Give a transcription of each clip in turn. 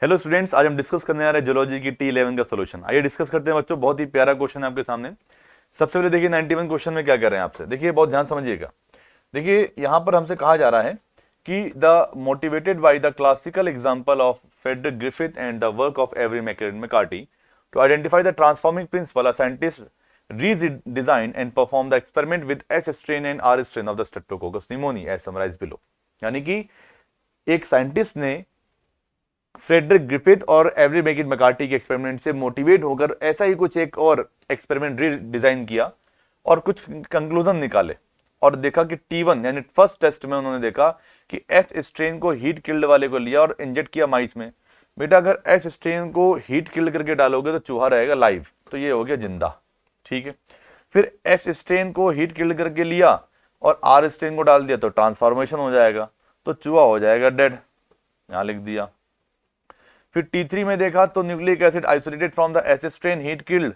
Hello students, आज हम discuss करने आ रहे हैं जियोलॉजी की T11 का सॉल्यूशन। आइए डिस्कस करते हैं बच्चों। बहुत ही प्यारा क्वेश्चन है आपके सामने। सबसे पहले देखिए 91 क्वेश्चन में क्या कर रहे हैं आपसे, देखिए बहुत ध्यान समझिएगा। देखिए यहाँ पर हमसे कहा जा रहा है कि the motivated by the classical example of Frederick Griffith and the work of Avery McCarty to identify the transforming principle, a scientist redesigned and performed the experiment with S strain and R strain of the Streptococcus pneumoniae as summarized below। यानी कि एक scientist ने Frederick Griffith और every McCarthy के experiment से motivate होकर ऐसा ही कुछ एक और एक्सपेरिमेंट डिजाइन किया और कुछ कंक्लूजन निकाले और देखा कि T1 यानी फर्स्ट टेस्ट में उन्होंने देखा कि एस स्ट्रेन को हीट किल्ड वाले को लिया और इंजेक्ट किया माइस में। बेटा अगर एस स्ट्रेन को हीट किल्ड करके डालोगे तो चूहा रहेगा लाइव, तो ये हो गया जिंदा। ठीक है, फिर एस स्ट्रेन को हीट किल्ड करके लिया और आर स्ट्रेन को डाल दिया तो ट्रांसफॉर्मेशन हो जाएगा, तो चूहा हो जाएगा डेड, यहां लिख दिया। फिर T3 में देखा तो nucleic acid isolated from the S strain heat killed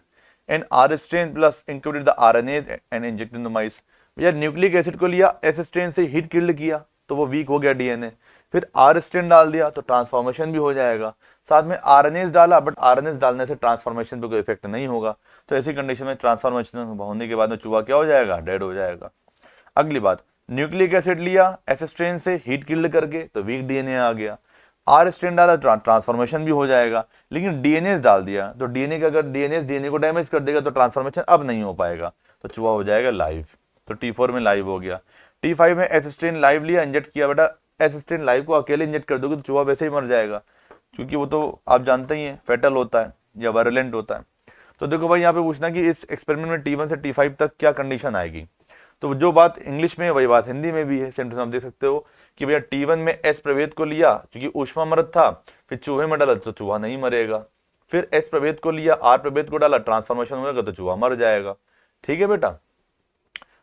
and R strain plus included the RNase and injected in the माइस। भैया न्यूक्लिक एसिड को लिया, एस स्ट्रेन से हीट किल्ड किया तो वो वीक हो गया डीएनए, फिर आर स्ट्रेन डाल दिया तो ट्रांसफॉर्मेशन भी हो जाएगा, साथ में आरएनएज डाला, बट आरएनएज डालने से ट्रांसफॉर्मेशन पे कोई इफेक्ट नहीं होगा। तो ऐसी कंडीशन में ट्रांसफॉर्मेशन होने के बाद में चूहा क्या हो जाएगा, डेड हो जाएगा। अगली बात, न्यूक्लिक एसिड लिया एस स्ट्रेन से हीट किल्ड करके तो वीक डीएनए आ गया, आर स्ट्रेन डाला ट्रांसफॉर्मेशन भी हो जाएगा, लेकिन डीएनए डाल दिया तो डीएनए का अगर डीएनए को डैमेज कर देगा तो ट्रांसफॉर्मेशन अब नहीं हो पाएगा, तो चूहा हो जाएगा लाइव। तो T4 में लाइव हो गया। T5 में एस स्ट्रेन लाइव लिया, इंजेक्ट किया। बेटा एस स्ट्रेन लाइव को अकेले इंजेक्ट कर दोगे तो चूहा वैसे ही मर जाएगा, क्योंकि वो तो आप जानते ही हैं फेटल होता है या वायलेंट होता है। तो देखो भाई यहाँ पे पूछना कि इस एक्सपेरिमेंट में T1 से T5 तक क्या कंडीशन आएगी। तो जो बात इंग्लिश में वही बात हिंदी में भी है। सेंटेंस आप देख सकते हो कि भैया T1 में एस प्रभेद को लिया क्योंकि ऊष्मा मरद था, फिर चूहे में डाला तो चूहा नहीं मरेगा, फिर एस प्रभेद को लिया, आर प्रभेद को डाला, ट्रांसफॉर्मेशन होगा तो चूहा मर जाएगा। ठीक है बेटा,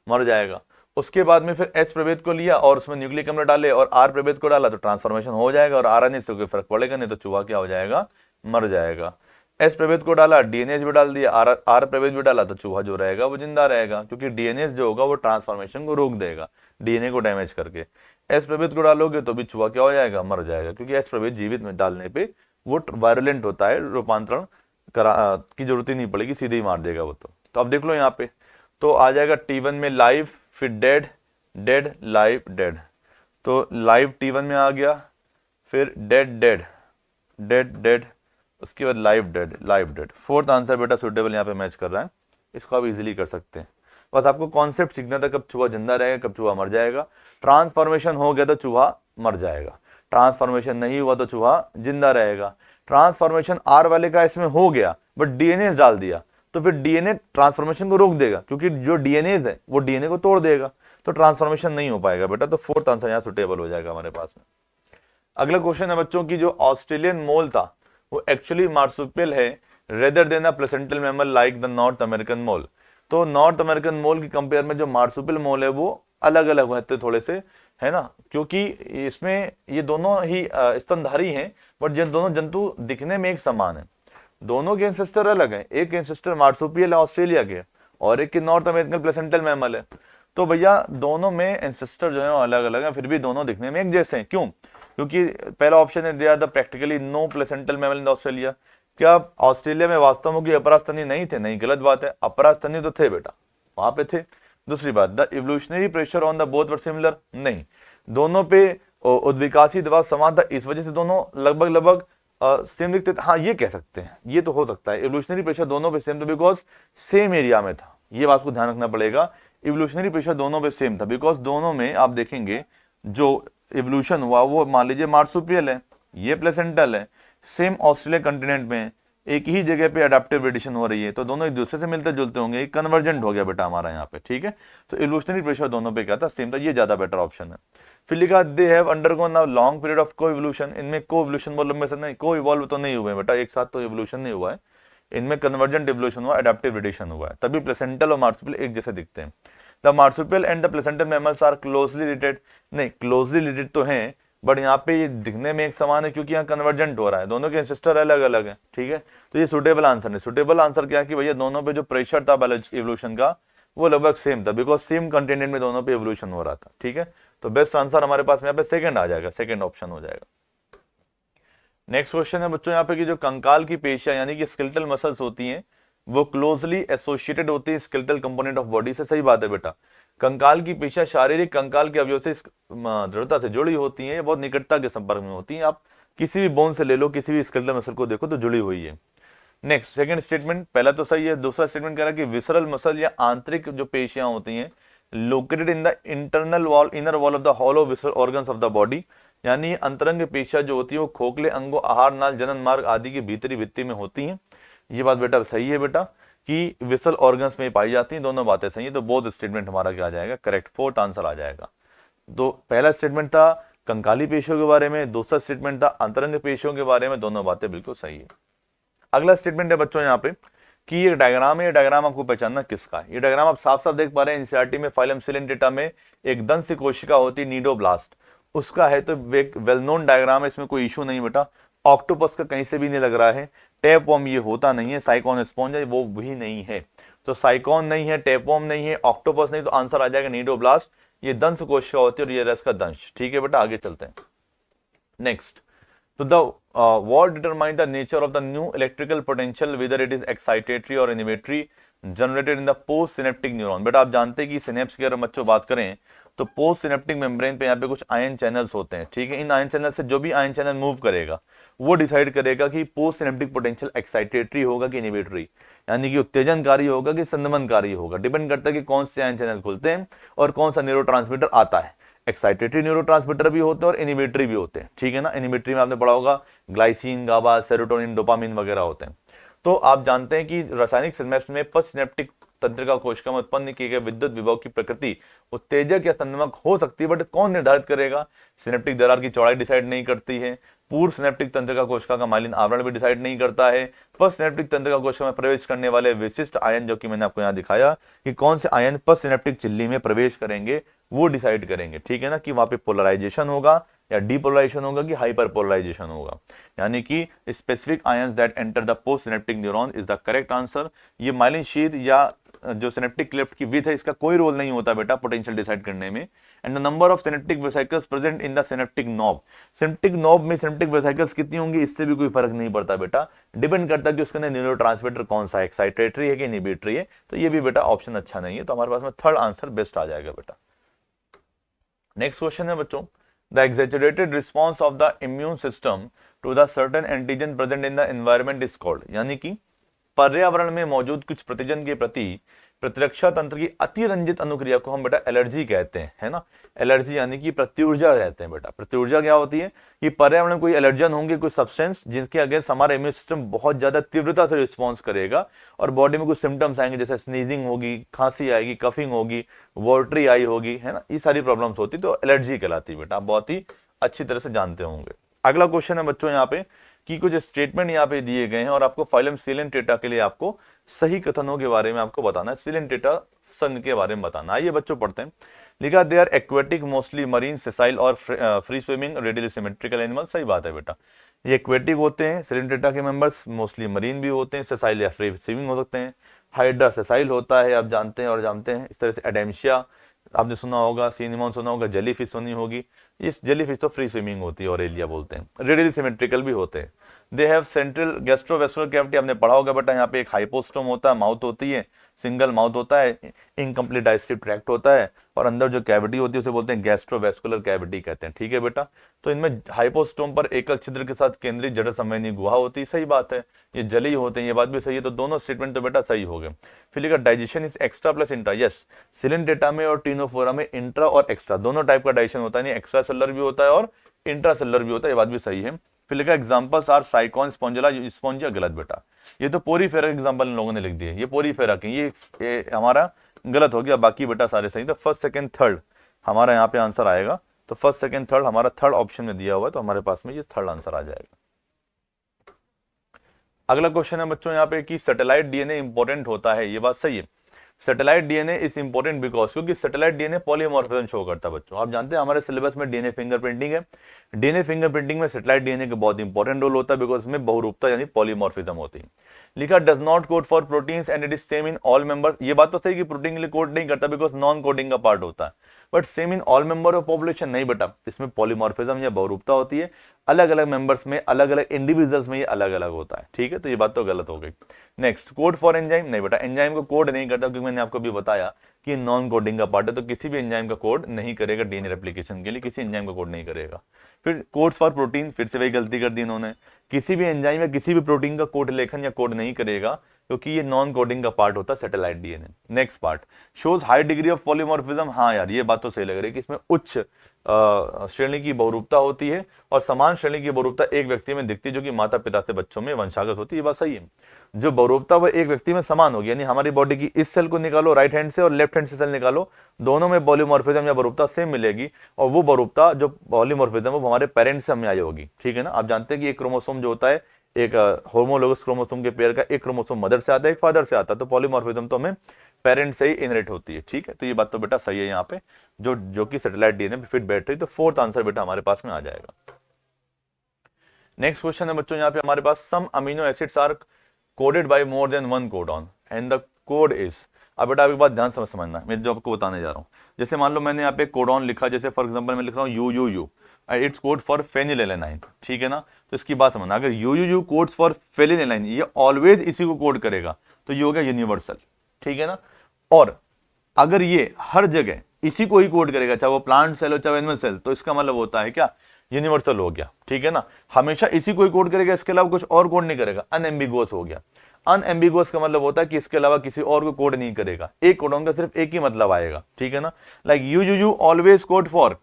मर जाएगा। उसके बाद में फिर एस प्रभेद को लिया और उसमें न्यूक्लिक अम्ल डाले और आर प्रभेद को डाला तो ट्रांसफॉर्मेशन हो जाएगा और आरएनए से कोई फर्क पड़ेगा नहीं, तो चूहा क्या हो जाएगा, मर जाएगा। एस प्रभेद को डाला, डीएनए भी डाल दिया, आर प्रभेद भी डाला तो चूहा जो रहेगा वो जिंदा रहेगा, क्योंकि डीएनए जो होगा वो ट्रांसफॉर्मेशन को रोक देगा डीएनए को डैमेज करके। एस प्रभेद को डालोगे तो भी चूहा क्या हो जाएगा, मर जाएगा, क्योंकि एस प्रभेद जीवित में डालने पे वो वायलेंट होता है, रूपांतरण की जरूरत ही नहीं पड़ेगी, सीधे ही मार देगा वो। तो अब देख लो यहाँ पे तो आ जाएगा T1 में लाइव, फिर डेड डेड लाइव डेड, तो लाइव T1 में आ गया, फिर डेड डेड डेड डेड, उसके बाद लाइव डेड। फोर्थ आंसर बेटा सुटेबल यहाँ पे मैच कर रहा है, इसको आप इजीली कर सकते हैं। बस आपको कॉन्सेप्ट सीखना था, कब चूहा जिंदा रहेगा कब चूहा मर जाएगा। ट्रांसफॉर्मेशन हो गया तो चूहा मर जाएगा, ट्रांसफॉर्मेशन नहीं हुआ तो चूहा जिंदा रहेगा। ट्रांसफॉर्मेशन आर वाले का इसमें हो गया बट डीएनए डाल दिया तो फिर डीएनए ट्रांसफॉर्मेशन को रोक देगा, क्योंकि जो डीएनए है वो डीएनए को तोड़ देगा, तो ट्रांसफॉर्मेशन नहीं हो पाएगा बेटा। तो फोर्थ आंसर यहाँ सुटेबल हो जाएगा हमारे पास में। अगला क्वेश्चन है बच्चों की, जो ऑस्ट्रेलियन मोल था वो एक्चुअली मार्सुपियल है rather than a placental mammal like the North American mole. तो नॉर्थ अमेरिकन मोल की कंपेयर में जो मार्सुपियल मोल है वो अलग अलग होते थोड़े से, है ना, क्योंकि इसमें ये दोनों ही स्तनधारी हैं, बट ये दोनों जंतु दिखने में एक समान है। दोनों के एंसेस्टर अलग हैं, एक एंसेस्टर मार्सुपियल है ऑस्ट्रेलिया के और एक के नॉर्थ अमेरिकन प्लेसेंटल मैमल है। तो भैया दोनों में एंसेस्टर जो है अलग अलग है, फिर भी दोनों दिखने में एक जैसे हैं। क्यों? क्योंकि पहला ऑप्शन है they are the practically no placental mammal in Australia. क्या ऑस्ट्रेलिया में वास्तव में अपरास्तनी नहीं थे? नहीं, गलत बात है, अपरास्तनी तो थे बेटा, वहां पे थे। दूसरी बात, the evolutionary pressure on the both were similar, नहीं, दोनों पे उद्विकासी दबाव समान था, इस वजह से दोनों लगभग सेम दिखते थे। हाँ ये कह सकते हैं, ये तो हो सकता है, इवोल्यूशनरी प्रेशर दोनों पे सेम था बिकॉज सेम एरिया में था। ये बात को ध्यान रखना पड़ेगा, इवोल्यूशनरी प्रेशर दोनों पे सेम था बिकॉज दोनों में आप देखेंगे जो इवोल्यूशन हुआ वो मान लीजिए मार्सुपियल है, ये प्लेसेंटल है, सेम ऑस्ट्रेलिया कंटिनेंट में एक ही जगह पे अडेप्टिव रेडिएशन हो रही है, तो दोनों एक दूसरे से मिलते जुलते होंगे, कन्वर्जेंट हो गया बेटा हमारा यहाँ पे। ठीक है, तो इवोल्यूशनरी प्रेशर दोनों पे क्या था, सेम था, ये ज्यादा बेटर ऑप्शन है। फिर लिखा they have undergone a long period of को इवोल्यूशन, इनमें को इवोल्यूशन बहुत लंबे समय, को इवॉल्व तो नहीं हुए बेटा, एक साथ तो इवोल्यूशन नहीं हुआ है, इनमें कन्वर्जेंट इवोल्यूशन हुआ, अडेप्टिव रेडिएशन हुआ है, तभी प्लेसेंटल और मार्सुपियल एक जैसे दिखते हैं। The marsupial and the placental mammals are closely related, नहीं क्लोजली रिलेटेड तो हैं बट यहाँ पे ये दिखने में एक समान है क्योंकि यहाँ कन्वर्जेंट हो रहा है, दोनों के एंसेस्टर अलग अलग है। ठीक है, तो ये सुटेबल आंसर है। सुटेबल आंसर क्या है कि भैया दोनों पे जो प्रेशर था इवोल्यूशन का वो लगभग सेम था बिकॉज सेम कंटिनेंट में दोनों पे इवोल्यूशन हो रहा था। ठीक है, तो बेस्ट आंसर हमारे पास में यहाँ पे सेकंड आ जाएगा, सेकंड ऑप्शन हो जाएगा। नेक्स्ट क्वेश्चन है बच्चों यहाँ पे कि जो कंकाल की पेशियां यानी कि स्केलेटल मसल्स होती हैं वो क्लोजली एसोसिएटेड होती है स्केलेटल कंपोनेंट ऑफ बॉडी से। सही बात है बेटा, कंकाल की पेशियां शारीरिक कंकाल के अवयव से दृढ़ता से जुड़ी होती हैं, बहुत निकटता के संपर्क में होती हैं। आप किसी भी बोन से ले लो, किसी भी स्केलेटल मसल को देखो तो जुड़ी हुई है। नेक्स्ट सेकंड स्टेटमेंट, पहला तो सही है, दूसरा स्टेटमेंट कह रहा है कि विसरल मसल या आंतरिक जो पेशियां होती हैं located in the internal wall inner wall of the hollow visceral organs of the body, यानी अंतरंग पेशियां जो होती है वो खोखले अंगों, आहार नाल, जनन मार्ग आदि की भीतरी भित्ति में होती हैं। ये बात बेटा सही है बेटा कि विसरल ऑर्गन्स में पाई जाती हैं, दोनों बातें सही है। तो बोथ स्टेटमेंट हमारा क्या आ जाएगा, करेक्ट, फोर्थ आंसर आ जाएगा। तो पहला स्टेटमेंट था कंकाली पेशियों के बारे में, दूसरा स्टेटमेंट था अंतरंग पेशियों के बारे में, दोनों बातें बिल्कुल सही है। अगला स्टेटमेंट है बच्चों यहाँ पे कि ये डायग्राम है, ये डायग्राम आपको पहचानना किसका है। ये डायग्राम आप साफ साफ देख पा रहे हैं, एनसीईआरटी में फाइलम सिलेंटेटा में एक दंश कोशिका होती है नीडोब्लास्ट, उसका है। तो एक वेल नोन डायग्राम है, इसमें कोई इशू नहीं बेटा। ऑक्टोपस का कहीं से भी नहीं लग रहा है। टैपवॉर्म ये होता नहीं है, साइकॉन स्पॉन्ज है वो भी नहीं है। तो साइकॉन नहीं है, टैपवॉर्म नहीं है, ऑक्टोपस नहीं, तो आंसर आ जाएगा नीडोब्लास्ट। ये दंश कोशिका होती है और ये रस का दंश। ठीक है बेटा, आगे चलते हैं। नेक्स्ट, तो the what determine the nature of the new electrical potential whether it is excitatory or inhibitory generated in the post synaptic neuron। बेटा आप जानते हैं कि सिनेप्स की अगर बच्चों बात करें तो पोस्ट सिनेप्टिक मेम्ब्रेन पे यहाँ पे कुछ आयन चैनल्स होते हैं। ठीक है, इन आयन चैनल से जो भी आयन चैनल मूव करेगा वो डिसाइड करेगा कि पोस्ट सिनेप्टिक पोटेंशियल एक्साइटेटरी होगा कि इनहिबिटरी, यानी कि उत्तेजनकारी होगा कि संदमनकारी होगा। डिपेंड करता है कि कौन से आयन चैनल खुलते हैं और कौन सा न्यूरोट्रांसमीटर आता है। एक्साइटेटरी न्यूरोट्रांसमीटर भी होते हैं और इनहिबिटरी भी होते हैं। ठीक है ना, इनहिबिटरी में आपने पढ़ा होगा ग्लाइसिन, गाबा, सेरोटोनिन, डोपामिन वगैरह होते हैं। तो आप जानते हैं कि रासायनिक सिनेप्स में पोस्ट सिनेप्टिक तंत्रिका कोशिका में उत्पन्न किए गए विद्युत विभव की प्रकृति उत्तेजक या संदमक हो सकती है, बट कौन निर्धारित करेगा? सिनेप्टिक दरार की चौड़ाई डिसाइड नहीं करती है। पूर्व सिनेप्टिक तंत्रिका कोशिका का माइलिन आवरण भी डिसाइड नहीं करता है। पोस्ट सिनेप्टिक तंत्रिका कोशिका में प्रवेश करने वाले विशिष्ट आयन, जो कि मैंने आपको यहाँ दिखाया कि कौन से आयन पोस्ट सिनेप्टिक झिल्ली में प्रवेश करेंगे, वो डिसाइड करेंगे। ठीक है ना, कि वहां पे पोलराइजेशन होगा या डीपोलराइजेशन होगा कि हाइपर पोलराइजेशन होगा, यानी कि specific ions that enter the post synaptic neuron is the correct answer. ये माइलिन शीथ या जो सिनेप्टिक क्लेफ्ट की विड्थ है इसका कोई रोल नहीं होता बेटा पोटेंशियल डिसाइड करने में। And the number of synaptic vesicles present in the synaptic knob, synaptic knob में सिनेप्टिक वेसिकल्स कितनी होंगी इससे भी कोई फर्क नहीं पड़ता बेटा। डिपेंड करता है कि उसके अंदर न्यूरोट्रांसमीटर कौन सा है, एक्साइटेटरी है कि इनहिबिटरी है। तो ये भी बेटा ऑप्शन अच्छा नहीं है, तो हमारे पास में थर्ड आंसर बेस्ट आ जाएगा बेटा। नेक्स्ट क्वेश्चन है बच्चों, the exaggerated response of the immune system to the certain antigen present in the environment is called, यानी कि पर्यावरण में मौजूद कुछ प्रतिजन के प्रति प्रतिरक्षा तंत्र की अतिरंजित अनुक्रिया को हम बेटा एलर्जी कहते हैं, है ना। एलर्जी यानी कि प्रत्युर्जा कहते हैं बेटा। प्रत्युर्जा क्या होती है कि पर्यावरण में कोई एलर्जन होंगे, कोई सब्सटेंस जिसके अगेंस्ट हमारा इम्यून सिस्टम बहुत ज्यादा तीव्रता से रिस्पॉन्स करेगा और बॉडी में कुछ सिम्टम्स आएंगे, जैसे स्नीजिंग होगी, खांसी आएगी, कफिंग होगी, वॉटरी आई होगी, है ना, ये सारी प्रॉब्लम्स होती, तो एलर्जी कहलाती है बेटा। आप बहुत ही अच्छी तरह से जानते होंगे। अगला क्वेश्चन है बच्चों यहाँ पे कि कुछ स्टेटमेंट यहाँ पे दिए गए हैं और आपको फाइलम सिलेंटेटा के लिए आपको सही कथनों के बारे में आपको बताना है, सिलेंटेटा सन के बारे में बताना। आइए बच्चों पढ़ते हैं। लिखा they are aquatic mostly marine sessile और free swimming radially symmetrical animal. सही बात है बेटा, ये एक्वेटिक होते हैं सिलेंटेटा के मेंबर्स, मोस्टली मरीन भी होते हैं, सेसाइल या फ्री स्विमिंग हो सकते हैं। हाइड्रा सेसाइल होता है, आप जानते हैं और जानते हैं। इस तरह से एडेम्शिया आपने सुना होगा, सीनिमोन सुना होगा, जेलीफिश सुनी होगी। इस जेलीफिश तो फ्री स्विमिंग होती है और एलिया बोलते हैं। रेडियली सिमेट्रिकल भी होते हैं। They have central gastrovascular cavity, आपने पढ़ा होगा बेटा। यहाँ पे एक हाइपोस्टोम होता है, माउथ होती है, सिंगल माउथ होता है, इनकम्प्लीट डाइजेस्टिव ट्रैक्ट होता है और अंदर जो कैविटी होती है उसे बोलते हैं गैस्ट्रोवेस्कुलर कैविटी कहते हैं। ठीक है बेटा, तो इनमें हाइपोस्टोम पर एकल छिद्र के साथ केंद्रित जड़ संवहनी गुहा होती है। सही बात है, ये जली होते हैं, ये बात भी सही है। तो दोनों स्टेटमेंट तो बेटा सही हो गए। फिर लिखा digestion is extra plus intra. Yes, Coelenterata में और टीनोफोरा में इंट्रा और एक्स्ट्रा दोनों टाइप का डाइजेशन होता है, यानी एक्स्ट्रा सेलुलर भी होता है और इंट्रा सेलुलर भी होता है, ये बात भी सही है। फिर लिखा examples are Sycon, Spongilla, Spongia. गलत बेटा, ये तो पोरीफेरा एग्जांपल इन लोगों ने लिख दिए, ये पोरीफेरा के, ये हमारा गलत हो गया। बाकी बेटा सारे सही। तो फर्स्ट सेकंड थर्ड हमारा यहाँ पे आंसर आएगा। तो फर्स्ट सेकंड थर्ड हमारा थर्ड ऑप्शन में दिया हुआ है, तो हमारे पास में ये थर्ड आंसर आ जाएगा। अगला क्वेश्चन है बच्चों यहाँ पे कि सैटेलाइट डीएनए इंपॉर्टेंट होता है, ये बात सही है। Satellite DNA is important because, क्योंकि सैटेलाइट डीएनए पॉलीमॉर्फिज्म शो करता है बच्चों। आप जानते हैं हमारे सिलेबस में डीएनए फिंगरप्रिंटिंग है। डीएनए फिंगरप्रिंटिंग में सैटेलाइट डीएनए का बहुत इंपॉर्टेंट रोल होता है बिकॉज इसमें बहुरूपता यानी पॉलीमॉर्फिज्म होती है। लिखा does not code for proteins and it is same in all member. ये बात तो सही कि प्रोटीन के लिए कोड नहीं करता बिकॉज नॉन कोडिंग का पार्ट होता है। But same in all member of population नहीं बेटा, इसमें पॉलीमॉर्फिज्म या बहुरूपता होती है, अलग अलग मेंबर्स में, अलग अलग इंडिविजुअल्स में ये अलग अलग होता है, ठीक है। तो ये बात तो गलत हो गई। नेक्स्ट, कोड फॉर एंजाइम, नहीं बेटा, एंजाइम को कोड नहीं करता, क्योंकि मैंने आपको भी बताया कि नॉन कोडिंग का पार्ट है, तो किसी भी एंजाइम का कोड नहीं करेगा डीएनए रेप्लिकेशन के लिए, किसी एंजाइम का कोड नहीं करेगा। फिर कोड्स फॉर प्रोटीन, फिर से वही गलती कर दी इन्होंने, किसी भी एंजाइम या किसी भी प्रोटीन का कोड लेखन या कोड नहीं करेगा, क्योंकि ये नॉन कोडिंग का पार्ट होता है satellite DNA. Next part, shows high degree of polymorphism, हाँ यार ये बात तो सही लग रही है कि इसमें उच्च श्रेणी की बहुरूपता होती है, और समान श्रेणी की बहुरूपता एक व्यक्ति में दिखती है जो कि माता पिता से बच्चों में वंशागत होती है, ये बात सही है। जो बहुरूपता वो एक व्यक्ति में समान होगी, यानी हमारी बॉडी की इस सेल को निकालो राइट हैंड से और लेफ्ट हैंड से सेल निकालो, दोनों में पॉलीमॉर्फिज्म या बहुरूपता सेम मिलेगी, और वो बहुरूपता जो पॉलीमॉर्फिज्म वो हमारे पेरेंट्स से हमें आई होगी, ठीक है ना। आप जानते हैं कि एक क्रोमोसोम जो होता है, एक होमोलोगस क्रोमोसोम के पेयर का एक क्रोमोसोम मदर से आता है, एक फादर से आता है, तो पॉलीमॉर्फिज्म तो हमें पेरेंट से ही इनहेरिट होती है, ठीक है। तो ये बात तो बेटा सही है यहाँ पे, जो कि सैटेलाइट डीएनए पे फिट बैठ रही, तो फोर्थ आंसर बेटा हमारे पास में आ जाएगा। नेक्स्ट क्वेश्चन है बच्चों यहाँ पे हमारे पास, some amino acids are coded by more than one codon and the code is. अब बेटा आपकी बात ध्यान समझना, मैं जो आपको बताने जा रहा हूँ, जैसे मान लो मैंने यहाँ पे कोडॉन लिखा, जैसे फॉर एग्जांपल मैं लिख रहा हूँ यू, इट्स कोड फॉर फेनिलएलेनाइन, ठीक है ना। तो इसकी बात समझना, अगर यू कोड्स फॉर फेनिलएलेनाइन, ये ऑलवेज इसी को कोड करेगा, तो ये हो गया यूनिवर्सल, ठीक है ना। और अगर ये हर जगह इसी को ही कोड करेगा, चाहे वो प्लांट सेल हो चाहे एनिमल सेल, तो इसका मतलब होता है क्या, यूनिवर्सल हो गया, ठीक है ना। हमेशा इसी को ही कोड करेगा, इसके अलावा कुछ और कोड नहीं करेगा, अनएम्बिगुअस हो गया। अनएम्बिगुअस का मतलब होता है कि इसके अलावा किसी और को कोड नहीं करेगा, एक कोडोन का सिर्फ एक ही मतलब आएगा, ठीक है ना। Like you always code for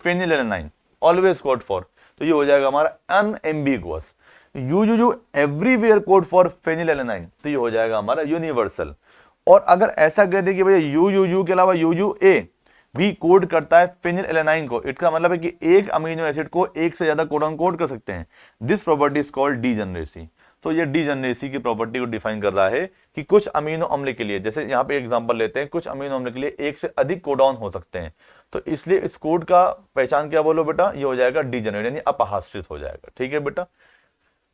phenylalanine, always code for, तो ये हो जाएगा हमारा unambiguous. You everywhere code for phenylalanine, तो ये हो जाएगा हमारा यूनिवर्सल। और अगर ऐसा कह दे कि भैया यू के अलावा ए भी कोड करता है फेनिलएलेनाइन को, इसका मतलब है कि एक अमीनो एसिड को एक से ज्यादा कोडॉन कोड कर सकते हैं। This property is called degeneracy. तो ये डीजनरेसी की प्रॉपर्टी को डिफाइन कर रहा है कि कुछ अमीनो अम्ल के लिए, जैसे यहाँ पे एग्जांपल लेते हैं, कुछ अमीनो अम्ल के लिए एक से अधिक कोडॉन हो सकते हैं, तो इसलिए इस कोड का पहचान क्या बोलो बेटा, ये हो जाएगा डीजनरेट, यानी अपहास्रित हो जाएगा, ठीक है बेटा।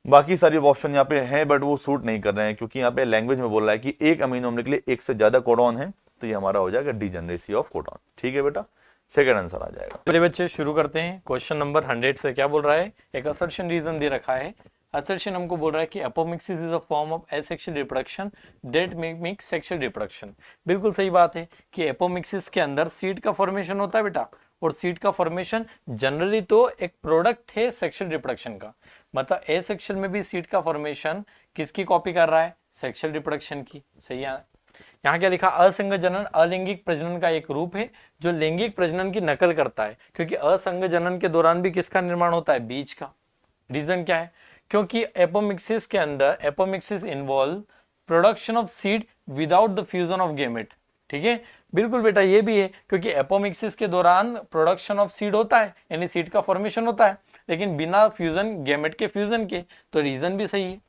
बाकी सारी ऑप्शन यहाँ पे हैं बट वो सूट नहीं कर रहे हैं, क्योंकि यहाँ पे लैंग्वेज में बोल रहा है कि एक अमीनो अम्ल के लिए एक से ज्यादा कोडॉन है, तो ये हमारा हो जाएगा डीजनरेसी ऑफ कोडॉन, ठीक है बेटा। सेकंड आंसर आ जाएगा। मेरे बच्चे शुरू करते हैं क्वेश्चन नंबर 100 से। क्या बोल रहा है, एक असर्शन रीजन दे रखा है। असर्शन हमको बोल रहा है कि apomixis is a form of asexual reproduction that mimics sexual reproduction. बिल्कुल सही बात है कि एपोमिक्सिस के अंदर सीड का फॉर्मेशन होता है बेटा, और सीड का फॉर्मेशन जनरली तो एक प्रोडक्ट है सेक्सुअल रिप्रोडक्शन का, मतलब एसेक्सुअल में भी सीड का फॉर्मेशन किसकी कॉपी कर रहा है, सेक्सुअल रिप्रोडक्शन की। सही है। यहाँ क्या लिखा, असंग जनन अलैंगिक प्रजनन का एक रूप है जो लैंगिक प्रजनन की नकल करता है, क्योंकि असंग जनन के दौरान भी किसका निर्माण होता है, बीज का। रीजन क्या है, क्योंकि एपोमिक्सिस के अंदर apomixis involve production of seed without the fusion of gamete, ठीक है। बिल्कुल बेटा ये भी है, क्योंकि एपोमिक्सिस के दौरान प्रोडक्शन ऑफ सीड होता है, यानी सीड का फॉर्मेशन होता है, लेकिन बिना फ्यूजन, गेमेट के फ्यूजन के। तो रीजन भी सही है।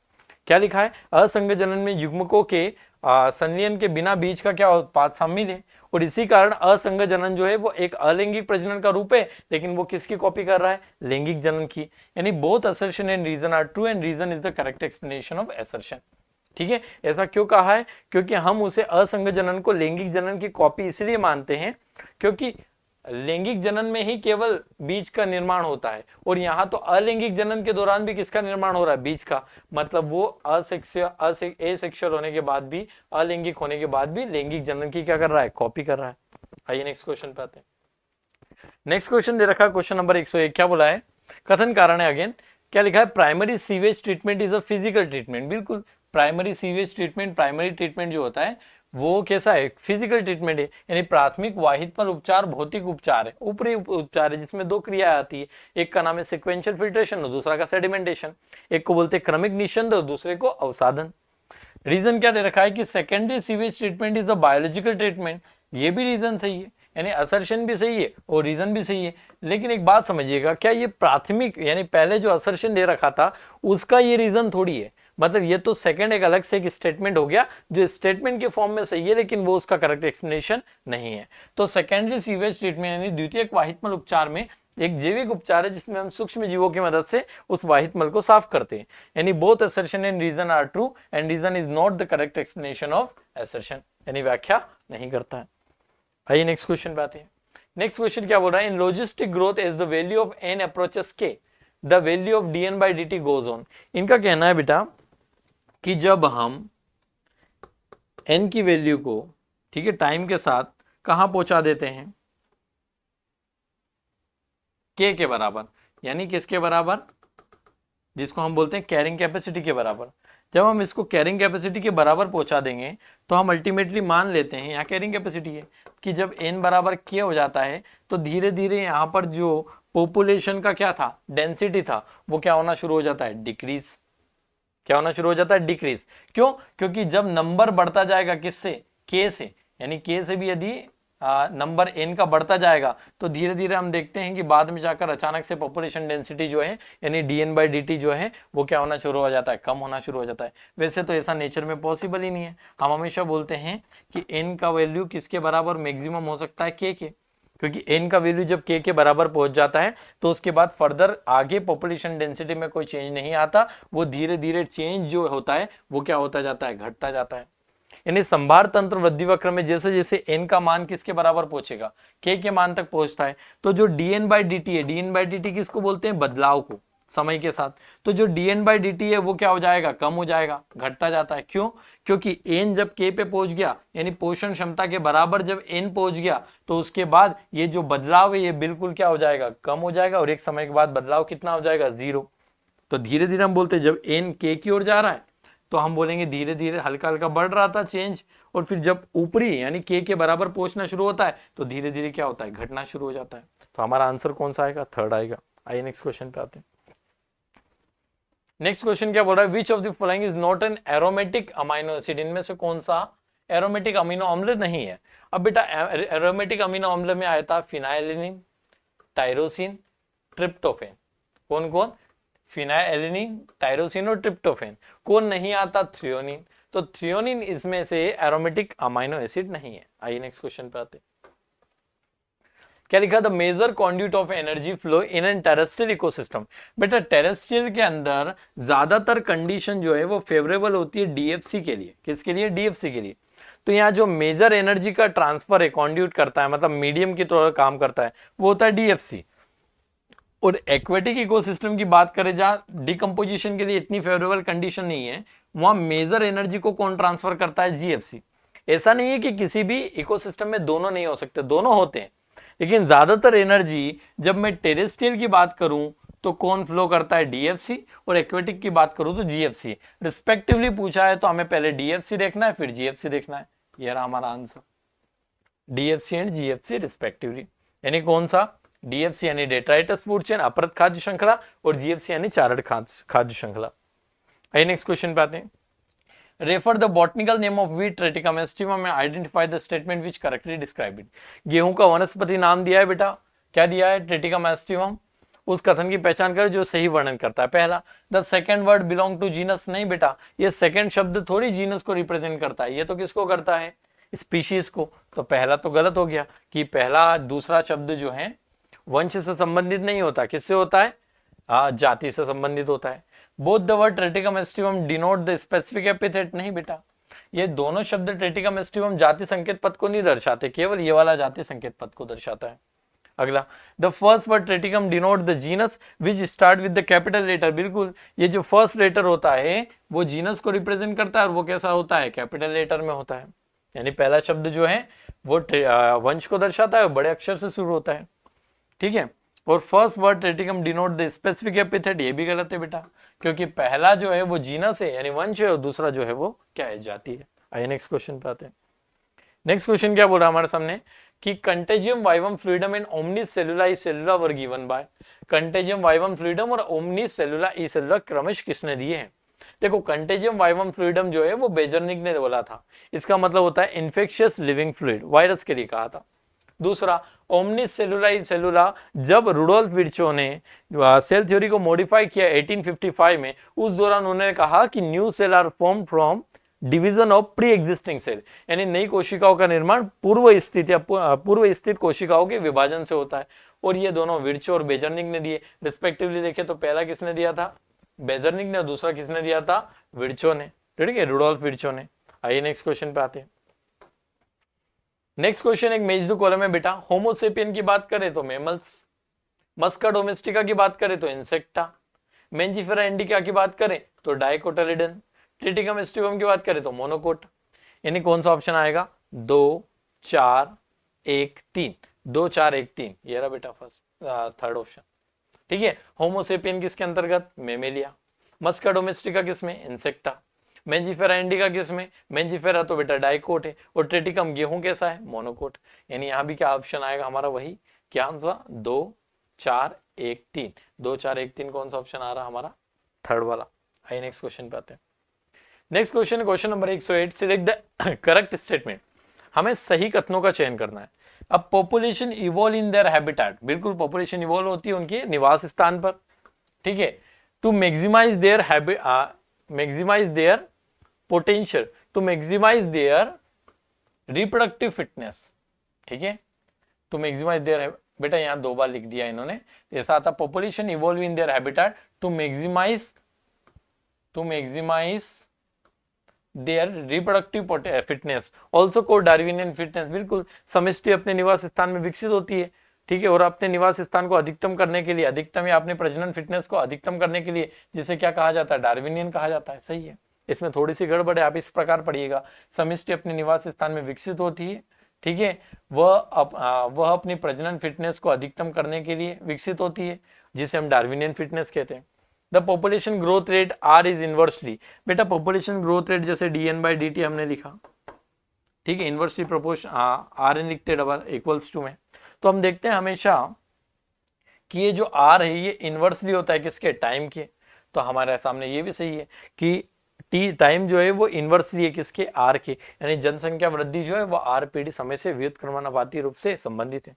क्या लिखा है, असंग जनन में युग्मकों के संलयन के बिना बीज का क्या उत्पाद शामिल है, और इसी कारण असंग जनन जो है वो एक अलैंगिक प्रजनन का रूप है, लेकिन वो किसकी कॉपी कर रहा है, लैंगिक जनन की। यानी both assertion and reason are true and reason is the correct explanation of assertion, ठीक है। ऐसा क्यों कहा है, क्योंकि हम उसे असंग जनन को लैंगिक जनन की कॉपी इसलिए मानते हैं क्योंकि लैंगिक जनन में ही केवल बीज का निर्माण होता है, और यहाँ तो अलैंगिक जनन के दौरान भी किसका निर्माण हो रहा है, बीज का। मतलब वो एसेक्सुअल होने के बाद भी, अलैंगिक होने के बाद भी लैंगिक जनन की क्या कर रहा है, कॉपी कर रहा है। आइए नेक्स्ट क्वेश्चन पे आते हैं। नेक्स्ट क्वेश्चन दे रखा है क्वेश्चन नंबर 101। क्या बोला है, कथन कारण है अगेन। क्या लिखा है, primary sewage treatment is a physical treatment. बिल्कुल, primary sewage treatment, primary treatment जो होता है वो कैसा है, फिजिकल ट्रीटमेंट है, यानी प्राथमिक वाहित उपचार भौतिक उपचार है, ऊपरी उपचार है, जिसमें दो क्रिया आती है। एक का नाम है सिक्वेंशियल फिल्ट्रेशन और दूसरा का सेडिमेंटेशन। एक को बोलते हैं क्रमिक निस्यंदन और दूसरे को अवसादन। रीजन क्या दे रखा है कि secondary sewage treatment is a biological treatment. ये भी रीजन सही है, यानी असर्शन भी सही है और रीजन भी सही है। लेकिन एक बात समझिएगा, क्या ये प्राथमिक, यानी पहले जो असर्शन दे रखा था उसका ये रीजन थोड़ी है। मतलब ये तो सेकंड एक अलग से एक स्टेटमेंट हो गया जो स्टेटमेंट के फॉर्म में सही है, लेकिन वो उसका करेक्ट एक्सप्लेनेशन नहीं है। तो सेकेंडरी सीवेज ट्रीटमेंट यानी द्वितीयक वाहितमल उपचार में एक जैविक उपचार है जिसमें हम सूक्ष्म जीवों की मदद से उस वाहितमल को साफ करते हैं। यानी both assertion and reason are true and reason is not the correct explanation of assertion, यानी व्याख्या नहीं करता है। आइए नेक्स्ट क्वेश्चन पे आते हैं। नेक्स्ट क्वेश्चन क्या बोल रहा है, in logistic growth is the value of N approaches K the value of D N by D T goes on. इनका कहना है बेटा कि जब हम एन की वैल्यू को, ठीक है, टाइम के साथ कहां पहुंचा देते हैं, के बराबर, यानी किसके बराबर, जिसको हम बोलते हैं कैरिंग कैपेसिटी के बराबर। जब हम इसको कैरिंग कैपेसिटी के बराबर पहुंचा देंगे तो हम अल्टीमेटली मान लेते हैं, यहाँ कैरिंग कैपेसिटी है, कि जब n बराबर k हो जाता है तो धीरे धीरे यहाँ पर जो पॉपुलेशन का क्या था, डेंसिटी था, वो क्या होना शुरू हो जाता है, डिक्रीज। क्या होना शुरू हो जाता है, डिक्रीज। क्यों? क्योंकि जब नंबर बढ़ता जाएगा किससे, k से, यानी k से भी यदि नंबर n का बढ़ता जाएगा तो धीरे धीरे हम देखते हैं कि बाद में जाकर अचानक से पॉपुलेशन डेंसिटी जो है यानी dn बाई dt जो है वो क्या होना शुरू हो जाता है, कम होना शुरू हो जाता है। वैसे तो ऐसा नेचर में पॉसिबल ही नहीं है। हम हमेशा बोलते हैं कि n का वैल्यू किसके बराबर मैक्सिमम हो सकता है, k के, क्योंकि n का वैल्यू जब k के बराबर पहुंच जाता है तो उसके बाद फर्दर आगे पॉपुलेशन डेंसिटी में कोई चेंज नहीं आता, वो धीरे धीरे चेंज जो होता है वो क्या होता जाता है, घटता जाता है। यानी संभार तंत्र वृद्धि वक्र में जैसे जैसे n का मान किसके बराबर पहुंचेगा, k के मान तक पहुंचता है, तो जो dn बाई dt है, dn बाई dt किसको बोलते हैं, बदलाव को, समय के साथ। तो जो dn बाई dt है वो क्या हो जाएगा, कम हो जाएगा, घटता जाता है। क्यों? क्योंकि n जब k पे पहुंच गया यानी पोषण क्षमता के बराबर जब n पहुंच गया तो उसके बाद ये जो बदलाव है ये बिल्कुल क्या हो जाएगा, कम हो जाएगा, और एक समय के बाद बदलाव कितना हो जाएगा, 0। तो धीरे धीरे हम बोलते हैं जब n k की ओर जा रहा है तो हम बोलेंगे धीरे धीरे हल्का हल्का बढ़ रहा था चेंज, और फिर जब ऊपरी यानी k के बराबर पहुंचना शुरू होता है तो धीरे धीरे क्या होता है, घटना शुरू हो जाता है। तो हमारा आंसर कौन सा आएगा, थर्ड आएगा। आइए नेक्स्ट क्वेश्चन पे आते हैं। नेक्स्ट क्वेश्चन क्या बोल रहा है, which of the following is not an aromatic amino acid, इनमें से कौन सा एरोमेटिक अमीनो अम्ल नहीं है। अब बेटा एरोमेटिक अमीनो अम्ल में आया था फिनाइलिन, टायरोसिन, ट्रिप्टोफेन। कौन कौन, फिनाइलिन, टायरोसिन और ट्रिप्टोफेन। कौन नहीं आता, थ्रियोनिन। तो थ्रियोनिन इसमें से एरोमेटिक अमीनो एसिड नहीं है। आइए नेक्स्ट क्वेश्चन पे आते हैं। क्या लिखा, the major conduit of energy flow in an terrestrial ecosystem. बेटा टेरेस्ट्रियल के अंदर ज्यादातर कंडीशन जो है वो फेवरेबल होती है डीएफसी के लिए। किसके लिए, डीएफसी के लिए। तो यहाँ जो मेजर एनर्जी का ट्रांसफर है, कॉन्ड्यूट करता है, मतलब मीडियम की तरह काम करता है, वो होता है डीएफसी। और एक्वेटिक इकोसिस्टम की बात करें जहां डिकम्पोजिशन के लिए इतनी फेवरेबल कंडीशन नहीं है, वहां मेजर एनर्जी को कौन ट्रांसफर करता है, जीएफसी। ऐसा नहीं है कि किसी भी इकोसिस्टम में दोनों नहीं हो सकते, दोनों होते हैं, लेकिन ज्यादातर एनर्जी जब मैं टेरेस्ट्रियल की बात करूं तो कौन फ्लो करता है, डीएफसी, और एक्वेटिक की बात करूं तो जीएफसी रिस्पेक्टिवली पूछा है, तो हमें पहले डीएफसी देखना है फिर जीएफसी देखना है। ये रहा हमारा answer, DFC and GFC respectively. यानी कौन सा, डीएफसी यानी डेट्राइटस फूड चेन, अपरत खाद्य श्रृंखला, और जीएफसी यानी चारण खाद्य श्रृंखला। आइए नेक्स्ट क्वेश्चन पे आते हैं। Refer the botanical name of wheat Triticum aestivum and identify the statement which correctly describe it. गेहूं का वनस्पति नाम दिया है बेटा, क्या दिया है, ट्रेटिकम एस्टिवम। उस कथन की पहचान करो जो सही वर्णन करता है। पहला, the second word belong to genus. नहीं बेटा, ये सेकंड शब्द थोड़ी जीनस को रिप्रेजेंट करता है, ये तो किसको करता है, स्पीशीज को। तो पहला तो गलत हो गया कि पहला दूसरा शब्द जो है वंश से संबंधित नहीं होता, किससे होता है, जाति से संबंधित होता है। Both the word Triticum aestivum denote the specific epithet. नहीं बेटा, ये दोनों शब्द ट्रेटिकम एस्टिवम जाति संकेत पद को नहीं दर्शाते, केवल ये वाला जाति संकेत पद को दर्शाता है। अगला, the first word Triticum denote the genus which start with the capital letter. बिल्कुल, ये जो फर्स्ट लेटर होता है वो जीनस को रिप्रेजेंट करता है, और वो कैसा होता है, कैपिटल लेटर में होता है। यानी पहला शब्द जो है वो वंश को दर्शाता है, बड़े अक्षर से शुरू होता है, ठीक है। और first word Triticum denote the specific epithet, ये भी गलत है बेटा, क्योंकि पहला जो है वो जीनस है यानी वंश है, और दूसरा जो है वो क्या है, जाति है। आइए नेक्स्ट क्वेश्चन पे आते हैं। नेक्स्ट क्वेश्चन क्या बोल रहा है हमारे सामने कि contagium vivum fluidum and omnis cellula e cellula were given by. Contagium vivum fluidum और ओमनिस सेलुला ई सेलुला क्रमश किसने दिए हैं। देखो, कंटेजियम वाइवम फ्लूइडम जो है वो बेजर्निक ने बोला था, इसका मतलब होता है इन्फेक्शियस लिविंग फ्लूइड, वायरस के लिए कहा था। दूसरा, ओमनिस सेलुला ई सेलुला, जब रुडोल्फ विर्चो ने सेल थ्योरी को मॉडिफाई किया 1855 में, उस दौरान उन्होंने कहा कि new cell are form from division of pre existing cell, यानी नई कोशिकाओं का निर्माण पूर्व स्थित या पूर्व स्थित कोशिकाओं के विभाजन से होता है। और ये दोनों विर्चो और बेजर्निक ने दिए रिस्पेक्टिवली। देखे तो पहला किसने दिया था, बेजर्निक ने, दूसरा किसने दिया था, विर्चो ने, ठीक है, रुडोल्फ विर्चो ने। आइए नेक्स्ट क्वेश्चन पे आते हैं। नेक्स्ट क्वेश्चन एक मेजर कॉलम है बेटा। होमोसेपियन की बात करें तो मेमल्स, मस्का डोमेस्टिका की बात करें तो इंसेक्टा, मेंजिफेरा इंडिका की बात करें तो डाइकोटालिडन, ट्रिटिकम स्टिवम की बात करें तो मोनोकोट। यानी कौन सा ऑप्शन आएगा? 2 4 1 3, 2 4 1 3, ये रहा बेटा फर्स्ट थर्ड ऑप्शन। ठीक है, होमोसेपियन किसके अंतर्गत? मेमेलिया। मस्का डोमेस्टिका किसमें? इंसेक्टा। मेंजिफेरा इंडिका किसमें? मेंजिफेरा तो बेटा डाइकोट है, और ट्रिटिकम गेहूं कैसा है? मोनोकोट। यानी यहां भी क्या ऑप्शन आएगा हमारा? वही क्या आंसर? 2 4 1 3, 2 4 1 3 कौन सा ऑप्शन आ रहा हमारा? थर्ड वाला। आइए नेक्स्ट क्वेश्चन पे आते हैं। Next question, question number 108, select the correct statement. हमें सही कथनों का चयन करना है। अब population evolve in their habitat, बिल्कुल पॉपुलेशन इवॉल्व होती है उनके निवास स्थान पर। ठीक है, to maximise their maximise their potential, to maximise their reproductive fitness. ठीक है, टू मैक्सिमाइज देयर, बेटा यहां 2 बार लिख दिया इन्होंने, ऐसा आता population evolve in their habitat to maximise their reproductive fitness, also को डार्विनियन फिटनेस। बिल्कुल, समष्टि अपने निवास स्थान में विकसित होती है। ठीक है, और अपने निवास स्थान को अधिकतम करने के लिए, अधिकतम या अपने प्रजनन फिटनेस को अधिकतम करने के लिए, जिसे क्या कहा जाता है? डार्विनियन कहा जाता है। सही है, इसमें थोड़ी सी गड़बड़ है, आप इस प्रकार पढ़िएगा। समष्टि अपने निवास स्थान में विकसित होती है। ठीक है, वह अपनी प्रजनन फिटनेस को अधिकतम करने के लिए विकसित होती है, जिसे हम डार्विनियन फिटनेस कहते हैं। The population growth rate r is inversely, बेटा पॉपुलेशन ग्रोथ रेट जैसे dn/dt हमने लिखा। ठीक है, इनवर्सली प्रोपोर्शन आर एन लिखते डबल इक्वल्स टू में। तो हम देखते हैं हमेशा कि ये जो आर है ये इनवर्सली होता है किसके? टाइम के। तो हमारे सामने ये भी सही है कि टी टाइम जो है वो इनवर्सली है किसके? आर के। यानी जनसंख्या वृद्धि जो है वो आर पीढ़ी समय से व्युत्क्रमणानुपाती रूप से संबंधित है।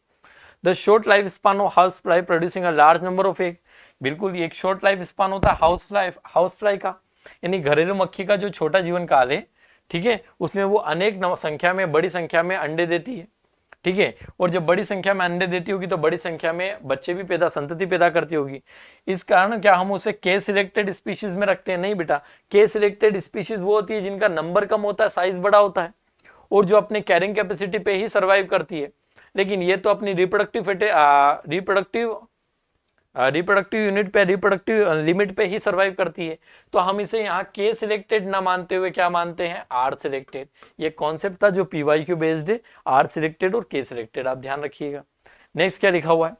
The short life span of house fly producing a large number of egg, बिल्कुल ये एक शॉर्ट लाइफ स्पान होता है हाउस फ्लाई का, यानी घरेलू मक्खी का जो छोटा जीवन काल है। ठीक है, उसमें वो अनेक संख्या में, बड़ी संख्या में अंडे देती है। ठीक है, और जब बड़ी संख्या में अंडे देती होगी तो बड़ी संख्या में बच्चे भी संतति पैदा करती होगी। इस कारण क्या हम उसे के सिलेक्टेड स्पीशीज में रखते हैं? नहीं बेटा, के सिलेक्टेड स्पीशीज वो होती है जिनका नंबर कम होता है, साइज बड़ा होता है, और जो अपने कैरिंग कैपेसिटी पे ही सर्वाइव करती है। लेकिन ये तो अपनी रिप्रोडक्टिव यूनिट पे, रिप्रोडक्टिव लिमिट पे ही सर्वाइव करती है। तो हम इसे यहाँ के सिलेक्टेड ना मानते हुए क्या मानते हैं? Are selected. ये कॉन्सेप्ट था जो PYQ बेस्ड है, आर सिलेक्टेड और के सिलेक्टेड, आप ध्यान रखिएगा। नेक्स्ट क्या लिखा हुआ है?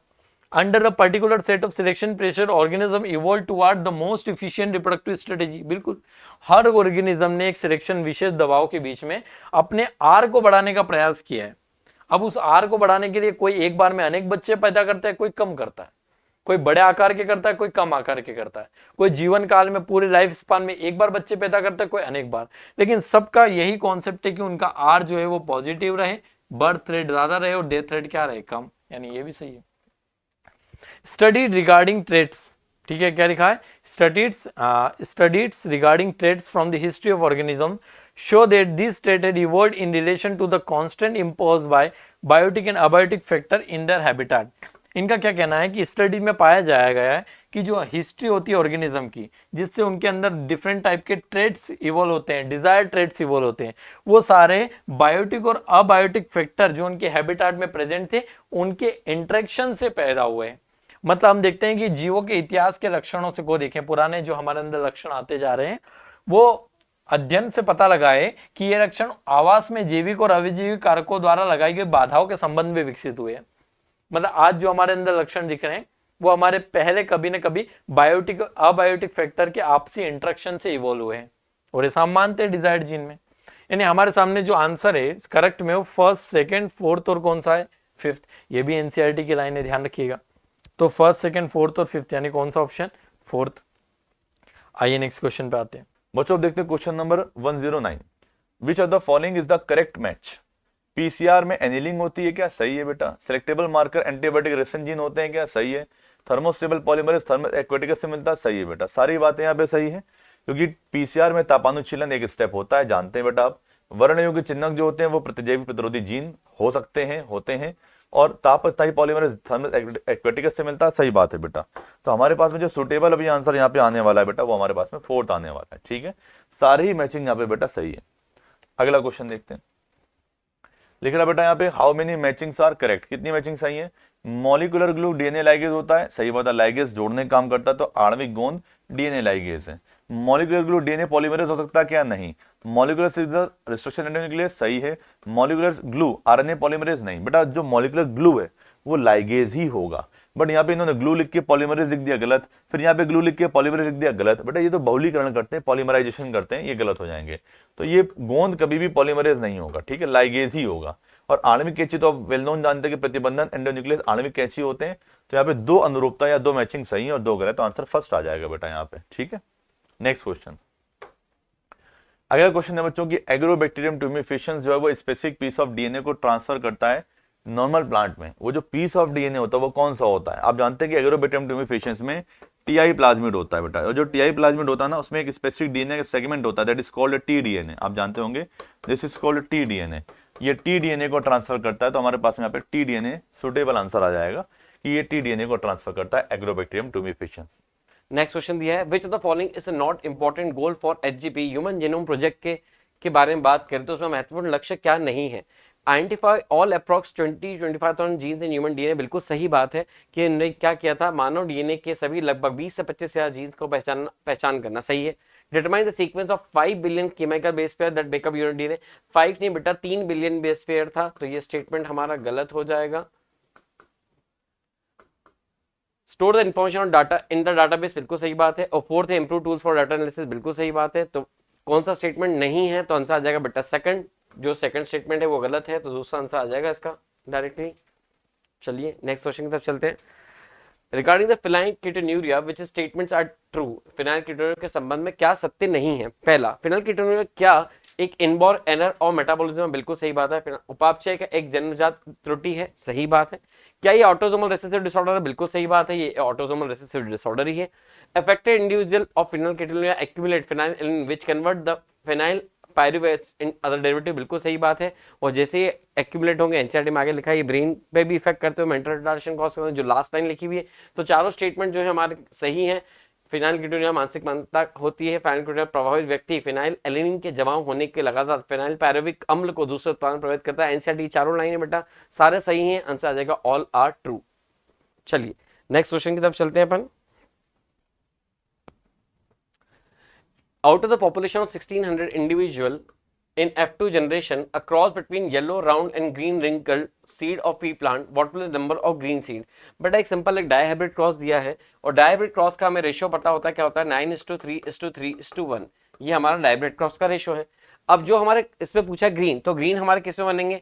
Under a particular set of selection pressure organism evolve toward the most efficient reproductive strategy, बिल्कुल हर ऑर्गेनिज्म ने एक सिलेक्शन विशेष दबाव के बीच में अपने आर को बढ़ाने का प्रयास किया है। अब उस आर को बढ़ाने के लिए कोई एक बार में अनेक बच्चे पैदा करता है, कोई कम करता है, कोई बड़े आकार के करता है, कोई कम आकार के करता है, कोई जीवन काल में पूरे लाइफ स्पान में एक बार बच्चे पैदा करता है, कोई अनेक बार। लेकिन सबका यही कॉन्सेप्ट है कि उनका आर जो है वो पॉजिटिव रहे, बर्थ रेट ज्यादा रहे और डेथ रेट क्या रहे? कम। यानी ये भी सही है। स्टडी रिगार्डिंग ट्रेड्स, ठीक है, क्या लिखा है? Studies regarding trends from the history of organism show that this trait had evolved in relation to the constant imposed by biotic and abiotic factor in their habitat. इनका क्या कहना है कि स्टडी में पाया जाया गया है कि जो हिस्ट्री होती है ऑर्गेनिज्म की, जिससे उनके अंदर डिफरेंट टाइप के ट्रेड्स इवॉल्व होते हैं, डिजायर्ड ट्रेड्स इवॉल्व होते हैं, वो सारे बायोटिक और अबायोटिक फैक्टर जो उनके हैबिटेट में प्रेजेंट थे, उनके इंटरेक्शन से पैदा हुए हैं। मतलब हम देखते हैं कि जीवों के इतिहास के लक्षणों से को देखें, पुराने जो हमारे अंदर लक्षण आते जा रहे हैं, वो अध्ययन से पता लगा है कि ये लक्षण आवास में जैविक और अविजैविक कारकों द्वारा लगाई गई बाधाओं के संबंध में विकसित हुए हैं। मतलब आज जो हमारे अंदर लक्षण दिख रहे हैं वो हमारे पहले कभी न कभी बायोटिक अबायोटिक फैक्टर के आपसी इंटरेक्शन से इवॉल्व हुए हैं, और ऐसा हम मानते हैं डिजायर्ड जीन में। यानी हमारे सामने जो आंसर है करेक्ट में वो फर्स्ट, सेकंड, फोर्थ और कौन सा है? फिफ्थ। ये भी एनसीईआरटी की लाइन है, ध्यान रखिएगा। तो फर्स्ट, सेकंड, फोर्थ और फिफ्थ, यानी कौन सा ऑप्शन? फोर्थ। आइए नेक्स्ट क्वेश्चन पे आते हैं। बच्चों देखते हैं question number 109, which of the following is the correct match? PCR में एनिलिंग होती है क्या? सही है बेटा। Selectable marker antibiotic resistant gene होते हैं क्या? सही है। थर्मोस्टेबल पॉलीमरेज थर्मल एक्वेटिकस से मिलता है? सही है बेटा। सारी बातें यहाँ पे सही है, क्योंकि पीसीआर में तापानुशीलन एक स्टेप होता है, जानते हैं बेटा आप। वर्णयोग्य चिन्हक जो होते हैं वो प्रतिजैविक प्रतिरोधी जीन हो सकते हैं, होते हैं, और तापस्थायी पॉलीमरेज थर्मल एक्वेटिकस से मिलता है। सही बात है बेटा। तो हमारे पास में जो सुटेबल अभी आंसर यहाँ पे आने वाला है बेटा, वो हमारे पास में फोर्थ आने वाला है। ठीक है, सारी ही मैचिंग यहाँ पे बेटा सही है। अगला क्वेश्चन देखते हैं। लिख रहा बेटा यहाँ पे how many matchings are correct, कितनी मैचिंग सही है। मॉलिकुलर ग्लू डीएनए लाइगेज होता है, सही बात है, लाइगेज जोड़ने का काम करता है, तो आणविक गोंद डीएनए लाइगेज है। मॉलिकुलर ग्लू डीएनए पॉलीमरेज हो सकता है क्या, नहीं। मॉलिकुलर रिस्ट्रिक्शन एंडोन्यूक्लियस सही है। मॉलिकुलर ग्लू आरएनए पॉलीमरेज नहीं बेटा, जो मॉलिकुलर ग्लू है वो लाइगेज ही होगा। बट यहाँ पे इन्होंने ग्लू लिख के पॉलीमरेज लिख दिया, गलत। फिर यहाँ पे ग्लू लिख के पॉलीमरेज लिख दिया, गलत। बेटा ये तो बहुलीकरण करते हैं, पॉलीमराइजेशन करते हैं, ये गलत हो जाएंगे। तो ये गोंद कभी भी पॉलीमरेज नहीं होगा, ठीक है, लाइगेज ही होगा। और आणविक कैंची तो आप वेल नोन जानते हैं कि प्रतिबंधन एंडोन्यूक्लियस आणविक कैंची होते हैं। तो यहाँ पे 2 अनुरूपता या 2 मैचिंग सही है और 2 गलत, तो आंसर फर्स्ट आ जाएगा बेटा यहाँ पे, ठीक है। नेक्स्ट क्वेश्चन, अगला क्वेश्चन है बच्चों की एग्रोबैक्टीरियम ट्यूमेफिशंस जो है वो स्पेसिफिक पीस ऑफ डीएनए को ट्रांसफर करता है नॉर्मल प्लांट में। वो जो पीस ऑफ डीएनए होता है वो कौन सा होता है। आप जानते हैं कि एग्रोबैक्टीरियम ट्यूमेफिशंस में टीआई प्लाज्मिड होता है बेटा, और जो टीआई प्लाज्मिड होता है ना उसमें एक स्पेसिफिक डीएनए का सेगमेंट होता है, that is called T DNA. आप जानते होंगे this is called T DNA. ये टी डीएनए को ट्रांसफर करता है, तो हमारे पास यहाँ पे टी डीएनए सुटेबल आंसर आ जाएगा कि ये टी डीएनए को ट्रांसफर करता है एग्रोबैक्टीरियम ट्यूमेफिशंस। नेक्स्ट क्वेश्चन दिया है which of the following is not important goal for HGP human genome project के बारे में बात करें तो उसमें महत्वपूर्ण लक्ष्य क्या नहीं है। Identify all approx 20-25,000 genes in human DNA, बिल्कुल सही बात है कि इन्होंने क्या किया था, मानव डीएनए के सभी लगभग 20 से 25,000 जीन्स को पहचान करना, सही है। Determine the sequence of 5 billion chemical base pair that make up human DNA, 5 नहीं बेटा 3 बिलियन बेस पेयर था, तो ये स्टेटमेंट हमारा गलत हो जाएगा। Store the information on data in the database, बिल्कुल सही बात है। और फोर्थ है improve tools for data analysis, बिल्कुल सही बात है। तो कौन सा स्टेटमेंट नहीं है, तो आंसर आ जाएगा बेटा सेकंड, जो सेकंड स्टेटमेंट है वो गलत है, तो दूसरा आंसर आ जाएगा इसका डायरेक्टली। चलिए नेक्स्ट क्वेश्चन की तरफ चलते हैं। Regarding the phenylketonuria which statements are true, phenylketonuria के संबंध में क्या सत्य नहीं है। पहला, फिनाइलकेटोन्यूरिया क्या एक इनबॉर्न एरर और मेटाबॉलिज्म, बिल्कुल सही बात है। उपापचय का एक जन्मजात त्रुटि है, सही बात है। क्या ये ऑटोसोमल रिसेसिव डिसऑर्डर है, बिल्कुल सही बात है, ये ऑटोसोमल रिसेसिव डिसऑर्डर ही है। Affected individual of phenylketonuria accumulate phenyl which convert the phenyl pyruvate in other derivative, बिल्कुल सही बात है। और जैसे ये एक्यूमुलेट होंगे, एनसीईआरटी में आगे लिखा है, ये ब्रेन पे भी इफेक्ट करते हो, मेंटल रिटार्डेशन कॉज करते हैं, जो लास्ट लाइन लिखी हुई है। तो चारों स्टेटमेंट जो है हमारे सही है। फिनाइलकेटोन्यूरिया मानसिक मानता होती है। फिनाइलकेटोन्यूरिया प्रभावित व्यक्ति फिनाइल एलिनिन के जमाव होने के लगातार फिनाइल पायरुविक अम्ल को दूसरे उत्पादन प्रभावित करता है। एनसीईआरटी चारों लाइन है बेटा, सारे सही हैं, आंसर आ जाएगा ऑल आर ट्रू। चलिए नेक्स्ट क्वेश्चन की तरफ चलते हैं अपन। Out of the population of 1600 individual in F2 generation, a cross between yellow round and green wrinkled seed of pea plant, what will the number of green seed? But एक simple एक dihybrid cross दिया है, और dihybrid cross का हमें ratio पता होता है, क्या होता है 9:3:3:1। ये हमारा डायहाइब्रिड क्रॉस का रेशियो है। अब जो हमारे इसमें पूछा ग्रीन, तो ग्रीन हमारे किस में बनेंगे,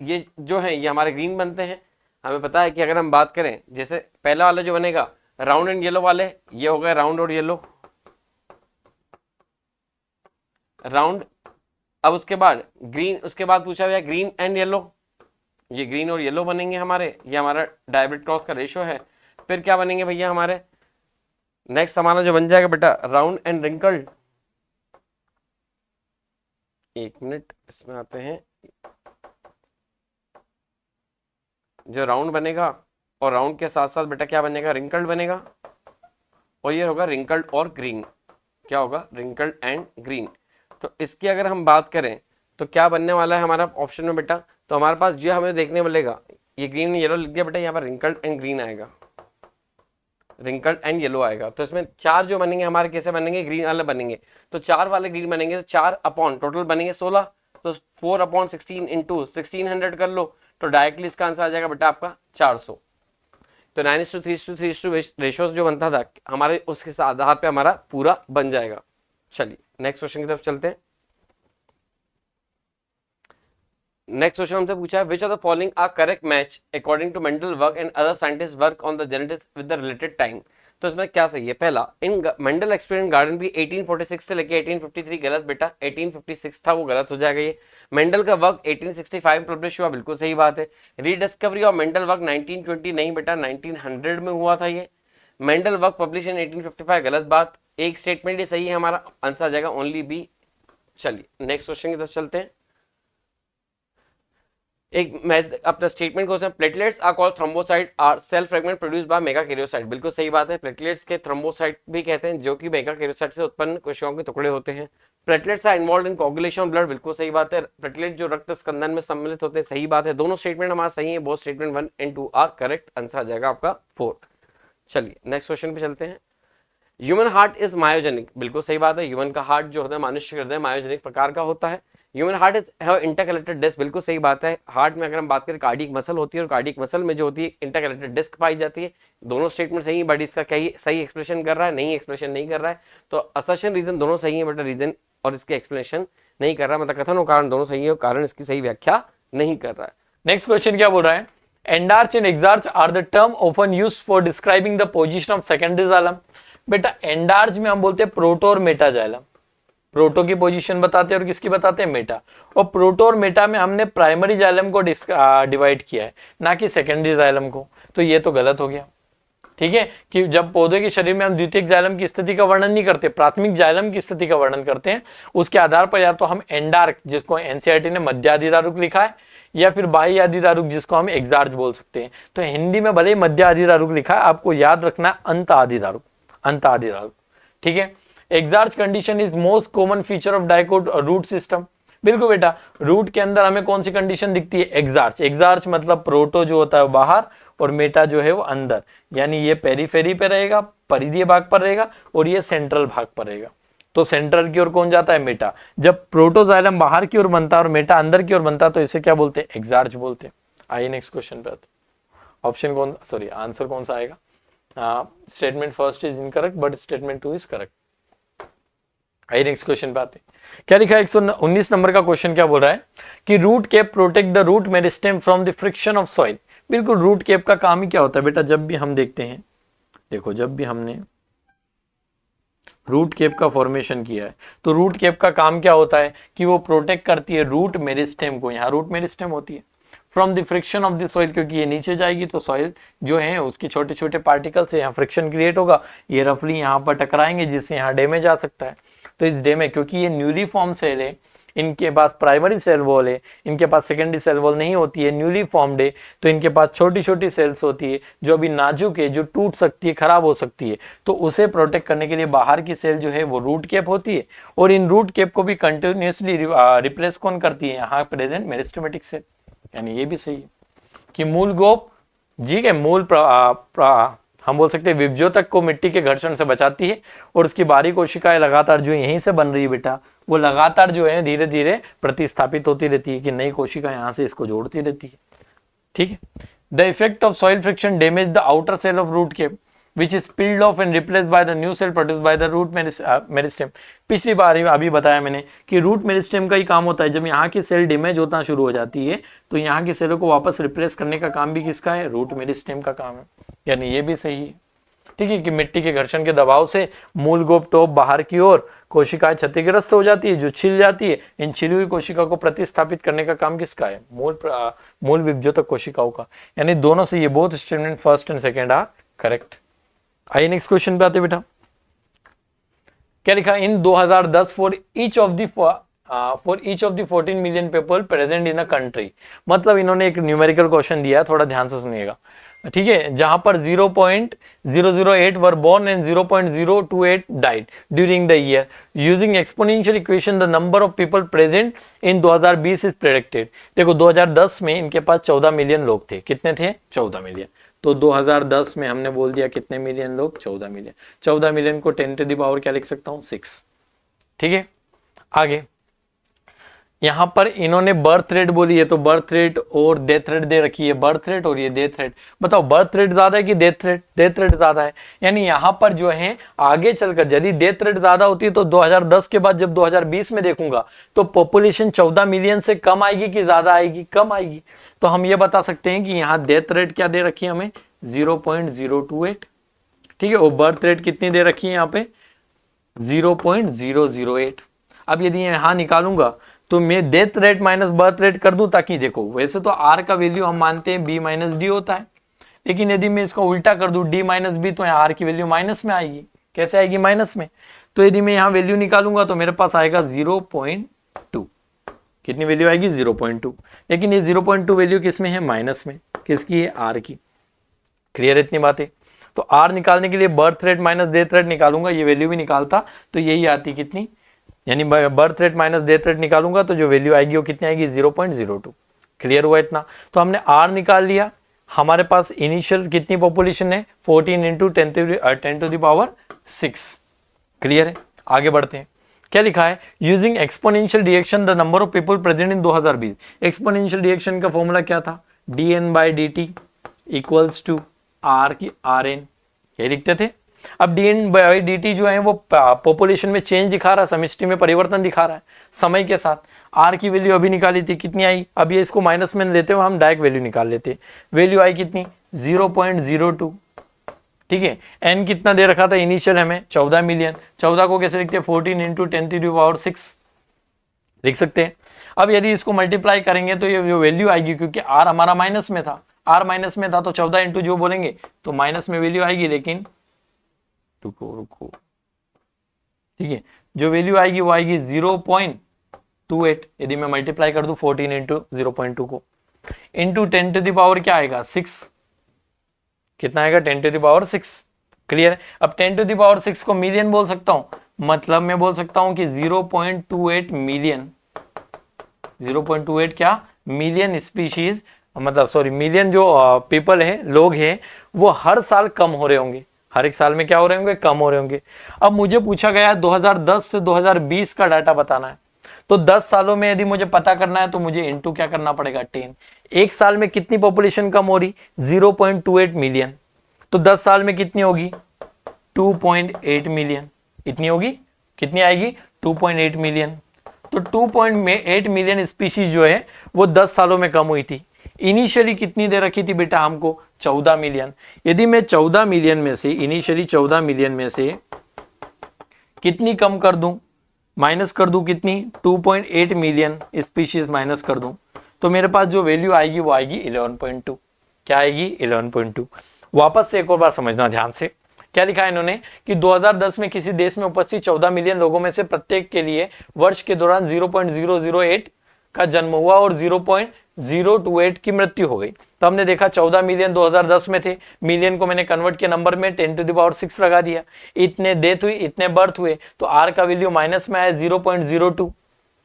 ये जो है ये हमारे ग्रीन बनते हैं। हमें पता है कि अगर हम बात करें, जैसे पहला वाला जो बनेगा राउंड एंड येलो वाले, ये हो गया राउंड और येलो, राउंड। अब उसके बाद ग्रीन, उसके बाद पूछा गया ग्रीन एंड येलो, ये ग्रीन और येलो बनेंगे हमारे, ये हमारा डायहाइब्रिड क्रॉस का रेशियो है। फिर क्या बनेंगे भैया हमारे, नेक्स्ट हमारा जो बन जाएगा बेटा राउंड एंड रिंकल्ड। एक मिनट, इसमें आते हैं, जो राउंड बनेगा और राउंड के साथ साथ बेटा क्या बनेगा, रिंकल्ड बनेगा, और ये होगा रिंकल्ड और ग्रीन। क्या होगा, रिंकल्ड एंड ग्रीन। तो इसकी अगर हम बात करें तो क्या बनने वाला है हमारा ऑप्शन में बेटा, तो हमारे पास जो हमें देखने मिलेगा, ये ग्रीन येलो लिख दिया बेटा, यहाँ पर रिंकल्ड एंड ग्रीन आएगा, रिंकल्ड एंड येलो आएगा। तो इसमें चार जो बनेंगे हमारे कैसे बनेंगे, ग्रीन वाले बनेंगे, तो 4 वाले ग्रीन बनेंगे, तो 4 अपॉन टोटल बनेंगे 16, तो 4/16 इंटू 1600 कर लो, तो डायरेक्टली इसका आंसर आ जाएगा बेटा आपका 400। तो 9:3:3 रेशियो जो बनता था हमारे, उसके आधार पे हमारा पूरा बन जाएगा। चलिए नेक्स्ट क्वेश्चन की तरफ चलते हैं। नेक्स्ट क्वेश्चन हमसे पूछा है which of the following are correct match according to Mendel work and other scientist work on the genetics with the related time. तो इसमें क्या सही है, पहला इन मेंडल एक्सपेरिमेंट गार्डन भी 1846 से लेके 1853, गलत बेटा, 1856 था वो गलत हो जाएगा। ये मेंडल का वर्क 1865 में पब्लिश हुआ, बिल्कुल सही बात है। रीडिस्कवरी ऑफ मेंडल वर्क 1920 नहीं बेटा, 1900 में हुआ था ये। मेंडल वर्क पब्लिश इन 1855, गलत बात। एक स्टेटमेंट ही सही है, हमारा आंसर आ जाएगा ओनली बी। चलिए नेक्स्ट क्वेश्चन की तरफ चलते हैं। एक मैच अपना स्टेटमेंट को platelets are called thrombocyte are cell fragment produced by megakaryocyte. बिल्कुल सही बात है, प्लेटलेट्स के थ्रोम्बोसाइट भी कहते हैं, जो कि मेगाकैरियोसाइट से उत्पन्न कोशिकाओं के टुकड़े होते हैं। Platelets are involved in coagulation of blood. बिल्कुल सही बात है, प्लेटलेट जो रक्त स्कंदन में सम्मिलित होते हैं। सही बात है, दोनों स्टेटमेंट हमारा सही है, both statement 1 and 2 are correct. Answer आ जाएगा आपका 4। चलिए नेक्स्ट क्वेश्चन पे चलते हैं। Human heart is myogenic. बिल्कुल सही बात है, ह्यूमन का हार्ट जो होता है, मनुष्य हृदय मायोजेनिक प्रकार का होता है। Human heart is have interconnected disc. बिल्कुल सही बात है, हार्ट में अगर हम बात करें कार्डियक मसल होती है, और कार्डियक मसल में जो होती है इंटरकनेक्टेड डिस्क पाई जाती है। दोनों स्टेटमेंट सही है, बट इसका क्या सही एक्सप्रेशन कर रहा है, नहीं एक्सप्रेशन नहीं कर रहा है। तो असर्शन रीजन दोनों सही है, बट रीजन और इसके एक्सप्लेनेशन नहीं कर रहा, मतलब कथन और कारण दोनों सही है, और कारण इसकी सही व्याख्या नहीं कर रहा है। नेक्स्ट क्वेश्चन क्या बोल रहा है, endarch and exarch are the term often used for describing the position of secondary xylem. बेटा एंडार्च में हम बोलते हैं प्रोटो और मेटा जाइलम। प्रोटो की पोजीशन बताते हैं और किसकी बताते हैं, मेटा। और प्रोटो और मेटा में हमने प्राइमरी जाइलम को डिवाइड किया है, ना कि सेकेंडरी जाइलम को। तो ये तो गलत हो गया, ठीक है, कि जब पौधे के शरीर में हम द्वितीयक जाइलम की स्थिति का वर्णन नहीं करते, प्राथमिक जाइलम की स्थिति का वर्णन करते हैं। उसके आधार पर या तो हम एंडार्क, जिसको एनसीईआरटी ने मध्य आदिदारुक लिखा है, या फिर बाह्य आदिदारुक, जिसको हम एक्सार्च बोल सकते हैं। तो हिंदी में भले ही मध्य आदिदारुक लिखा है, आपको याद रखना है अंत आदिदारुक, अंत आदिदारुक, ठीक है। Exarch condition is most common feature of dicot root system. बिल्कुल बेटा, रूट के अंदर हमें कौन सी कंडीशन दिखती है, एक्सार्च। एक्सार्च मतलब प्रोटो जो होता है बाहर, और मेटा जो है वो अंदर, यानी ये पेरीफेरी पे रहेगा, परिधीय भाग पर रहेगा, और ये सेंट्रल भाग पर रहेगा। तो सेंट्रल की ओर कौन जाता है, मेटा। जब प्रोटोजाइलम बाहर की ओर बनता है और मेटा अंदर की ओर बनता है, तो इसे क्या बोलते हैं, एक्सार्च बोलते हैं। आइए नेक्स्ट क्वेश्चन पे आते हैं। ऑप्शन कौन, सॉरी आंसर कौन सा आएगा, statement first is incorrect but statement 2 is correct. आइए नेक्स्ट क्वेश्चन पे आते हैं। क्या लिखा है, 119 नंबर का क्वेश्चन क्या बोल रहा है कि root cap protect the root meristem from the friction of soil. बिल्कुल, रूट कैप का काम ही क्या होता है बेटा, जब भी हम देखते हैं, देखो जब भी हमने रूट कैप का फॉर्मेशन किया है, तो रूट कैप का काम क्या होता है कि वो प्रोटेक्ट करती है रूट मेरिस्टेम को, यहाँ रूट मेरिस्टेम होती है, from the friction of the soil, क्योंकि ये नीचे जाएगी तो सॉइल जो है उसके छोटे छोटे पार्टिकल से यहाँ फ्रिक्शन क्रिएट होगा, ये रफली यहाँ पर टकराएंगे, जिससे यहाँ डैमेज आ सकता है। तो इस डैमेज, क्योंकि ये न्यूली फॉर्म सेल है, इनके पास प्राइमरी सेल वॉल है, इनके पास सेकेंडरी सेल वॉल नहीं होती है, न्यूली फॉर्म्ड है, तो इनके पास छोटी छोटी सेल्स होती है जो अभी नाजुक है, जो टूट सकती है, खराब हो सकती है। तो उसे प्रोटेक्ट करने के लिए बाहर की सेल जो है वो रूट कैप होती है, और इन रूट कैप को भी कंटिन्यूसली रिप्लेस कौन करती है, यहाँ प्रेजेंट मेरिस्टेमेटिक सेल। यानी ये भी सही है कि मूल गोप जी के मूल हम बोल सकते हैं विभज्योतक को मिट्टी के घर्षण से बचाती है, और उसकी बाहरी कोशिकाएं लगातार जो यहीं से बन रही है बेटा, वो लगातार जो है धीरे धीरे प्रतिस्थापित होती रहती है, कि नई कोशिका यहाँ से इसको जोड़ती रहती है, ठीक है। The effect of soil friction damage the outer cell of root cap which is peeled off and replaced by the new cell produced by the root meristem। पिछली बार अभी बताया मैंने कि रूट मेरिस्टेम का ही काम होता है, जब यहाँ की सेल डैमेज होना शुरू हो जाती है तो यहाँ की सेलों को वापस रिप्लेस करने का काम भी किसका है, रूट मेरिस्टेम का काम है। यानी ये भी सही है, ठीक है, कि मिट्टी के घर्षण के दबाव से मूल गोप टॉप बाहर की ओर कोशिकाएं क्षतिग्रस्त हो जाती है, जो छिल जाती है। इन छिली हुई कोशिका को प्रतिस्थापित करने का काम किसका है, मूल विभज्योतक कोशिकाओं का। यानी दोनों से ये both statement first and second are correct. आइए नेक्स्ट क्वेश्चन पे आते बेटा। क्या लिखा, in 2010 for each of the 14 million people present in a country. मतलब इन्होंने एक न्यूमेरिकल क्वेश्चन दिया है, थोड़ा ध्यान से सुनिएगा, ठीक है, जहां पर 0.008 were born and 0.028 died during the year using exponential equation the number of people present in 2020 is predicted. देखो 2010 में इनके पास 14 मिलियन लोग थे, कितने थे, 14 मिलियन। तो 2010 में हमने बोल दिया कितने मिलियन लोग, 14 मिलियन। 14 मिलियन को 10 टू द पावर क्या लिख सकता हूं, 6, ठीक है। आगे यहां पर इन्होंने बर्थ रेट बोली है, तो बर्थ रेट और डेथ रेट दे रखी है, बर्थ रेट और ये डेथ रेट। बताओ बर्थ रेट ज्यादा है कि डेथ रेट, डेथ रेट ज्यादा है। यानी यहां पर जो है आगे चलकर यदि डेथ रेट ज्यादा होती है तो 2010 के बाद जब 2020 में देखूंगा तो पॉपुलेशन 14 मिलियन से कम आएगी कि ज्यादा आएगी, कम आएगी। तो हम ये बता सकते हैं कि यहाँ डेथ रेट क्या दे रखी है हमें, 0.028, ठीक है, और बर्थ रेट कितनी दे रखी है यहाँ पे, 0.008। अब यदि यहाँ निकालूंगा तो मैं death rate minus birth rate कर दूं, ताकि देखो वैसे तो आर का वैल्यू हम मानते हैं बी माइनस डी होता है, लेकिन यदि मैं इसको उल्टा कर दूं डी माइनस बी, तो यहाँ आर की वैल्यू माइनस में आएगी। कैसे आएगी, माइनस में। तो यदि मैं यहाँ वैल्यू निकालूंगा तो मेरे पास आएगा 0.2, कितनी वैल्यू आएगी 0.2। लेकिन ये 0.2 वैल्यू किस में है, माइनस में, किसकी है, आर की। क्लियर है इतनी बातें। तो आर निकालने के लिए birth rate minus death rate निकालूंगा, ये वैल्यू भी निकालता तो यही आती कितनी, यानी birth rate minus death rate निकालूंगा तो जो वैल्यू आएगी वो कितनी आएगी 0.02। क्लियर हुआ इतना। तो हमने आर निकाल लिया, हमारे पास इनिशियल कितनी पॉपुलेशन है 14 into 10 to the power 6। Clear है, आगे बढ़ते हैं। क्या लिखा है, using exponential reaction the number of people present in 2020। Exponential reaction का फॉर्मूला क्या था, dn/dt इक्वल्स टू आर की rn, ये लिखते थे। अब dn/dt जो है वो पॉपुलेशन में चेंज दिखा रहा है, समिष्टि में परिवर्तन दिखा रहा है समय के साथ। आर की वैल्यू अभी निकाली थी, कितनी आई, अब ये इसको माइनस में लेते हुए हम डायरेक्ट वैल्यू निकाल लेते। वैल्यू आई कितनी 0.02। ठीक है, एन कितना दे रखा था इनिशियल हमें 14 मिलियन। 14 को कैसे लिखते हैं, 14 इंटू 10 टू द पावर 6 लिख सकते हैं। अब यदि इसको मल्टीप्लाई करेंगे तो ये वैल्यू आएगी, क्योंकि आर हमारा माइनस में था, आर माइनस में था तो 14 इंटू जो बोलेंगे तो माइनस में वैल्यू आएगी। लेकिन रुको ठीक है, जो वैल्यू आएगी वो आएगी 0.28। यदि मैं मल्टीप्लाई कर दूं 14 इंटू 0.2 को इंटू 10 टू द पावर क्या आएगा 6, कितना आएगा 10 टू द पावर 6। क्लियर। अब 10 टू द पावर 6 को मिलियन बोल सकता हूं, मतलब मैं बोल सकता हूं कि 0.28 मिलियन, 0.28 क्या मिलियन स्पीशीज, मतलब सॉरी मिलियन जो पीपल है, लोग हैं, वो हर साल कम हो रहे होंगे, हर एक साल में क्या हो रहे होंगे, कम हो रहे होंगे। अब मुझे पूछा गया 2010 से 2020 का डाटा बताना है, तो 10 सालों में यदि मुझे पता करना है तो मुझे इनटू क्या करना पड़ेगा 10। एक साल में कितनी पॉपुलेशन कम हो रही 0.28 मिलियन, तो 10 साल में कितनी होगी 2.8 मिलियन, इतनी होगी, कितनी आएगी 2.8 मिलियन। तो 2.8 मिलियन स्पीशीज जो है वो 10 सालों में कम हुई थी। इनिशियली कितनी दे रखी थी बेटा हमको 14 मिलियन। यदि मैं 14 मिलियन में से, इनिशियली 14 मिलियन में से कितनी कम कर दूं, माइनस कर दूं कितनी 2.8 मिलियन स्पीशीज माइनस कर दूं, तो मेरे पास जो वैल्यू आएगी वो आएगी 11.2। क्या आएगी 11.2। वापस से एक और बार समझना ध्यान से, क्या लिखा है इन्होंने कि 2010 में किसी देश में उपस्थित 14 मिलियन लोगों में से प्रत्येक के लिए वर्ष के दौरान 0.008 का जन्म हुआ और 0.028 की मृत्यु हो गई। तो हमने देखा 14 मिलियन 2010 में थे, मिलियन को मैंने कन्वर्ट किया नंबर में, 10 टू द पावर 6 लगा दिया, इतने डेथ हुई, इतने बर्थ हुए, तो आर का वैल्यू माइनस में आया 0.02।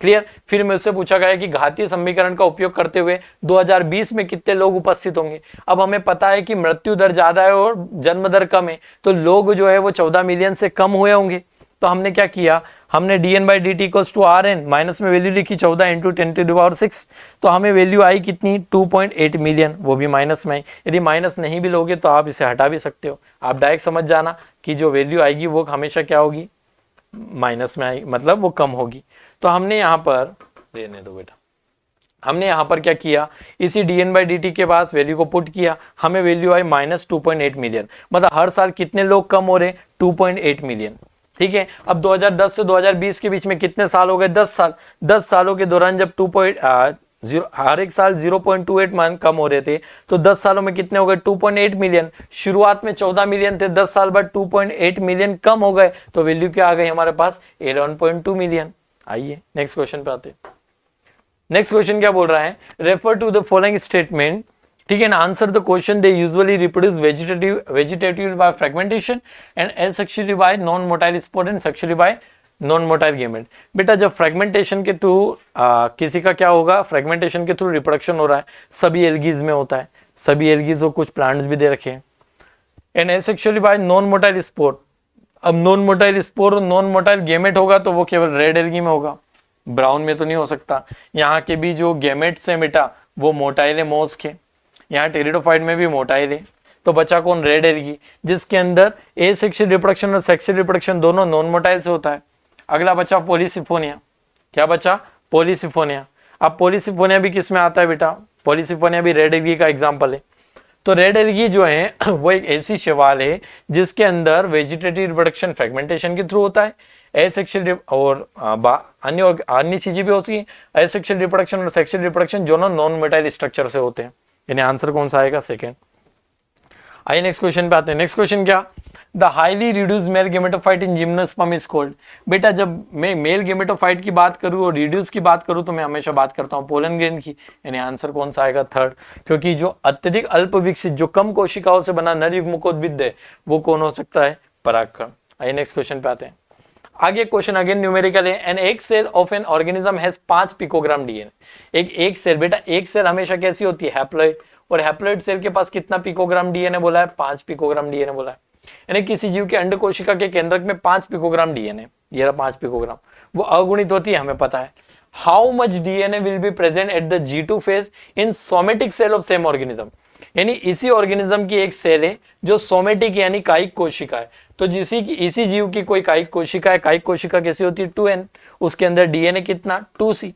क्लियर। फिर मुझसे पूछा गया कि घातीय समीकरण का उपयोग करते हुए 2020 में कितने लोग उपस्थित होंगे। अब हमें पता है कि मृत्यु दर ज्यादा है और जन्म दर कम है, तो लोग जो है वो 14 मिलियन से कम हुए होंगे। तो हमने क्या किया, हमने dn/dt equals to rn, minus में वैल्यू लिखी 14 इंटू 10 टू द पावर 6, तो हमें वैल्यू आई कितनी 2.8 मिलियन, वो भी माइनस में आई। यदि माइनस नहीं भी लोगे तो आप इसे हटा भी सकते हो, आप डायरेक्ट समझ जाना कि जो वैल्यू आएगी वो हमेशा क्या होगी, माइनस में आएगी, मतलब वो कम होगी। तो हमने यहाँ पर, देने दो बेटा, हमने यहाँ पर क्या किया, इसी dn/dt के पास वैल्यू को पुट किया, हमें वैल्यू आई माइनस 2.8 मिलियन, मतलब हर साल कितने लोग कम हो रहे 2.8 मिलियन। ठीक है। अब 2010 से 2020 के बीच में कितने साल हो गए, 10 साल। 10 सालों के दौरान जब हर एक साल 0.28 मान कम हो रहे थे, तो 10 सालों में कितने हो गए 2.8 मिलियन। शुरुआत में 14 मिलियन थे, 10 साल बाद 2.8 मिलियन कम हो गए, तो वैल्यू क्या आ गई हमारे पास 11.2 मिलियन। आइए नेक्स्ट क्वेश्चन पे आते हैं। नेक्स्ट क्वेश्चन क्या बोल रहा है, refer to the following statement, ठीक है ना, answer the question. They usually reproduce vegetative by fragmentation and asexually by non motile spore and sexually by non motile gamete. बेटा जब फ्रेगमेंटेशन के थ्रू किसी का क्या होगा, फ्रेगमेंटेशन के थ्रू रिप्रोडक्शन हो रहा है, सभी एल्गीज में होता है, सभी एल्गीज और कुछ प्लांट्स भी दे रखे हैं। And asexually by non motile spore, अब नॉन मोटाइल स्पोर और नॉन मोटाइल गेमेट होगा तो वो केवल रेड एल्गी में होगा, ब्राउन में तो नहीं हो सकता। यहाँ के भी जो गेमेट्स हैं बेटा वो मोटाइल है मोस के, यहाँ टेरिडोफाइट में भी मोटाइल है, तो बचा कौन, रेड एल्गी, जिसके अंदर एसेक्सुअल रिप्रोडक्शन और सेक्सुअल रिप्रोडक्शन दोनों नॉन मोटाइल से होता है। अगला बचा पॉलीसिफोनिया, क्या बचा, पॉलीसिफोनिया। अब पॉलीसिफोनिया भी किस में आता है बेटा, पॉलीसिफोनिया भी रेड एल्गी का एग्जाम्पल है। तो रेड एल्गी जो है वो एक ऐसी शैवाल है जिसके अंदर वेजिटेटिव रिप्रोडक्शन फ्रेगमेंटेशन के थ्रू होता है, एसेक्सुअल और अन्य चीजें भी होती है। एसेक्सुअल रिप्रोडक्शन और सेक्सुअल रिप्रोडक्शन दोनों नॉन मोटाइल स्ट्रक्चर से होते हैं, यानी आंसर कौन सा आएगा, सेकंड। आइए नेक्स्ट क्वेश्चन पे आते हैं। नेक्स्ट क्वेश्चन क्या, the highly reduce mail gametophyte in gymnosperm is called. बेटा जब मैं मेल गेमेटोफाइट की बात करूं और रिड्यूस की बात करूं तो मैं हमेशा बात करता हूं पोलन ग्रेन की, यानी आंसर कौन सा आएगा? थर्ड, क्योंकि जो अत्यधिक अल्प विकसित जो कम कोशिकाओं से बना नर युग्मकोद्भिद है वो कौन हो सकता है? परागकण। आइए नेक्स्ट क्वेश्चन पे आते हैं। आगे क्वेश्चन अगेन न्यूमेरिकल है। एन एक cell of an organism has 5 picogram DNA. एक सेल, बेटा एक सेल हमेशा कैसी होती है? हैप्लॉइड। और हैप्लॉइड सेल के पास कितना पिकोग्राम डीएनए बोला है? 5 पिकोग्राम डीएनए बोला है। यानी किसी जीव के अंड कोशिका के केंद्रक में 5 पिकोग्राम डीएनए, ये रहा 5 पिकोग्राम, वो अगुणित होती है, हमें पता है। How much DNA will be present at the G2 phase in somatic cell of same organism. यानी इसी ऑर्गेनिज्म की एक सेल है जो सोमेटिक यानी कायिक कोशिका है। तो इसी जीव की कोई कायिक कोशिका है, कायिक कोशिका कैसी होती है? 2n, उसके अंदर डीएनए कितना? 2c।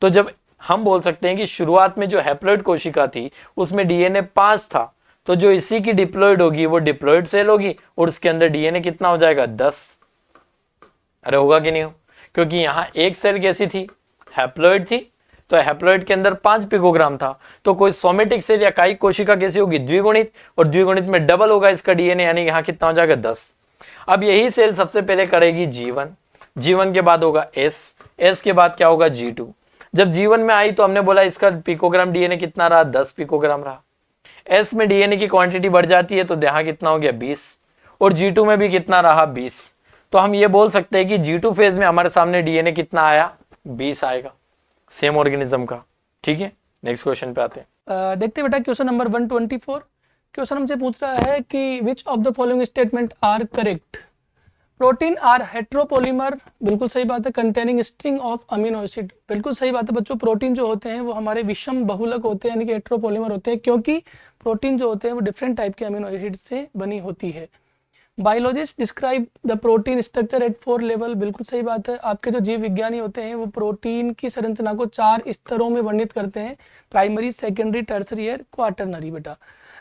तो जब हम बोल सकते हैं कि शुरुआत में जो हैप्लॉइड कोशिका थी उसमें डीएनए 5 था, तो जो इसी की डिप्लॉइड होगी वो डिप्लॉइड सेल होगी और उसके अंदर डीएनए कितना हो जाएगा? 10। अरे होगा कि नहीं हो? क्योंकि यहां एक सेल कैसी थी? हैप्लॉइड थी, तो हैप्लॉइड के अंदर 5 पिकोग्राम था। तो कोई सोमेटिक सेल या कायिक कोशिका कैसी होगी? द्विगुणित, और द्विगुणित में डबल होगा इसका डीएनए, यानी यहाँ कितना हो जाएगा? 10। अब यही सेल सबसे पहले करेगी G1, G1 के बाद होगा S के बाद क्या होगा? G2। जब G1 में आई तो हमने बोला इसका पिकोग्राम डीएनए कितना रहा? 10 पिकोग्राम रहा। S में डीएनए की क्वांटिटी बढ़ जाती है तो यहाँ कितना हो गया? 20, और G2 में भी कितना रहा? 20। तो हम ये बोल सकते हैं कि G2 फेज में हमारे सामने डीएनए कितना आया? 20 आएगा सेम ऑर्गेनिज्म का। ठीक है, नेक्स्ट क्वेश्चन पे आते हैं। देखते हैं बेटा क्वेश्चन नंबर 124। क्वेश्चन हमसे पूछ रहा है कि which of the following statement are correct. Protein are heteropolymer, बिल्कुल सही बात है। Containing string of amino acid, बिल्कुल सही बात है बच्चों। प्रोटीन जो होते हैं वो हमारे विषम बहुलक होते हैं, यानी कि हेट्रोपोलीमर होते हैं, क्योंकि प्रोटीन जो होते हैं वो डिफरेंट टाइप के अमीनो एसिड से बनी होती है। Biologist describe the protein structure eight 4 level, बिल्कुल सही बात है। आपके जो जीव विज्ञानी होते हैं वो प्रोटीन की संरचना को 4 स्तरों में वर्णित करते हैं, प्राइमरी, सेकेंडरी, टर्सरी और क्वाटरनरी। बेटा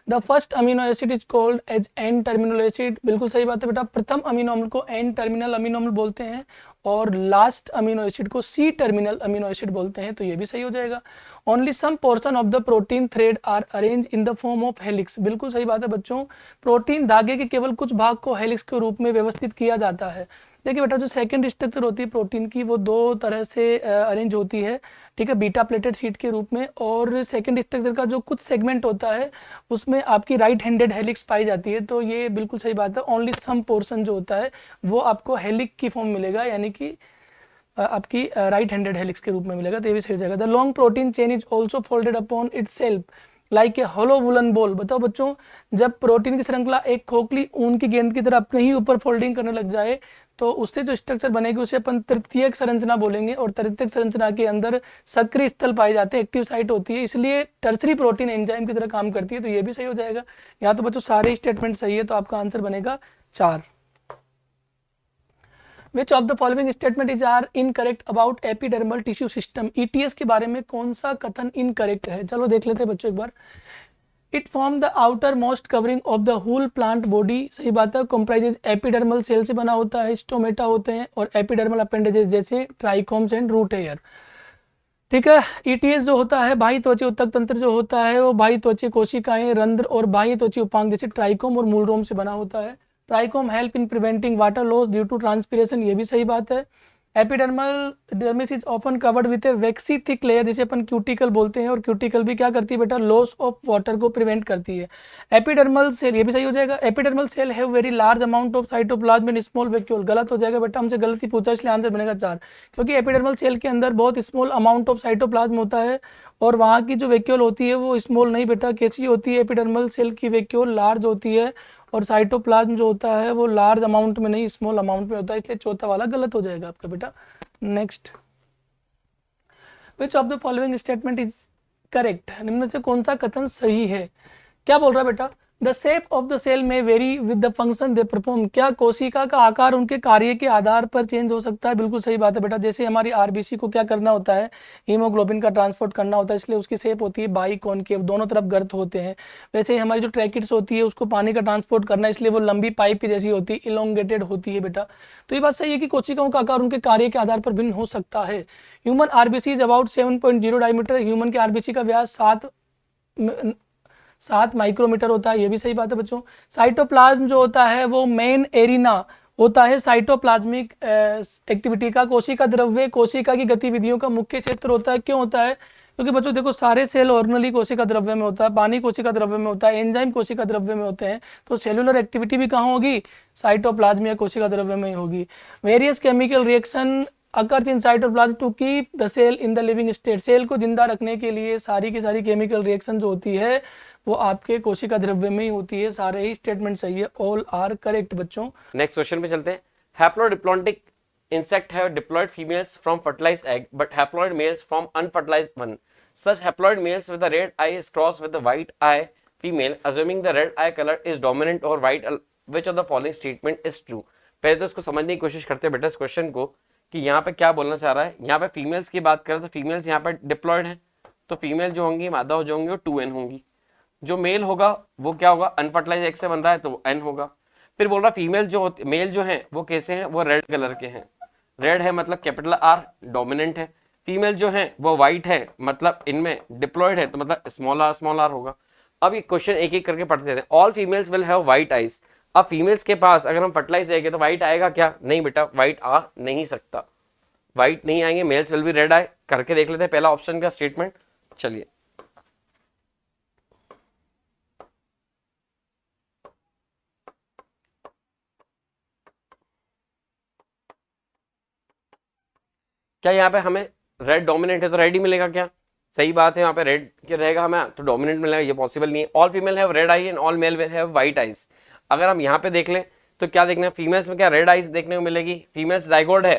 the first amino acid is called as N terminal acid, बिल्कुल सही बात है बेटा। प्रथम अमीनो अम्ल को एन टर्मिनल अमीनो अम्ल बोलते हैं और लास्ट अमीनो एसिड को सी टर्मिनल अमीनो एसिड बोलते हैं, तो ये भी सही हो जाएगा। Only some portion of the protein thread are arrange in the form of helix, बिल्कुल सही बात है बच्चों। प्रोटीन धागे के केवल कुछ भाग को हेलिक्स के रूप में व्यवस्थित किया जाता है। देखिए बेटा जो सेकंड स्ट्रक्चर होती है प्रोटीन की वो 2 तरह से अरेंज होती है, ठीक है, बीटा प्लेटेड शीट के रूप में। और सेकंड स्ट्रक्चर का जो कुछ सेगमेंट होता है उसमें आपकी राइट हैंडेड हेलिक्स पाई जाती है, तो ये बिल्कुल सही बात है। ओनली सम पोर्शन जो होता है वो आपको हेलिक की फॉर्म मिलेगा, यानी कि आपकी राइट हैंडेड हेलिक्स के रूप में मिलेगा, तो ये भी सही हो जाएगा। The long protein chain is also folded upon itself like a hollow woollen ball. बताओ बच्चों, जब प्रोटीन की श्रृंखला एक खोखली ऊन की गेंद की तरह अपने ही ऊपर फोल्डिंग करने लग जाए तो उससे जो स्ट्रक्चर बनेगी उसे अपन तृतीयक संरचना बोलेंगे, और तृतीयक संरचना के अंदर सक्रिय स्थल पाए जाते हैं, एक्टिव साइट होती है, इसलिए टर्सरी प्रोटीन एंजाइम की तरह काम करती है, तो ये भी सही हो जाएगा। यहाँ तो बच्चों सारे स्टेटमेंट सही है, तो आपका आंसर बनेगा 4। Which of the following statement is are incorrect about epidermal tissue system. ETS के बारे में कौन सा कथन इनकरेक्ट है? चलो देख लेते हैं बच्चों एक बार। It form the outermost covering of the whole plant body, सही बात है। कंप्राइजेज एपिडर्मल सेल से बना होता है, स्टोमेटा होते हैं और एपिडर्मल अपेंडेजेस जैसे ट्राइकोम्स एंड रूट हेयर, ठीक है। ईटीएस जो होता है बाह्य त्वची उत्तक तंत्र जो होता है वो बाह्य त्वची कोशिकाएं, रंध्र और बाह्य त्वची उपांग जैसे ट्राइकोम और मूलरोम से बना होता है। Trichome help in preventing water loss due to transpiration, ये भी सही बात है। Epidermal dermis is often covered with a waxy thick layer जिसे अपन क्यूटिकल बोलते हैं, और क्यूटिकल भी क्या करती है बेटा? लॉस ऑफ वाटर को प्रिवेंट करती है। एपिडर्मल सेल, ये भी सही हो जाएगा। Epidermal cell have very large amount of cytoplasm in small vacuole, गलत हो जाएगा बेटा, हमसे गलती पूछा इसलिए आंसर बनेगा 4, क्योंकि एपिडर्मल सेल के अंदर बहुत स्मॉल अमाउंट ऑफ साइटोप्लाज्म होता है और वहाँ की जो वैक्यूल होती है वो स्मॉल नहीं बेटा, कैसी होती है? एपिडर्मल सेल की वैक्यूल लार्ज होती है और साइटोप्लाज्म जो होता है वो लार्ज अमाउंट में नहीं स्मॉल अमाउंट में होता है, इसलिए चौथा वाला गलत हो जाएगा आपका बेटा। Next, which of the following statement is correct, निम्न से कौन सा कथन सही है? क्या बोल रहा है बेटा? The shape of the cell may vary with the function they perform, क्या कोशिका का आकार उनके कार्य के आधार पर चेंज हो सकता है? बिल्कुल सही बात है बेटा। जैसे हमारी आरबीसी को क्या करना होता है? हीमोग्लोबिन का ट्रांसपोर्ट करना होता है, इसलिए उसकी शेप होती है बाई कॉनकेव, दोनों तरफ गर्त होते हैं। वैसे ही हमारी जो ट्रैकिट्स होती है उसको पानी का ट्रांसपोर्ट करना है, इसलिए वो लंबी पाइप की जैसी होती है, इलोंगेटेड होती है बेटा। तो ये बात सही है कि कोशिकाओं का आकार उनके कार्य के आधार पर भिन्न हो सकता है। Human RBC is about 7.0 diameter, human के आरबीसी का व्यास 7 माइक्रोमीटर होता है, ये भी सही बात है बच्चों। साइटोप्लाज्म जो होता है वो मेन एरिना होता है साइटोप्लाज्मिक एक्टिविटी का। कोशिका द्रव्य कोशिका की गतिविधियों का मुख्य क्षेत्र होता है। क्यों होता है? क्योंकि बच्चों देखो सारे सेल ऑर्गेनली कोशिका द्रव्य में होता है, पानी कोशिका द्रव्य में होता है, एंजाइम कोशिका द्रव्य में होते हैं, तो सेलुलर एक्टिविटी भी कहाँ होगी? साइटोप्लाज्म या कोशिका द्रव्य में ही होगी। Various chemical reaction occurs in cytoplasm to keep the cell in the living state. Cell को जिंदा रखने के लिए सारी की सारी केमिकल रिएक्शन जो होती है वो आपके कोशिका द्रव्य में ही होती है। सारे ही स्टेटमेंट सही है, ऑल आर करेक्ट बच्चों। नेक्स्ट क्वेश्चन पे चलते हैं। Haplodiplontic insect have diploid females from fertilized egg but haploid males from unfertilized one. Such haploid males with the red eye is crossed with the white eye female, assuming the red eye color is dominant or white. Which of the following statement is true? पहले तो इसको समझने की कोशिश करते हैं बेटा इस क्वेश्चन को कि यहाँ पे क्या बोलना चाह रहा है। यहाँ पे फीमेल्स की बात करें तो फीमेल्स यहाँ पे डिप्लॉयड है, तो फीमेल जो होंगी मादा जो होंगी वो 2n होंगी। जो मेल होगा वो क्या होगा? अनफर्टिलाइज एग से बन रहा है तो n होगा। फिर बोल रहा फीमेल जो मेल जो है वो कैसे हैं? वो रेड कलर के हैं। रेड है मतलब कैपिटल R डोमिनेंट है। फीमेल जो है वो वाइट है मतलब इनमें डिप्लॉयड है तो मतलब स्मॉल r होगा। अब ये क्वेश्चन एक एक करके पढ़ते हैं। All females will have white eyes. अब फीमेल्स के पास अगर हम फर्टिलाइज जाएंगे तो वाइट आएगा क्या? नहीं बेटा, वाइट आ नहीं सकता, वाइट नहीं आएंगे। मेल्स विल बी रेड आई। करके देख लेते हैं पहला ऑप्शन का स्टेटमेंट। चलिए क्या यहाँ पे हमें रेड डोमिनेंट है तो रेड ही मिलेगा क्या? सही बात है, यहाँ पे रेड क्या रहेगा हमें तो डोमिनेंट मिलेगा, ये पॉसिबल नहीं है। All female have read I and all mail will have white eyes. अगर हम यहाँ पे देख लें तो क्या देखना है? फीमेल्स में क्या रेड आइज देखने को मिलेगी? फीमेल्स डाइगोड है,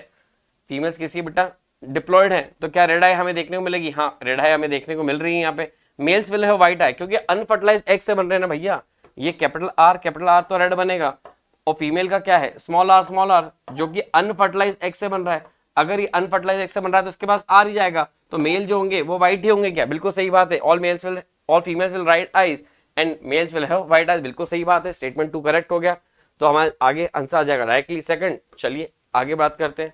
फीमेल्स किसी बेटा डिप्लॉयड है तो क्या रेड आई हमें देखने को मिलेगी? हाँ, रेड आई हमें देखने को मिल रही है यहाँ पे। मेल्स विल हैव वाइट आई क्योंकि अनफर्टिलाइज एग से बन रहे हैं ना भैया, ये कैपिटल R तो रेड बनेगा। और फीमेल का क्या है? स्मॉल r जो कि अनफर्टिलाइज एग से बन रहा है। अगर ये अनफर्टिलाइज एग से बन रहा है तो इसके पास R ही जाएगा, तो मेल जो होंगे वो वाइट ही होंगे क्या? बिल्कुल सही बात है। All females will right eyes and males will have white eyes. बिल्कुल सही बात है, स्टेटमेंट 2 करेक्ट हो गया। तो हमारे आगे आंसर आ जाएगा डायरेक्टली सेकंड। चलिए आगे बात करते हैं।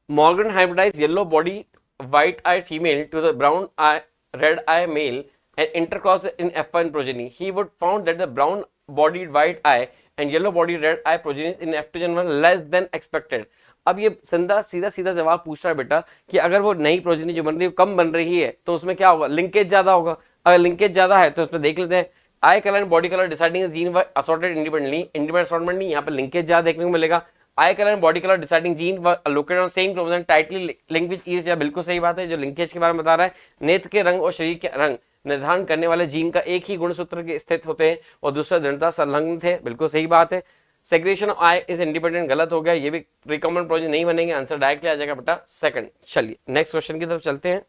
Morgan hybridized yellow body white eyed female to the brown eye red eye male and intercrossed in F1 progeny. He would found that the brown bodied white eye and yellow bodied red eye progenies in F2 Gen 1 less than expected. अब ये सीधा जवाब पूछ रहा है बेटा कि अगर वो नई प्रोजेनी जो बन रही है कम बन रही है तो उसमें क्या होगा? लिंकेज ज्यादा होगा। अगर लिंकेज ज्यादा है तो उसमें देख लेते हैं आई colour and body colour deciding gene were assorted independently assortment नहीं, यहाँ पे लिंकेज ज्यादा देखने को मिलेगा। आई colour and body colour deciding gene were located on same chromosome tightly link with each. बिल्कुल सही बात है, जो लिंकेज के बारे में बता रहा है। नेत्र के रंग और शरीर के रंग निर्धारण करने वाले जीन का एक ही गुणसूत्र के स्थित होते हैं और दूसरा दृढ़ता संलग्न थे। बिल्कुल सही बात है। Segregation of I is independent गलत हो गया, ये भी रिकमेंड प्रोजेनी नहीं बनेंगे। आंसर डायरेक्टली आ जाएगा बेटा सेकंड। चलिए नेक्स्ट क्वेश्चन की तरफ चलते हैं।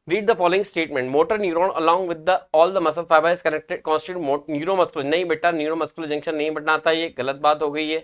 Read the following statement. Motor neuron along with the all the muscle fiber is connected constitute neuromuscular. नहीं बेटा, neuromuscular junction नहीं बनाता, ये गलत बात हो गई है।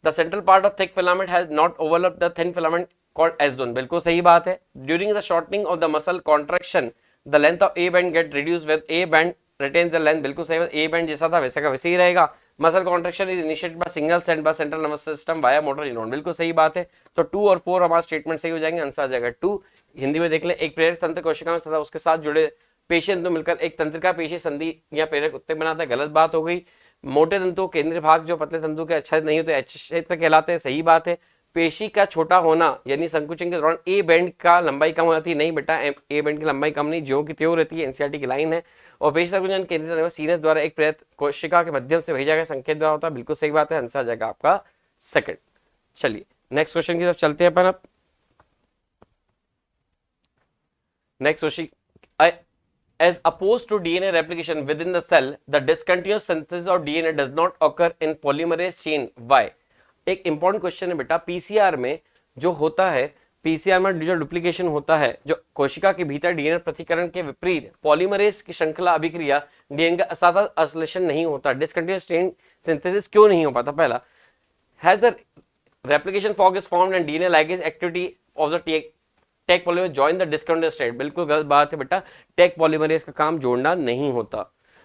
The central part of thick filament has not overlapped the thin filament called S zone. बिल्कुल सही बात है। During the shortening of the muscle contraction, the length of A band get reduced with A band retains the length. बिल्कुल सही बात, A band जैसा था वैसा का वैसे ही रहेगा। Muscle contraction is initiated by signal sent by central nervous system via motor neuron. बिल्कुल सही बात है। तो 2 और 4 हमारा स्टेटमेंट सही हो जाएंगे, आंसर आ जाएगा 2। हिंदी में देख लें, एक प्रेरक तंत्र कोशिका में तथा उसके साथ जुड़े पेशी तंतु मिलकर एक तंत्रिका पेशी संधि या प्रेरक उत्तक बनाता है। गलत बात हो गई। मोटे तंतु केंद्रीय भाग जो पतले तंतु के अच्छे नहीं होते एच क्षेत्र कहलाते हैं, सही बात है। पेशी का छोटा होना यानी संकुचन के दौरान ए बैंड का लंबाई कम हो जाती है, नहीं बेटा ए बैंड की लंबाई कम नहीं, जो की त्यों रहती है, एनसीईआरटी की लाइन है। और पेशी संकुचन केंद्रीय सीनस द्वारा एक प्रेरक कोशिका के माध्यम से भेजा गया संकेत द्वारा होता है। बिल्कुल सही बात है, आंसर आ जाएगा आपका सेकंड। चलिए नेक्स्ट क्वेश्चन की तरफ चलते हैं अपन। अब next question, as opposed to DNA replication within the cell, the discontinuous synthesis of DNA does not occur in polymerase chain. Why? एक इंपॉर्टेंट क्वेश्चन है बेटा। पीसीआर में जो होता है, पीसीआर में जो डुप्लीकेशन होता है, जो कोशिका के भीतर डीएनए प्रतिकरण के विपरीत पॉलीमरेज की श्रृंखला अभिक्रिया डीएनए का असाधारण असलेशन नहीं होता। डिसकंटिन्यूअस चेन सिंथेसिस क्यों नहीं हो पाता? पहला, has the replication fork is formed and DNA ligase activity of the Taq polymerase join the discontinuous state. बिल्कुल गलत बात है बेटा, टेक पॉलीमरेज का काम जोड़ना नहीं होता।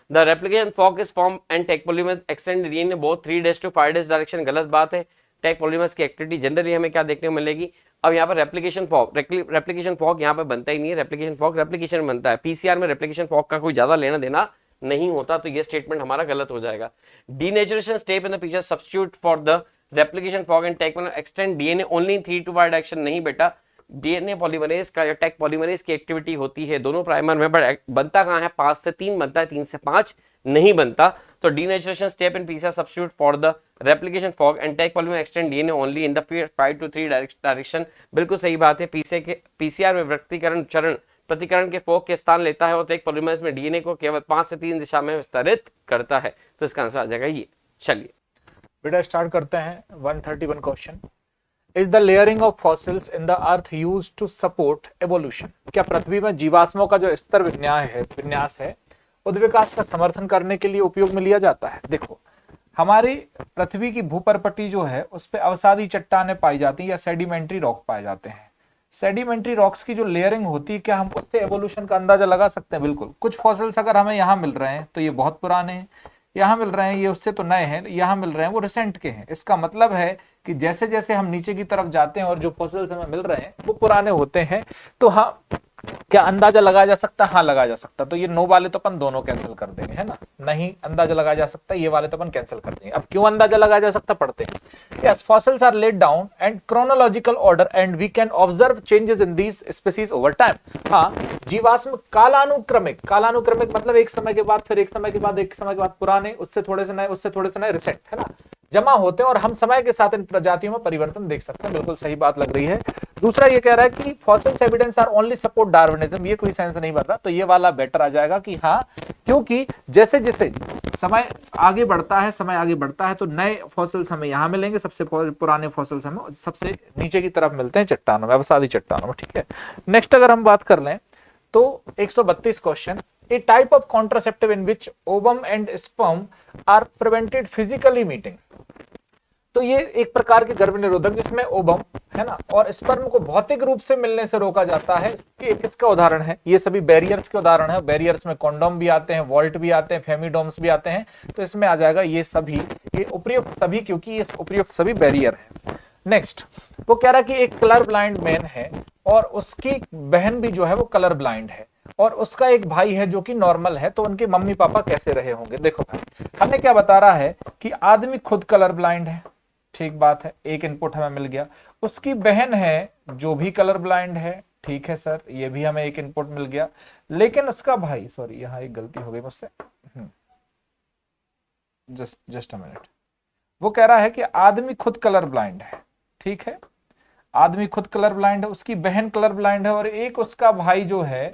The replication fork is form and Taq polymerase extend DNA both 3 days to 5 days direction. गलत बात है। टैग पॉलीमर्स की एक्टिविटी जनरली हमें क्या देखने को मिलेगी। अब यहाँ पर रेप्लिकेशन फॉग यहाँ पर बनता ही नहीं है, रेप्लिकेशन बनता है। पीसीआर में रेप्लिकेशन फॉग का कोई ज्यादा लेना देना नहीं होता, तो ये स्टेटमेंट हमारा गलत हो जाएगा। Denaturation step in the picture substitute for the replication fog and tag extend DNA only in 3 to 5 direction. नहीं बेटा, डीएनए पॉलीमरेज का या टैग पॉलीमरेज की एक्टिविटी होती है दोनों प्राइमर में, बट बनता कहाँ है, 5 से 3 बनता है, 3 से 5 नहीं बनता। तो denaturation step in PCR substitute for the replication fog and tag polymer extend DNA only in the 5 to 3 direction. बिल्कुल सही बात है। पीसीआर में व्यक्तिकरण चरण प्रतिकरण के फॉग के स्थान लेता है और टैग पॉलीमरेज में डीएनए को केवल 5 से 3 दिशा में विस्तारित करता है। तो इसका आंसर आ जाएगा ये। चलिए बेटा स्टार्ट करते हैं 131 question. Is the layering of fossils in the earth used to support evolution? क्या पृथ्वी में जीवाश्मों का जो स्तर विन्यास है उद्विकास का समर्थन करने के लिए उपयोग में लिया जाता है? देखो, हमारी पृथ्वी की भूपरपट्टी जो है उस पर अवसादी चट्टानें पाई जाती हैं या सेडिमेंट्री रॉक पाए जाते हैं। सेडिमेंट्री रॉक्स की जो लेयरिंग होती है, क्या हम उससे एवोल्यूशन का अंदाजा लगा सकते हैं? बिल्कुल। कुछ फॉसिल्स अगर हमें यहाँ मिल रहे हैं तो ये बहुत पुराने हैं, यहाँ मिल रहे हैं ये उससे तो नए हैं, यहाँ मिल रहे हैं वो रिसेंट के हैं। इसका मतलब है कि जैसे जैसे हम नीचे की तरफ जाते हैं और जो फॉसिल्स हमें मिल रहे हैं वो पुराने होते हैं, तो हाँ, क्या अंदाजा लगाया जा सकता है? हाँ, लगाया जा सकता। तो ये नो वाले तो अपन दोनों कैंसिल कर देंगे, है ना। नहीं अंदाजा लगाया जा सकता, ये वाले तो अपन कैंसिल कर देंगे। अब क्यों अंदाजा लगाया जा सकता, पढ़ते हैं। Yes, fossils are laid down and chronological order and we can observe changes in these species over time. हाँ, जीवाश्म कालानुक्रमिक मतलब एक समय के बाद, फिर एक समय के बाद, एक समय के बाद पुराने, उससे थोड़े से नए, उससे थोड़े से नए, रिसेंट, है ना, जमा होते हैं और हम समय के साथ इन प्रजातियों में परिवर्तन देख सकते हैं। बिल्कुल सही बात लग रही है। दूसरा ये कह रहा है कि fossils evidence are only support Darwinism. ये कोई सेंस नहीं बन रहा, तो ये वाला बेटर आ जाएगा कि हाँ, क्योंकि जैसे जैसे समय आगे बढ़ता है तो नए फॉसिल्स हमें यहाँ मिलेंगे, सबसे पुराने फॉसिल्स हमें सबसे नीचे की तरफ मिलते हैं चट्टानों में, अवसादी चट्टानों में। ठीक है, नेक्स्ट अगर हम बात कर लें तो 132 question. A type of contraceptive in which ovum and sperm are prevented physically meeting। तो ये एक प्रकार के गर्भ निरोधक जिसमें ओवम है ना और स्पर्म को भौतिक रूप से मिलने से रोका जाता है। किसका उदाहरण है? ये सभी बैरियर्स के उदाहरण है। बैरियर्स में कॉन्डोम भी आते हैं, वॉल्ट भी आते हैं, फेमिडोम्स भी आते हैं। तो इसमें आ जाएगा ये सभी, ये उपयुक्त सभी, क्योंकि ये उपयुक्त सभी बैरियर है। नेक्स्ट, वो कह रहा है कि एक कलर ब्लाइंड मैन है और उसकी बहन भी जो है वो कलर ब्लाइंड है और उसका एक भाई है जो कि नॉर्मल है, तो उनके मम्मी पापा कैसे रहे होंगे? देखो भाई, हमें क्या बता रहा है कि आदमी खुद कलर ब्लाइंड है, ठीक बात है, एक इनपुट हमें मिल गया। उसकी बहन है जो भी कलर ब्लाइंड है, ठीक है सर, ये भी हमें एक इनपुट मिल गया। लेकिन उसका भाई, सॉरी यहाँ एक गलती हो गई मुझसे, जस्ट अ मिनट। वो कह रहा है कि आदमी खुद कलर ब्लाइंड है, ठीक है, आदमी खुद कलर ब्लाइंड है, उसकी बहन कलर ब्लाइंड है और एक उसका भाई जो है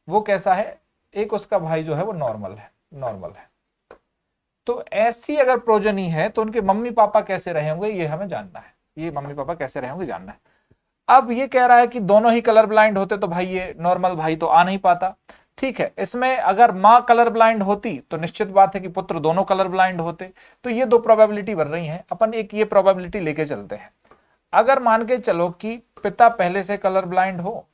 वो कैसा है? एक उसका भाई जो है वो नॉर्मल है। तो ऐसी अगर प्रोजनी है तो उनके मम्मी पापा कैसे रहे होंगे ये हमें जानना है। ये मम्मी पापा कैसे रहे होंगे जानना है। अब ये कह रहा है कि दोनों ही कलर ब्लाइंड होते तो भाई ये नॉर्मल भाई तो आ नहीं पाता, ठीक है। इसमें अगर माँ कलर ब्लाइंड होती तो निश्चित बात है कि पुत्र दोनों कलर ब्लाइंड होते। तो ये दो प्रोबेबिलिटी बन रही हैं, अपन एक ये प्रोबेबिलिटी लेके चलते हैं। अगर मान के चलो कि पिता पहले से कलर ब्लाइंड हो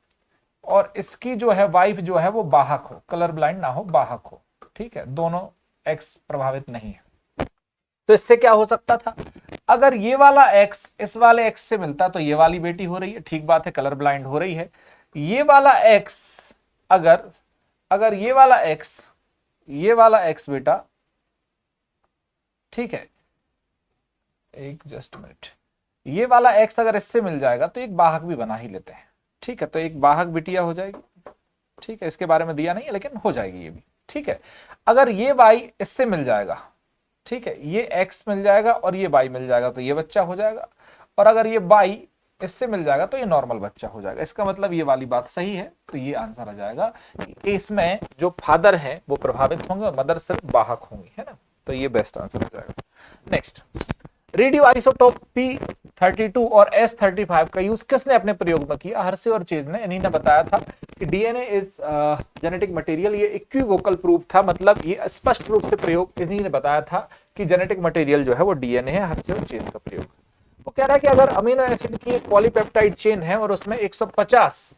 और इसकी जो है वाइफ जो है वो बाहक हो, कलर ब्लाइंड ना हो, बाहक हो, ठीक है, दोनों एक्स प्रभावित नहीं है। तो इससे क्या हो सकता था? अगर ये वाला एक्स इस वाले एक्स से मिलता तो ये वाली बेटी हो रही है, ठीक बात है, कलर ब्लाइंड हो रही है। ये वाला एक्स अगर ये वाला एक्स बेटा, ठीक है, एक जस्ट मिनट, ये वाला एक्स अगर इससे मिल जाएगा तो एक बाहक भी बना ही लेते हैं, ठीक है। तो एक बाहक बिटिया हो जाएगी, ठीक है, इसके बारे में दिया नहीं है लेकिन हो जाएगी ये भी, ठीक है। अगर ये वाई इससे मिल जाएगा, ठीक है, ये एक्स मिल जाएगा और ये वाई मिल जाएगा तो ये बच्चा हो जाएगा, और अगर ये वाई इससे मिल जाएगा तो ये नॉर्मल बच्चा हो जाएगा। इसका मतलब ये वाली बात सही है, तो ये आंसर आ जाएगा कि इसमें जो फादर है वो प्रभावित होंगे और मदर सिर्फ बाहक होंगी, है ना। तो ये बेस्ट आंसर हो जाएगा। नेक्स्ट, रेडियो आइसोटोप P32 और S35 का यूज किसने अपने प्रयोग में किया? हर्षे और चेज ने। इन्हीं ने बताया था कि डीएनए इज जेनेटिक मटेरियल। ये इक्विवोकल प्रूफ था, मतलब ये स्पष्ट रूप से प्रयोग इन्हीं ने बताया था कि जेनेटिक मटेरियल जो है वो डीएनए है, हर्षे और चेज का प्रयोग। वो कह रहा है कि अगर अमीनो एसिड की एक पॉलीपेप्टाइड चेन है और उसमें 150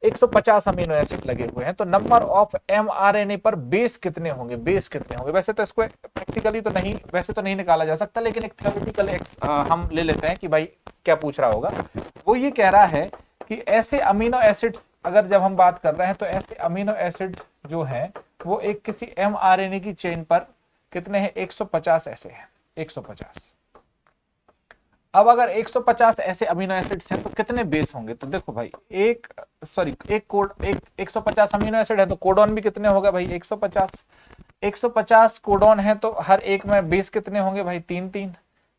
150 अमीनो एसिड लगे हुए हैं, तो नंबर ऑफ mRNA पर बेस कितने होंगे, बेस कितने होंगे। वैसे तो इसको प्रैक्टिकली तो नहीं, वैसे तो नहीं निकाला जा सकता, लेकिन एक थ्योरेटिकल हम ले लेते हैं कि भाई क्या पूछ रहा होगा। वो ये कह रहा है कि ऐसे अमीनो एसिड, अगर जब हम बात कर रहे हैं तो ऐसे अमीनो एसिड जो हैं वो एक किसी mRNA की चेन पर कितने हैं, 150 ऐसे हैं, 150। अब अगर 150 ऐसे अमीनो एसिड्स हैं तो कितने बेस होंगे, तो देखो भाई एक 150 अमीनो एसिड है तो कोडॉन भी कितने होगा भाई, 150 कोडॉन है तो हर एक में बेस कितने होंगे भाई, 3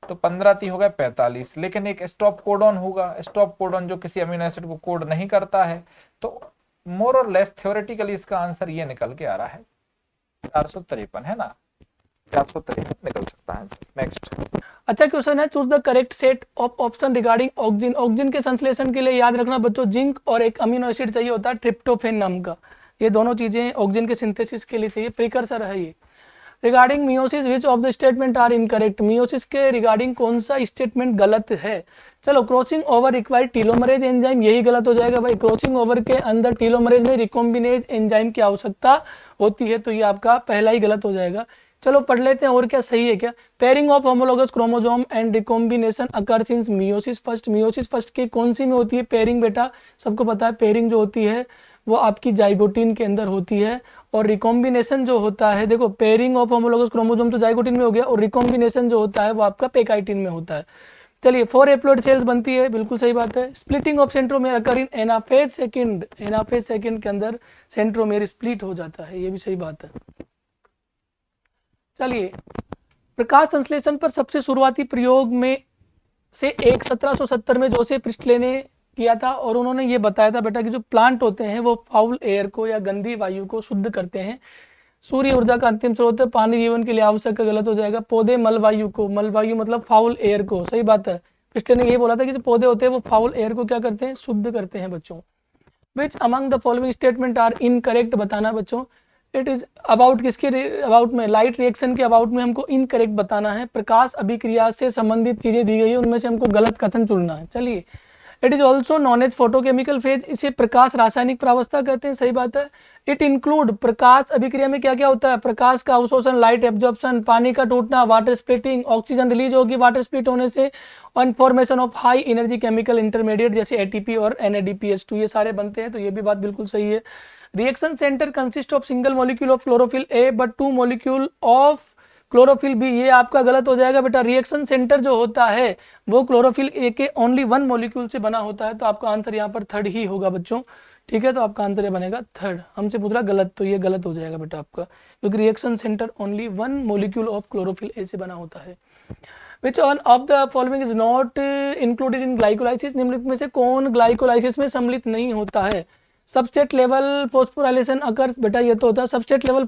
तो 15 ती हो गए 45। लेकिन एक स्टॉप कोडॉन होगा, स्टॉप कोडॉन जो किसी अमीनो एसिड को कोड नहीं करता है, तो मोर और लेस थ्योरेटिकली इसका आंसर ये निकल के आ रहा है 453 है ना, 453 निकल सकता है आंसर। नेक्स्ट। अच्छा क्वेश्चन है, choose the correct set of option regarding oxygen. Oxygen के संश्लेषण के लिए याद रखना बच्चों, जिंक और एक अमीनो एसिड चाहिए होता है ट्रिप्टोफेन नाम का। ये दोनों चीजें ऑक्सीजन के सिंथेसिस के लिए चाहिए, प्रिकर्सर है ये। Regarding meiosis which of the statement are incorrect. Meiosis के रिगार्डिंग कौन सा स्टेटमेंट गलत है। चलो, crossing over required telomerase enzyme, यही गलत हो जाएगा भाई। क्रॉसिंग ओवर के अंदर टीलोमरेज में रिकॉम्बिनेज एंजाइम की आवश्यकता होती है, तो ये आपका पहला ही गलत हो जाएगा। चलो पढ़ लेते हैं और क्या सही है क्या। Pairing of homologous chromosome and recombination occurs in meiosis first. Meiosis first की कौन सी में होती है पेयरिंग, बेटा सबको पता है। पेयरिंग जो होती है वो आपकी जाइगोटिन के अंदर होती है, और रिकॉम्बिनेशन जो होता है, देखो पेयरिंग ऑफ होमोलोगस क्रोमोसोम तो जाइगोटिन में हो गया, और रिकॉम्बिनेशन जो होता है वो आपका पेकाइटिन में होता है। चलिए 4 एप्लॉइड सेल्स बनती है, बिल्कुल सही बात है। Splitting of centromere occur in anaphase second. Anaphase second के अंदर सेंट्रोमेयर स्प्लिट हो जाता है, ये भी सही बात है। चलिए, प्रकाश संश्लेषण पर सबसे शुरुआती प्रयोग में से एक 1770 में जोसेफ प्रिस्टले ने किया था, और उन्होंने ये बताया था बेटा कि जो प्लांट होते हैं वो फाउल एयर को या गंदी वायु को शुद्ध करते हैं। सूर्य ऊर्जा का अंतिम स्रोत है, पानी जीवन के लिए आवश्यक है, गलत हो जाएगा। पौधे मलवायु को, मलवायु मतलब फाउल एयर को, सही बात है। प्रिस्टले ने यही बोला था कि जो पौधे होते हैं वो फाउल एयर को क्या करते हैं, शुद्ध करते हैं बच्चों। Which among the following statement are incorrect, बताना बच्चों। इट इज अबाउट किसके अबाउट में, लाइट रिएक्शन के अबाउट में हमको इनकरेक्ट बताना है। प्रकाश अभिक्रिया से संबंधित चीजें दी गई है, उनमें से हमको गलत कथन चुनना है। चलिए, it is also known as photochemical phase, इसे प्रकाश रासायनिक प्रावस्था कहते हैं, सही बात है। इट इंक्लूड, प्रकाश अभिक्रिया में क्या क्या होता है, प्रकाश का अवशोषण, लाइट एब्जॉर्प्शन, पानी का टूटना, वाटर स्प्लिटिंग, ऑक्सीजन रिलीज होगी वाटर स्प्लिट होने से, और formation of high energy chemical intermediate जैसे एटीपी और NADPH2, ये सारे बनते हैं, तो ये भी बात बिल्कुल सही है। Reaction centre consist of single molecule of chlorophyll A but 2 molecule of chlorophyll B, ये आपका गलत हो जाएगा बेटा। रिएक्शन सेंटर जो होता है वो क्लोरोफिल ए के ओनली 1 मॉलिक्यूल से बना होता है, तो आपका आंसर यहाँ पर थर्ड ही होगा बच्चों, ठीक है। तो आपका आंसर ये बनेगा थर्ड। हमसे पूछ रहा गलत, तो ये गलत हो जाएगा बेटा आपका, क्योंकि reaction centre only 1 molecule of chlorophyll a से बना होता है। Which one of the following is not included in glycolysis, निम्नलिखित में से कौन ग्लाइकोलाइसिस में सम्मिलित नहीं होता है। सबस्ट्रेट लेवल फॉस्फोराइलेशन अकर्स, बेटा ये तो होता है सबस्ट्रेट लेवल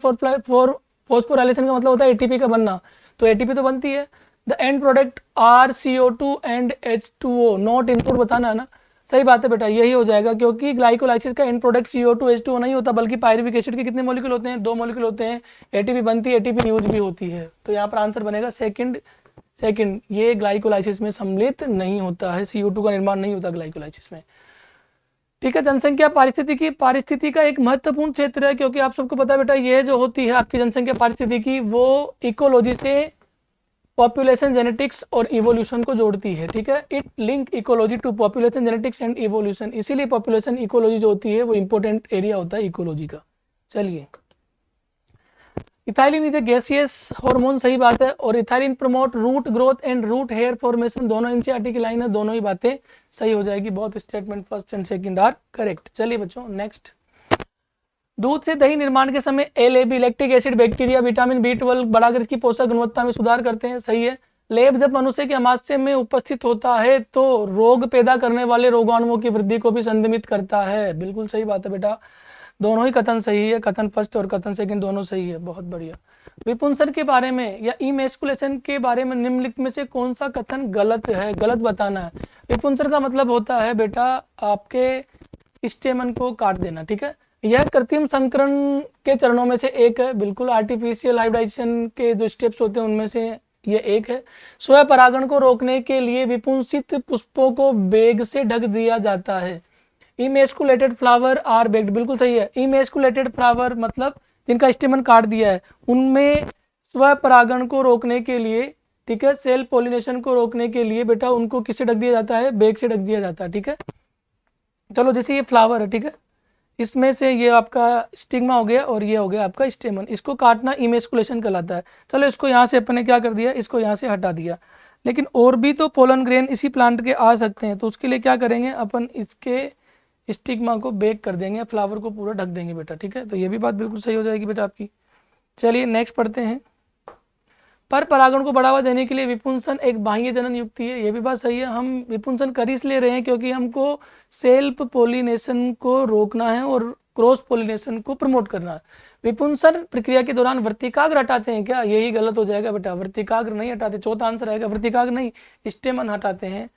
फॉस्फोराइलेशन का मतलब होता है एटीपी का बनना, तो एटीपी तो बनती है। The end product are CO2 and H2O, not input बताना है ना, सही बात है बेटा, यही हो जाएगा, क्योंकि ग्लाइकोलाइसिस का एंड प्रोडक्ट CO2 H2O नहीं होता, बल्कि पायरुविक एसिड के कितने मॉलिक्यूल होते हैं, 2 मॉलिक्यूल होते हैं। एटीपी बनती है, एटीपी यूज भी होती है, तो यहाँ पर आंसर बनेगा सेकंड। ये ग्लाइकोलाइसिस में सम्मिलित नहीं होता है, CO2 का निर्माण नहीं होता ग्लाइकोलाइसिस में, ठीक है। जनसंख्या पारिस्थिति का एक महत्वपूर्ण क्षेत्र है, क्योंकि आप सबको पता है बेटा ये जो होती है आपकी जनसंख्या पारिस्थितिकी, वो इकोलॉजी से पॉपुलेशन जेनेटिक्स और इवोल्यूशन को जोड़ती है, ठीक है। It link ecology to population genetics and evolution, इसीलिए पॉपुलेशन इकोलॉजी जो होती है वो इंपॉर्टेंट एरिया होता है इकोलॉजी का। चलिए, ethylene is a gaseous hormone, सही बात है, और ethylene promote root growth and root hair formation, दोनों एनसीईआरटी की लाइन है, दोनों ही बातें सही हो जाएगी। बहुत statement first and second are correct. चलिए बच्चों, नेक्स्ट। दूध से दही निर्माण के समय LAB, lactic acid, bacteria, vitamin B12 बढ़ाकर इसकी पोषक गुणवत्ता में सुधार करते हैं, सही है। लेब जब मनुष्य के आमाशय में उपस्थित होता है तो रोग पैदा करने वाले रोगाणुओं की वृद्धि को भी संदमित करता है, बिल्कुल सही बात है बेटा, दोनों ही कथन सही है, कथन फर्स्ट और कथन सेकंड दोनों सही है, बहुत बढ़िया। विपुंसन के बारे में या इमेस्कुलेशन के बारे में निम्नलिखित में से कौन सा कथन गलत है, गलत बताना है। विपुंसन का मतलब होता है बेटा आपके स्टेमन को काट देना, ठीक है। यह कृत्रिम संकरण के चरणों में से एक है, बिल्कुल। आर्टिफिशियल हाइब्रिडाइजेशन के जो स्टेप्स होते हैं उनमें से ये एक है। स्वयं परागण को रोकने के लिए विपुंसित पुष्पों को बेग से ढक दिया जाता है। इमेस्कुलेटेड फ्लावर आर बेक्ड, बिल्कुल सही है। इमेस्कुलेटेड फ्लावर मतलब जिनका स्टेमन काट दिया है, उनमें स्व परागण को रोकने के लिए, ठीक है, सेल्फ पोलिनेशन को रोकने के लिए बेटा उनको किससे ढक दिया जाता है, बेक से ढक दिया जाता है, ठीक है। चलो जैसे ये फ्लावर है, ठीक है, इसमें से ये आपका स्टिग्मा हो गया और ये हो गया आपका स्टेमन, इसको काटना इमेस्कुलेशन कहलाता है। चलो इसको यहाँ से अपन ने क्या कर दिया, इसको यहाँ से हटा दिया, लेकिन और भी तो पोलन ग्रेन इसी प्लांट के आ सकते हैं, तो उसके लिए क्या करेंगे अपन, इसके स्टिग्मा को बेक कर देंगे, फ्लावर को पूरा ढक देंगे बेटा, ठीक है। तो ये भी बात बिल्कुल सही हो जाएगी बेटा आपकी। चलिए नेक्स्ट पढ़ते हैं। पर परागण को बढ़ावा देने के लिए विपुंसन एक बाह्य जनन युक्ति है, ये भी बात सही है। हम विपुंसन कर इसलिए रहे हैं क्योंकि हमको सेल्फ पोलिनेशन को रोकना है और क्रॉस पोलिनेशन को प्रमोट करना है। विपुंसन प्रक्रिया के दौरान वर्तिकाग्र हटाते हैं क्या, यही गलत हो जाएगा बेटा, वर्तिकाग्र नहीं हटाते। चौथा आंसर आएगा वर्तिकाग्र नहीं, स्टेमन हटाते हैं।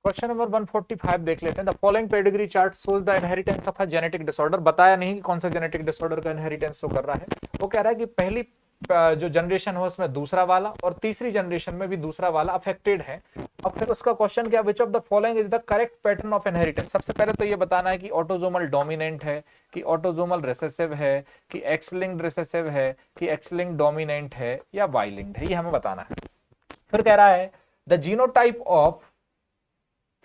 क्वेश्चन नंबर 145 देख लेते हैं। The following pedigree chart shows the inheritance of a genetic disorder. बताया नहीं कि कौन सा जेनेटिक डिसऑर्डर का इनहेरिटेंस शो कर रहा है। वो कह रहा है कि पहली जो जनरेशन हो उसमें दूसरा वाला और तीसरी जनरेशन में भी दूसरा वाला अफेक्टेड है। अब फिर उसका क्वेश्चन क्या, विच of the following is the correct pattern of inheritance. सबसे पहले तो ये बताना है कि ऑटोसोमल डोमिनेंट है, कि ऑटोसोमल रिसेसिव है, कि एक्स लिंक्ड रिसेसिव है, कि एक्स लिंक्ड डोमिनेंट है या वाई लिंक्ड है, ये हमें बताना है। फिर कह रहा है the genotype of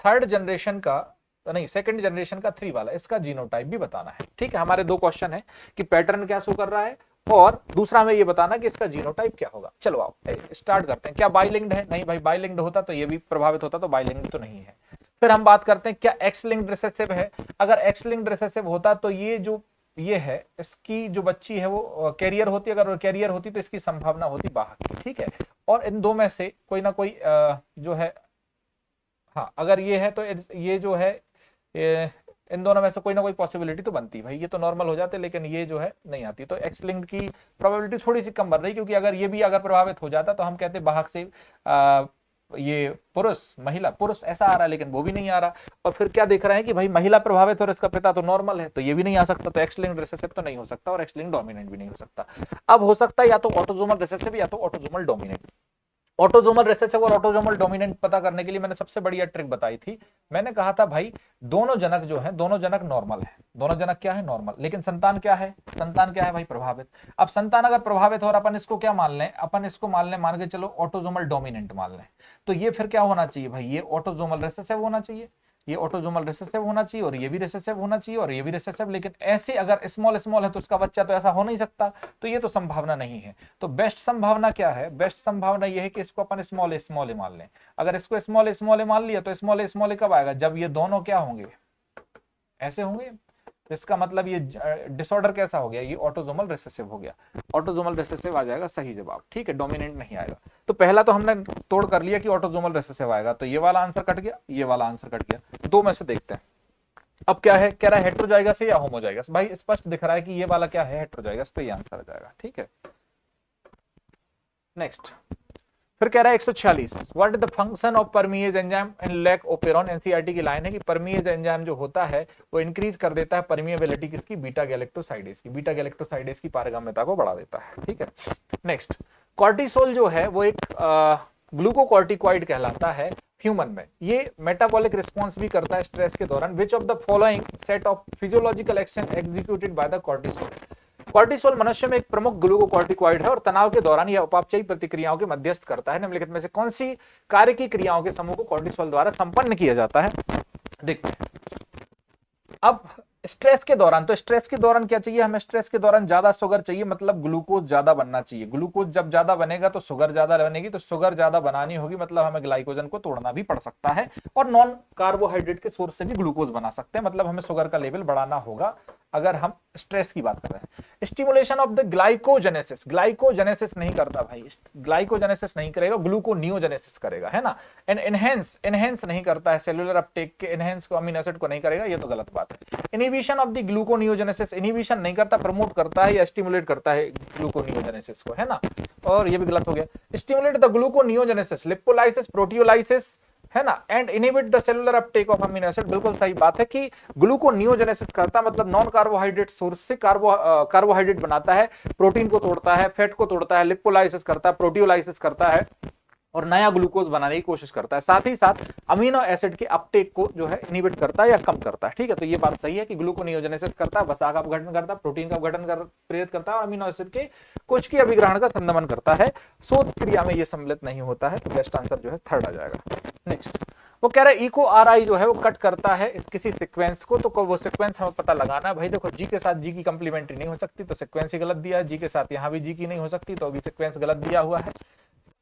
third generation का, नहीं सेकंड जनरेशन का 3 वाला, इसका जीनोटाइप भी बताना है। ठीक है, हमारे 2 क्वेश्चन है कि पैटर्न क्या शो कर रहा है और दूसरा हमें ये बताना कि इसका जीनोटाइप क्या होगा। चलो आओ स्टार्ट करते हैं। क्या बाइलिंक्ड है, नहीं भाई बाइलिंक्ड होता तो ये भी प्रभावित होता, तो बाइलिंक्ड तो नहीं है। फिर हम बात करते हैं क्या एक्स लिंक्ड रिसेसिव है। अगर एक्स लिंक्ड रिसेसिव होता तो ये जो ये है इसकी जो बच्ची है वो कैरियर होती, अगर वो कैरियर होती तो इसकी संभावना होती बाहर की। ठीक है, और इन 2 में से कोई ना कोई जो है, हाँ अगर ये है तो ये जो है इन दोनों में से कोई ना कोई पॉसिबिलिटी तो बनती है भाई, ये तो नॉर्मल हो जाते लेकिन ये जो है नहीं आती, तो एक्स लिंक्ड की प्रोबेबिलिटी थोड़ी सी कम बन रही, क्योंकि अगर ये भी अगर प्रभावित हो जाता तो हम कहते बाहर से ये पुरुष महिला पुरुष ऐसा आ रहा है, लेकिन वो भी नहीं आ रहा। और फिर क्या देख रहे हैं कि भाई महिला प्रभावित और इसका पिता तो नॉर्मल है, तो ये भी नहीं आ सकता, तो एक्स लिंक्ड रिसेसिव तो नहीं हो सकता और एक्स लिंक्ड डोमिनेंट भी नहीं हो सकता। अब हो सकता है या तो ऑटोसोमल रिसेसिव या तो ऑटोसोमल डोमिनेंट। ऑटोसोमल रिसेसिव और ऑटोसोमल डोमिनेंट पता करने के लिए मैंने सबसे बढ़िया ट्रिक बताई थी। मैंने कहा था भाई दोनों जनक जो है, दोनों जनक नॉर्मल है, दोनों जनक क्या है नॉर्मल, लेकिन संतान क्या है, संतान क्या है भाई प्रभावित। अब संतान अगर प्रभावित हो और अपन इसको क्या मान लें, अपन इसको मान के चलो ऑटोसोमल डोमिनेंट मान लें, तो ये फिर क्या होना चाहिए भाई, ये ऑटोसोमल रिसेसिव होना चाहिए, ये ऑटोसोमल रिसेसिव होना चाहिए और ये भी रिसेसिव होना चाहिए और ये भी रिसेसिव। लेकिन ऐसे अगर स्मॉल स्मॉल है तो उसका बच्चा तो ऐसा हो नहीं सकता, तो ये तो संभावना नहीं है। तो बेस्ट संभावना क्या है, बेस्ट संभावना ये है कि इसको अपन स्मॉल स्मॉल मान लें। अगर इसको स्मॉल स्मॉल मान लिया तो स्मॉल स्मॉल कब आएगा, जब ये दोनों क्या होंगे, ऐसे होंगे। तो इसका मतलब ये डिसऑर्डर कैसा हो गया, ये ऑटोसोमल रिसेसिव हो गया, ऑटोसोमल रिसेसिव आ जाएगा सही जवाब। ठीक है, डोमिनेंट नहीं आएगा। तो पहला तो हमने तोड़ कर लिया कि ऑटोसोमल रिसेसिव आएगा, तो ये वाला आंसर कट गया, ये वाला आंसर कट गया। 2 में से देखते हैं। अब क्या है, कह रहा है हेटेरोजाइगस या होमोजाइगस। भाई स्पष्ट दिख रहा है कि ये वाला क्या है हेटेरोजाइगस, तो ये आंसर आ जाएगा। ठीक है, नेक्स्ट फिर कह रहा है 146, what is the function of परमीएज enzyme in lac operon. NCERT की लाइन है कि परमीएज एंजाइम जो होता है वो इंक्रीज कर देता है परमिएबिलिटी किसकी, बीटा गैलेक्टोसाइडेज की, बीटा गैलेक्टोसाइडेज की पारगम्यता को बढ़ा देता है। ठीक है, नेक्स्ट कॉर्टिसोल जो है वो एक ग्लूकोकॉर्टिकॉइड कहलाता है ह्यूमन में। ये मेटाबॉलिक रिस्पॉन्स भी करता है स्ट्रेस के दौरान। विच of the following set of physiological action executed by the cortisol. Cortisol मनुष्य में एक प्रमुख ग्लूकोकॉर्टिकॉइड है और तनाव के दौरान यह उपापचयी प्रतिक्रियाओं के मध्यस्थ करता है। निम्नलिखित में से कौन सी कार्य की क्रियाओं के समूह को कॉर्टिसोल द्वारा संपन्न किया जाता है, देखते हैं। अब स्ट्रेस के दौरान, तो स्ट्रेस के दौरान क्या चाहिए हमें, स्ट्रेस के दौरान ज्यादा शुगर चाहिए, मतलब ग्लूकोज ज्यादा बनना चाहिए। ग्लूकोज जब ज्यादा बनेगा तो शुगर ज्यादा बनेगी, तो शुगर ज्यादा बनानी होगी, मतलब हमें ग्लाइकोजन को तोड़ना भी पड़ सकता है और नॉन कार्बोहाइड्रेट के सोर्स से भी ग्लूकोज बना सकते हैं, मतलब हमें शुगर का लेवल बढ़ाना होगा अगर हम स्ट्रेस की बात कर रहे हैं। Stimulation of the glycogenesis, glycogenesis नहीं करता भाई, ग्लाइकोजेनेसिस नहीं करेगा, ग्लूकोनियोजेनेसिस करेगा, है ना। एंड एनहेंस नहीं करता है, सेलुलर अपटेक के एनहेंस को, अमीनो एसिड को नहीं करेगा, ये तो गलत बात है। Inhibition of the gluconeogenesis, inhibition नहीं करता, प्रमोट करता है या स्टिमुलेट करता है ग्लूकोनियोजेनेसिस को, है ना, और ये भी गलत हो गया। Stimulate the gluconeogenesis, lipolysis, proteolysis, है ना, and inhibit the cellular Uptake of amino acid. बिल्कुल सही बात है कि ग्लूकोनियोजेनेसिस करता मतलब नॉन कार्बोहाइड्रेट सोर्स से कार्बोहाइड्रेट बनाता है, प्रोटीन को तोड़ता है, फैट को तोड़ता है, लिपोलाइसिस करता है, प्रोटियोलाइसिस करता है, और नया ग्लूकोज बनाने की कोशिश करता है, साथ ही साथ अमीनो एसिड के अपटेक को जो है इनहिबिट करता है या कम करता है। ठीक है, तो ये बात सही है कि ग्लूकोनियोजेनेसिस करता है, वसा का अपघटन करता है, प्रोटीन का अपघटन प्रेरित करता है और अमीनो एसिड के कुछ की अभिग्रहण का संदमन करता है। शोध क्रिया में ये सम्मिलित नहीं होता है, तो बेस्ट आंसर जो है थर्ड आ जाएगा। नेक्स्ट वो कह रहा है इको आरआई जो है वो कट करता है किसी सीक्वेंस को, तो वो सीक्वेंस हमें पता लगाना है। भाई देखो जी के साथ जी की कंप्लीमेंट्री नहीं हो सकती तो सीक्वेंस ही गलत दिया है, जी के साथ यहाँ भी जी की नहीं हो सकती तो अभी सीक्वेंस गलत दिया हुआ है।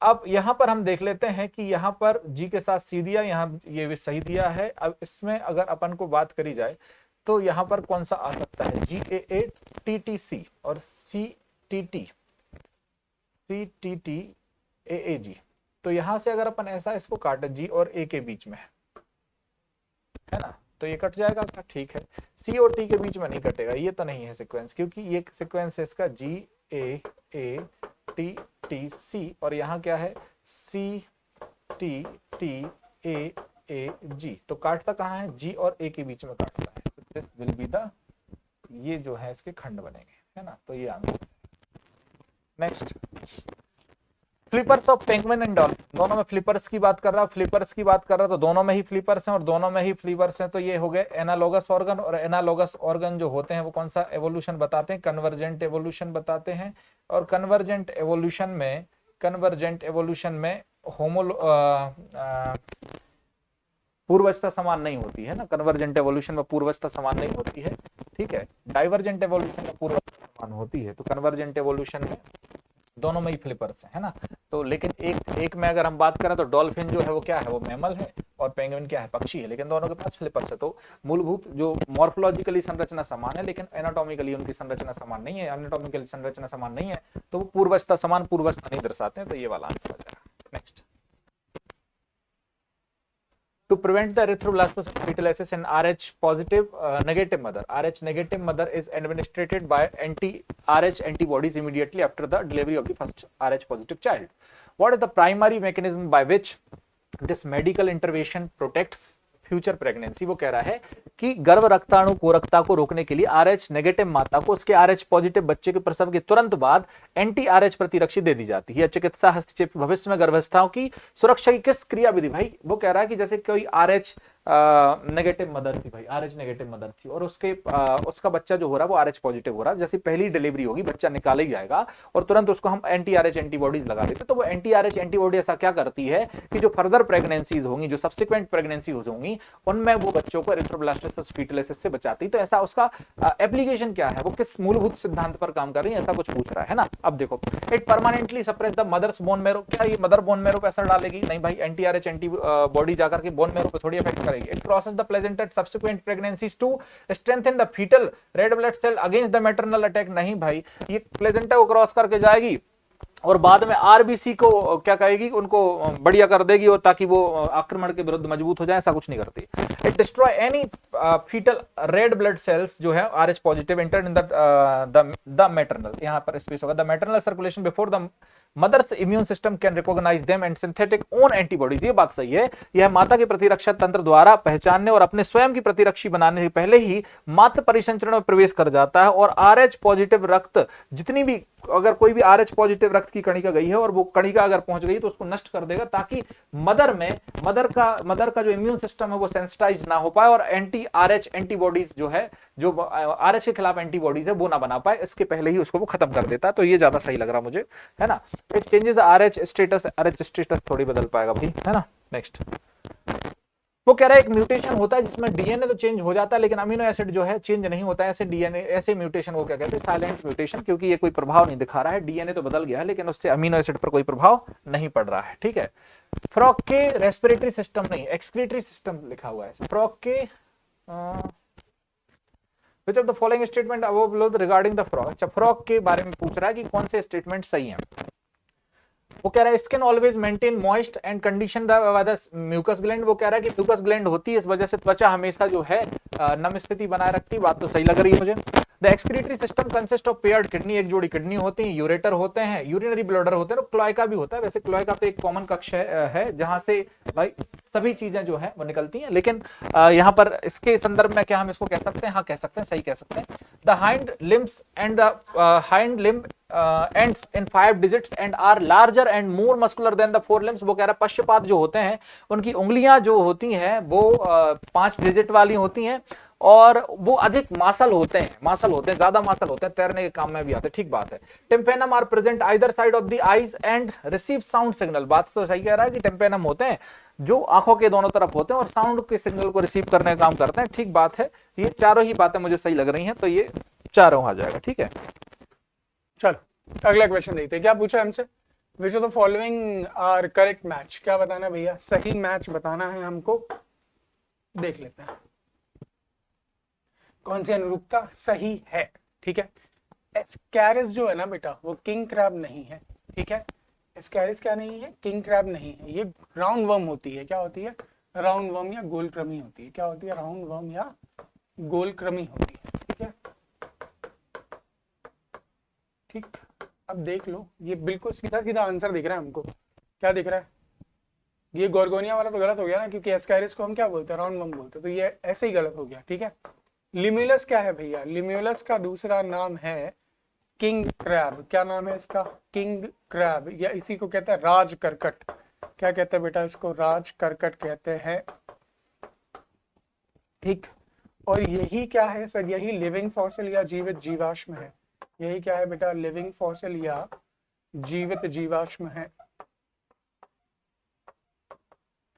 अब यहाँ पर हम देख लेते हैं कि यहाँ पर जी के साथ सी दिया, यहाँ ये भी सही दिया है। अब इसमें अगर अपन को बात करी जाए तो यहाँ पर कौन सा आ सकता है, जी ए ए टी टी सी और सी टी टी ए ए जी। तो यहां से अगर अपन ऐसा इसको काटे जी और ए के बीच में है ना, तो ये कट जाएगा क्या? ठीक है, सी और टी के बीच में नहीं कटेगा, ये तो नहीं है सीक्वेंस, क्योंकि ये सीक्वेंस है इसका जी ए टी टी सी और यहाँ क्या है सी टी टी ए जी। तो काटता कहाँ है, जी और ए के बीच में काटता है। तो दिस विल बी द, ये जो है इसके खंड बनेंगे, है ना, तो ये answer. Next flippers of penguin and dolphin, दोनों में फ्लिपर्स की बात कर रहा है, फ्लिपर्स की बात कर रहा है, तो दोनों में ही फ्लिपर्स हैं और दोनों में ही फ्लिपर्स हैं। तो ये हो गए एनालोगस ऑर्गन, और एनालोगस ऑर्गन जो होते हैं वो कौन सा एवोल्यूशन बताते हैं, कन्वर्जेंट एवोल्यूशन बताते हैं। और कन्वर्जेंट एवोल्यूशन में पूर्वस्था समान नहीं होती है ना, कन्वर्जेंट एवोल्यूशन में पूर्वस्था समान नहीं होती है। ठीक है, डाइवर्जेंट एवोल्यूशन में पूर्वस्था समान होती है। तो कन्वर्जेंट एवोल्यूशन में दोनों में ही फ्लिपर्स हैं, है ना। तो लेकिन एक में अगर हम बात करें तो डॉल्फिन जो है वो क्या है, वो मैमल है और पेंगुइन क्या है, पक्षी है, लेकिन दोनों के पास फ्लिपर्स है। तो मूलभूत जो मॉर्फोलॉजिकली संरचना समान है लेकिन एनाटॉमिकली उनकी संरचना समान नहीं है, एनाटॉमिकली संरचना समान नहीं है, तो वो पूर्वस्था समान पूर्वस्था नहीं दर्शाते हैं। तो ये वाला आंसर आ जाएगा। Next, to prevent the erythroblastosis fetalis in Rh positive negative mother, Rh negative mother is administered by anti-Rh antibodies immediately after the delivery of the first Rh positive child. What is the primary mechanism by which this medical intervention protects future pregnancy? वो कह रहा है कि गर्भ रक्ताणु कोरकता को रोकने के लिए RH नेगेटिव माता को उसके RH पॉजिटिव बच्चे के प्रसव के तुरंत बाद एंटी RH प्रतिरक्षी दे दी जाती है। चिकित्सा हस्तक्षेप भविष्य में गर्भावस्थाओं की सुरक्षा की किस क्रिया विधि? भाई वो कह रहा है कि जैसे कोई RH नेगेटिव मदर थी, भाई RH नेगेटिव मदर थी और उसका बच्चा जो हो रहा है वो RH पॉजिटिव हो रहा है, जैसे पहली डिलीवरी होगी बच्चा निकाला ही जाएगा और तुरंत उसको हम एंटी RH एंटीबॉडीज लगा देते। तो वो एंटी RH एंटीबॉडी ऐसा क्या करती है कि जो फर्दर प्रेगनेंसीज होंगी, जो सब्सिक्वेंट प्रेगनेंसी होंगी, उनमें वो बच्चों को एरिथ्रोब्लास्टोसिस फीटलिसिस से बचाती। तो ऐसा उसका एप्लीकेशन क्या है, वो किस मूलभूत सिद्धांत पर काम कर रही है, ऐसा कुछ पूछ रहा है ना। अब देखो, it permanently suppress the mother's bone marrow, क्या ये मदर बोन मैरो पे असर डालेगी? नहीं भाई, एंटी RH एंटीबॉडी जाकर के बोन मैरो पे थोड़ी इफेक्ट करेगी। It crosses the placenta at subsequent pregnancies to strengthen the fetal red blood cell against the maternal attack। नहीं भाई, ये प्लेजेंटा को क्रॉस करके जाएगी और बाद में आरबीसी को क्या कहेगी, उनको बढ़िया कर देगी और ताकि वो आक्रमण के विरुद्ध मजबूत हो जाए, ऐसा कुछ नहीं करती। It destroy any fetal red blood cells जो है RH positive enter in the maternal, यहाँ पर स्पेस होगा, the maternal circulation before the mother's immune system can recognise them and synthetic own antibodies. ये बात सही है, यह माता के प्रतिरक्षा तंत्र द्वारा पहचानने और अपने स्वयं की प्रतिरक्षी बनाने से पहले ही मातृ परिसंचरण में प्रवेश कर जाता है और RH पॉजिटिव रक्त, जितनी भी अगर कोई भी RH पॉजिटिव रक्त की कणिका गई है और वो कणिका अगर पहुंच गई तो उसको नष्ट कर देगा, ताकि मदर का जो इम्यून सिस्टम है वो सेंसिटाइज ना हो पाए और एंटी RH एंटीबॉडीज जो है, जो RH के खिलाफ एंटीबॉडीज है वो ना बना पाए, इसके पहले ही उसको वो खत्म कर देता है। तो ये ज्यादा सही लग रहा मुझे, है ना। इट चेंजेस RH स्टेटस थोड़ी बदल पाएगा भाई, है ना। नेक्स्ट, वो कह रहा है एक म्यूटेशन होता है जिसमें डीएनए तो चेंज हो जाता है लेकिन अमीनो एसिड जो है चेंज नहीं होता है। ऐसे डीएनए, ऐसे म्यूटेशन वो क्या कहते हैं, साइलेंट म्यूटेशन, क्योंकि ये कोई प्रभाव नहीं दिखा रहा है, डीएनए तो बदल गया है लेकिन उससे अमीनो एसिड पर कोई प्रभाव नहीं पड़ रहा है। ठीक है, फ्रॉग के रेस्पिरेटरी सिस्टम नहीं, एक्सक्रीटरी सिस्टम लिखा हुआ है। फ्रॉग के which of the following statement above below regarding the frog? अच्छा, फ्रॉग के बारे में पूछ रहा है कि कौन से स्टेटमेंट सही हैं। वो कह रहा है skin always maintain moist and condition the mucus gland. वो कह रहा है कि म्यूकस ग्लैंड होती है, इस वजह से त्वचा हमेशा जो है नम स्थिति बनाए रखती है। बात तो सही लग रही है मुझे। The excretory system consist of paired kidney, एक जोड़ी किडनी होती है, यूरेटर होते हैं, यूरिनरी ब्लडर होते हैं, क्लोएका भी होता है। वैसे क्लोएका तो एक कॉमन कक्ष है जहां से भाई सभी चीजें जो है वो निकलती हैं, लेकिन यहाँ पर इसके संदर्भ में क्या हम इसको कह सकते हैं, हाँ कह सकते हैं, सही कह सकते हैं। The hind limbs and the hind limb ends in 5 digits and are larger and more muscular than the 4 limbs। वो कह रहा है पश्चपात जो होते हैं उनकी उंगलियां जो होती हैं वो 5 डिजिट वाली होती हैं और वो अधिक मासल होते हैं, ज्यादा मासल होते हैं, तैरने के काम में भी आते हैं। ठीक बात है। Tympanum are present either side of the eyes and receive sound signal. बात तो सही कह रहा है कि टिम्पेनम होते हैं जो आंखों के दोनों तरफ होते हैं और साउंड के सिग्नल को रिसीव करने का काम करते हैं। ठीक बात है, ये चारों ही बातें मुझे सही लग रही हैं, तो ये चारों आ जाएगा। ठीक है, चलो अगला क्वेश्चन देखते हैं क्या पूछा हमसे। Which of the following are correct match, क्या बताना भैया, सही मैच बताना है हमको। देख लेते हैं कौन सी अनुरूपता सही है। ठीक है, एस्कैरिस जो है ना बेटा वो किंग क्रैब नहीं है। ठीक है, एस्कैरिस क्या नहीं है, किंग क्रैब नहीं है, ये राउंड वर्म होती है। क्या होती है, राउंड वर्म या गोलक्रमी होती है। क्या होती है, राउंड वर्म या गोलक्रमी होती है। ठीक है, ठीक, अब देख लो ये बिल्कुल सीधा सीधा आंसर दिख रहा है हमको। क्या दिख रहा है, ये गोर्गोनिया वाला तो गलत हो गया ना, क्योंकि एस्कैरिस को हम क्या बोलते हैं, राउंड वर्म बोलते हैं, तो ये ऐसे ही गलत हो गया। ठीक है, लिम्यूलस क्या है भैया, लिम्यूलस का दूसरा नाम है किंग क्रैब। क्या नाम है इसका, किंग क्रैब, या इसी को कहते हैं राज करकट। क्या कहते हैं बेटा इसको, राज करकट कहते हैं। ठीक, और यही क्या है सर, यही लिविंग फॉसिल या जीवित जीवाश्म है। यही क्या है बेटा, लिविंग फॉसिल या जीवित जीवाश्म है।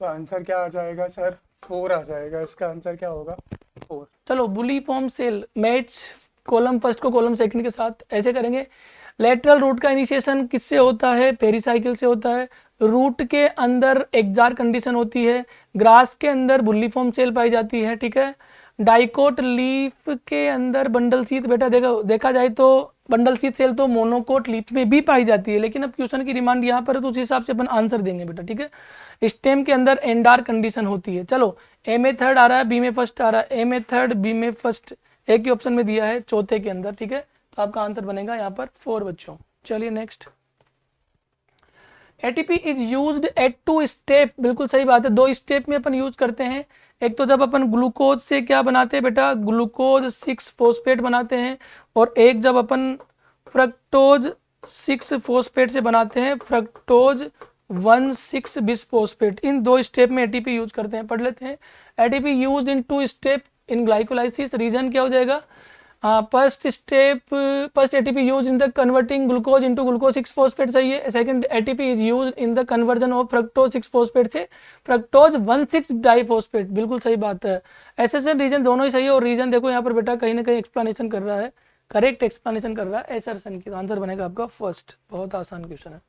तो आंसर क्या आ जाएगा सर, 4 आ जाएगा। इसका आंसर क्या होगा, 4। चलो bulliform cell match column first को कॉलम सेकंड के साथ ऐसे करेंगे। लेटरल रूट का इनिशिएशन किससे होता है, पेरिसाइकिल से होता है। रूट के अंदर एक्जार कंडीशन होती है। ग्रास के अंदर बुलीफॉर्म सेल पाई जाती है। ठीक है, डाइकोट लीफ के अंदर बंडल शीथ, बेटा देखा जाए तो बंडल शीथ सेल तो मोनोकोट लीफ में भी पाई जाती है, लेकिन अब क्वेश्चन की डिमांड यहाँ पर है तो उस हिसाब से अपन आंसर देंगे बेटा। ठीक है, स्टेम के अंदर एंडार कंडीशन होती है। चलो ए में थर्ड आ रहा है, बी में फर्स्ट आ रहा है, ए में थर्ड बी में फर्स्ट, एक ही ऑप्शन में दिया है चौथे के अंदर। ठीक है, तो आपका आंसर बनेगा यहाँ पर 4 बच्चों। चलिए next, ATP is used eight 2 step. बिल्कुल सही बात है, 2 स्टेप में अपन यूज करते हैं। एक तो जब अपन ग्लूकोज से क्या बनाते हैं बेटा, ग्लूकोज 6 फॉस्फेट बनाते हैं, और एक जब अपन फ्रक्टोज 6 फॉस्फेट से बनाते हैं, फ्रक्टोज 1,6 बिसफॉस्फेट। इन 2 स्टेप में एटीपी यूज करते हैं। पढ़ लेते हैं, ATP used in 2 step in glycolysis. Reason क्या हो जाएगा, first ATP use in the converting glucose into glucose 6 phosphate, सही है। Second ATP is use in the conversion of fructose 6 phosphate से फ्रक्टोज 1,6 डाइफॉस्फेट। बिल्कुल सही बात है। एसेशन रीजन दोनों ही सही है, और रीजन देखो यहाँ पर बेटा कहीं ना कहीं एक्सप्लेनेशन कर रहा है, करेक्ट एक्सप्लेनेशन कर रहा है एसरसन की। तो आंसर बनेगा आपका फर्स्ट। बहुत आसान क्वेश्चन है।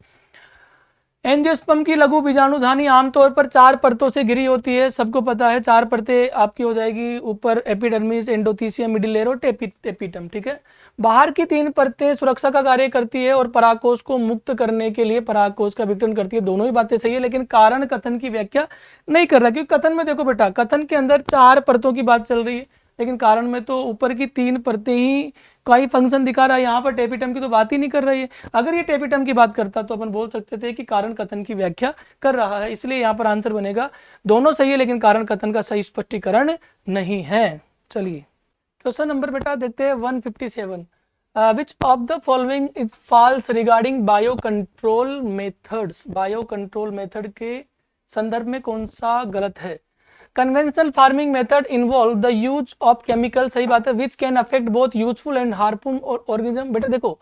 एंजियोस्पर्म की लघु बीजाणुधानी आमतौर पर 4 परतों से घिरी होती है, सबको पता है। 4 परतें आपकी हो जाएगी, ऊपर एपिडर्मिस, एंडोथीसियम, मिडिल लेयर और टेपिटम। ठीक है, बाहर की 3 परतें सुरक्षा का कार्य करती है और परागकोश को मुक्त करने के लिए परागकोश का विघटन करती है। दोनों ही बातें सही है, लेकिन कारण कथन की व्याख्या नहीं कर रहा, क्योंकि कथन में देखो बेटा, कथन के अंदर 4 परतों की बात चल रही है, लेकिन कारण में तो ऊपर की 3 परतें ही का ही फंक्शन दिखा रहा है। यहाँ पर टेपिटम की तो बात ही नहीं कर रही है। अगर ये टेपिटम की बात करता तो अपन बोल सकते थे कि कारण कथन की व्याख्या कर रहा है, इसलिए यहाँ पर आंसर बनेगा। दोनों सही है, लेकिन कारण कथन का सही स्पष्टीकरण नहीं है। चलिए क्वेश्चन नंबर बेटा देखते हैं 157। Which of the following is false regarding bio control methods. Bio control method के संदर्भ में कौन सा गलत है। Conventional farming method involve the use of chemical, सही बात है, which can affect both useful and harmful organism. बेटा देखो,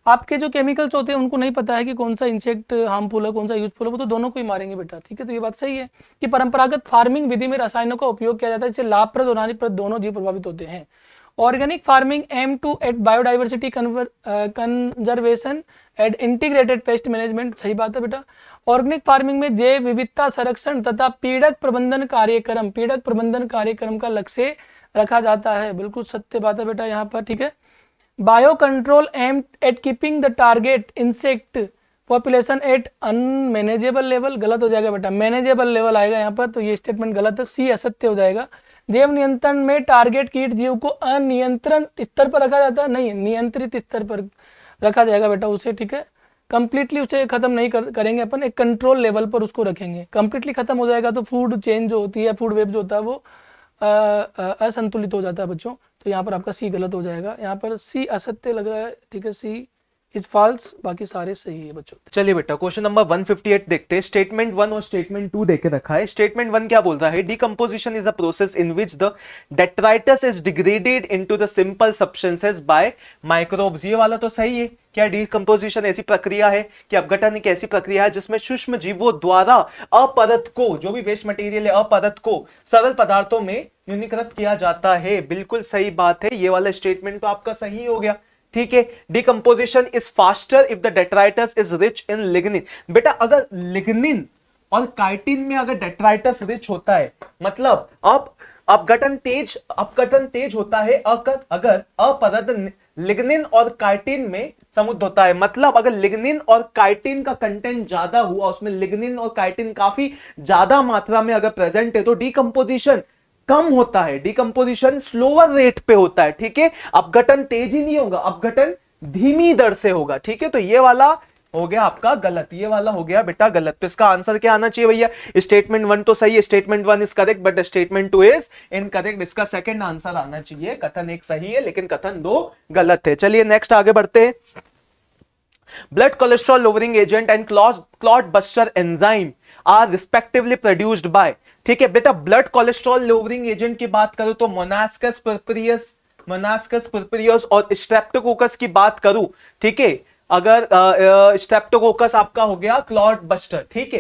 आपके जो केमिकल्स होते हैं उनको नहीं पता है कि कौन सा इंसेक्ट हार्मफुल है कौन सा यूजफुल है, वो तो दोनों को ही मारेंगे बेटा। ठीक है, तो ये बात सही है कि परंपरागत फार्मिंग विधि में रसायनों का उपयोग किया जाता है, जिससे लाभप्रद और हानिप्रद दोनों जीव प्रभावित होते हैं। Organic farming aim to at biodiversity conservation and integrated pest management, सही बात है बेटा। ऑर्गेनिक फार्मिंग में जैव विविधता संरक्षण तथा पीड़क प्रबंधन कार्यक्रम का लक्ष्य रखा जाता है। बिल्कुल सत्य बात है बेटा यहाँ पर। ठीक है, bio control aim at keeping the target insect population at unmanageable level, गलत हो जाएगा बेटा, मैनेजेबल लेवल आएगा यहाँ पर, तो ये स्टेटमेंट गलत है, सी असत्य हो जाएगा। जैव नियंत्रण में टारगेट कीट जीव को अनियंत्रण स्तर पर रखा जाता है, नहीं, नियंत्रित स्तर पर रखा जाएगा बेटा उसे, ठीक है। कंप्लीटली उसे खत्म नहीं करेंगे अपन, एक कंट्रोल लेवल पर उसको रखेंगे। कंप्लीटली खत्म हो जाएगा तो फूड चेन जो होती है, फूड वेब जो होता है वो असंतुलित हो जाता है बच्चों। तो यहाँ पर आपका सी गलत हो जाएगा, यहाँ पर सी असत्य लग रहा है, ठीक है, सी इज फॉल्स, बाकी सारे सही है बच्चों। चलिए बेटा क्वेश्चन नंबर 158 देखते हैं। स्टेटमेंट 1 और स्टेटमेंट 2 देके रखा है। स्टेटमेंट 1 क्या बोल रहा है? Decomposition is a process in which the detritus is degraded into the simple substances by microbes. ये वाला तो सही है। क्या डिकम्पोजिशन ऐसी प्रक्रिया है कि अपघटन एक ऐसी प्रक्रिया है जिसमें सूक्ष्म जीवों द्वारा अपरत को, जो भी वेस्ट मटेरियल है, अपरत को सरल पदार्थों में न्यूनीकृत किया जाता है। बिल्कुल सही बात है, ये वाला स्टेटमेंट तो आपका सही हो गया, ठीक है। Decomposition is faster if the detritus is rich in lignin. बेटा अगर लिग्निन और काइटिन में अगर डेट्राइटस रिच होता है, मतलब अब अपघटन तेज होता है अगर अपरद लिग्निन और काइटिन में समुद्ध होता है। मतलब अगर लिग्निन और काइटिन का कंटेंट ज्यादा हुआ, उसमें लिग्निन और काइटिन काफी ज्यादा मात्रा में अगर प्रेजेंट है, तो डिकम्पोजिशन कम होता है, डिकम्पोजिशन स्लोअर रेट पे होता है, ठीक है। अपघटन तेजी नहीं होगा, अपघटन धीमी दर से होगा, ठीक है। तो ये वाला हो गया आपका गलत, ये वाला हो गया बेटा गलत। तो इसका आंसर क्या आना चाहिए भैया? स्टेटमेंट 1 तो सही है, statement 1 is correct but statement 2 is incorrect. इसका सेकंड आंसर आना चाहिए, कथन 1 सही है लेकिन कथन 2 गलत है। चलिए नेक्स्ट आगे बढ़ते हैं। Blood cholesterol lowering agent and clot buster enzyme are respectively produced by, ठीक है बेटा। ब्लड कोलेस्ट्रॉल लोअरिंग एजेंट की बात करूं तो मोनास्कस पुरपुरियस और स्ट्रेप्टोकोकस की बात करूं, ठीक है। अगर स्ट्रेप्टोकोकस आपका हो गया क्लॉट बस्टर, ठीक है।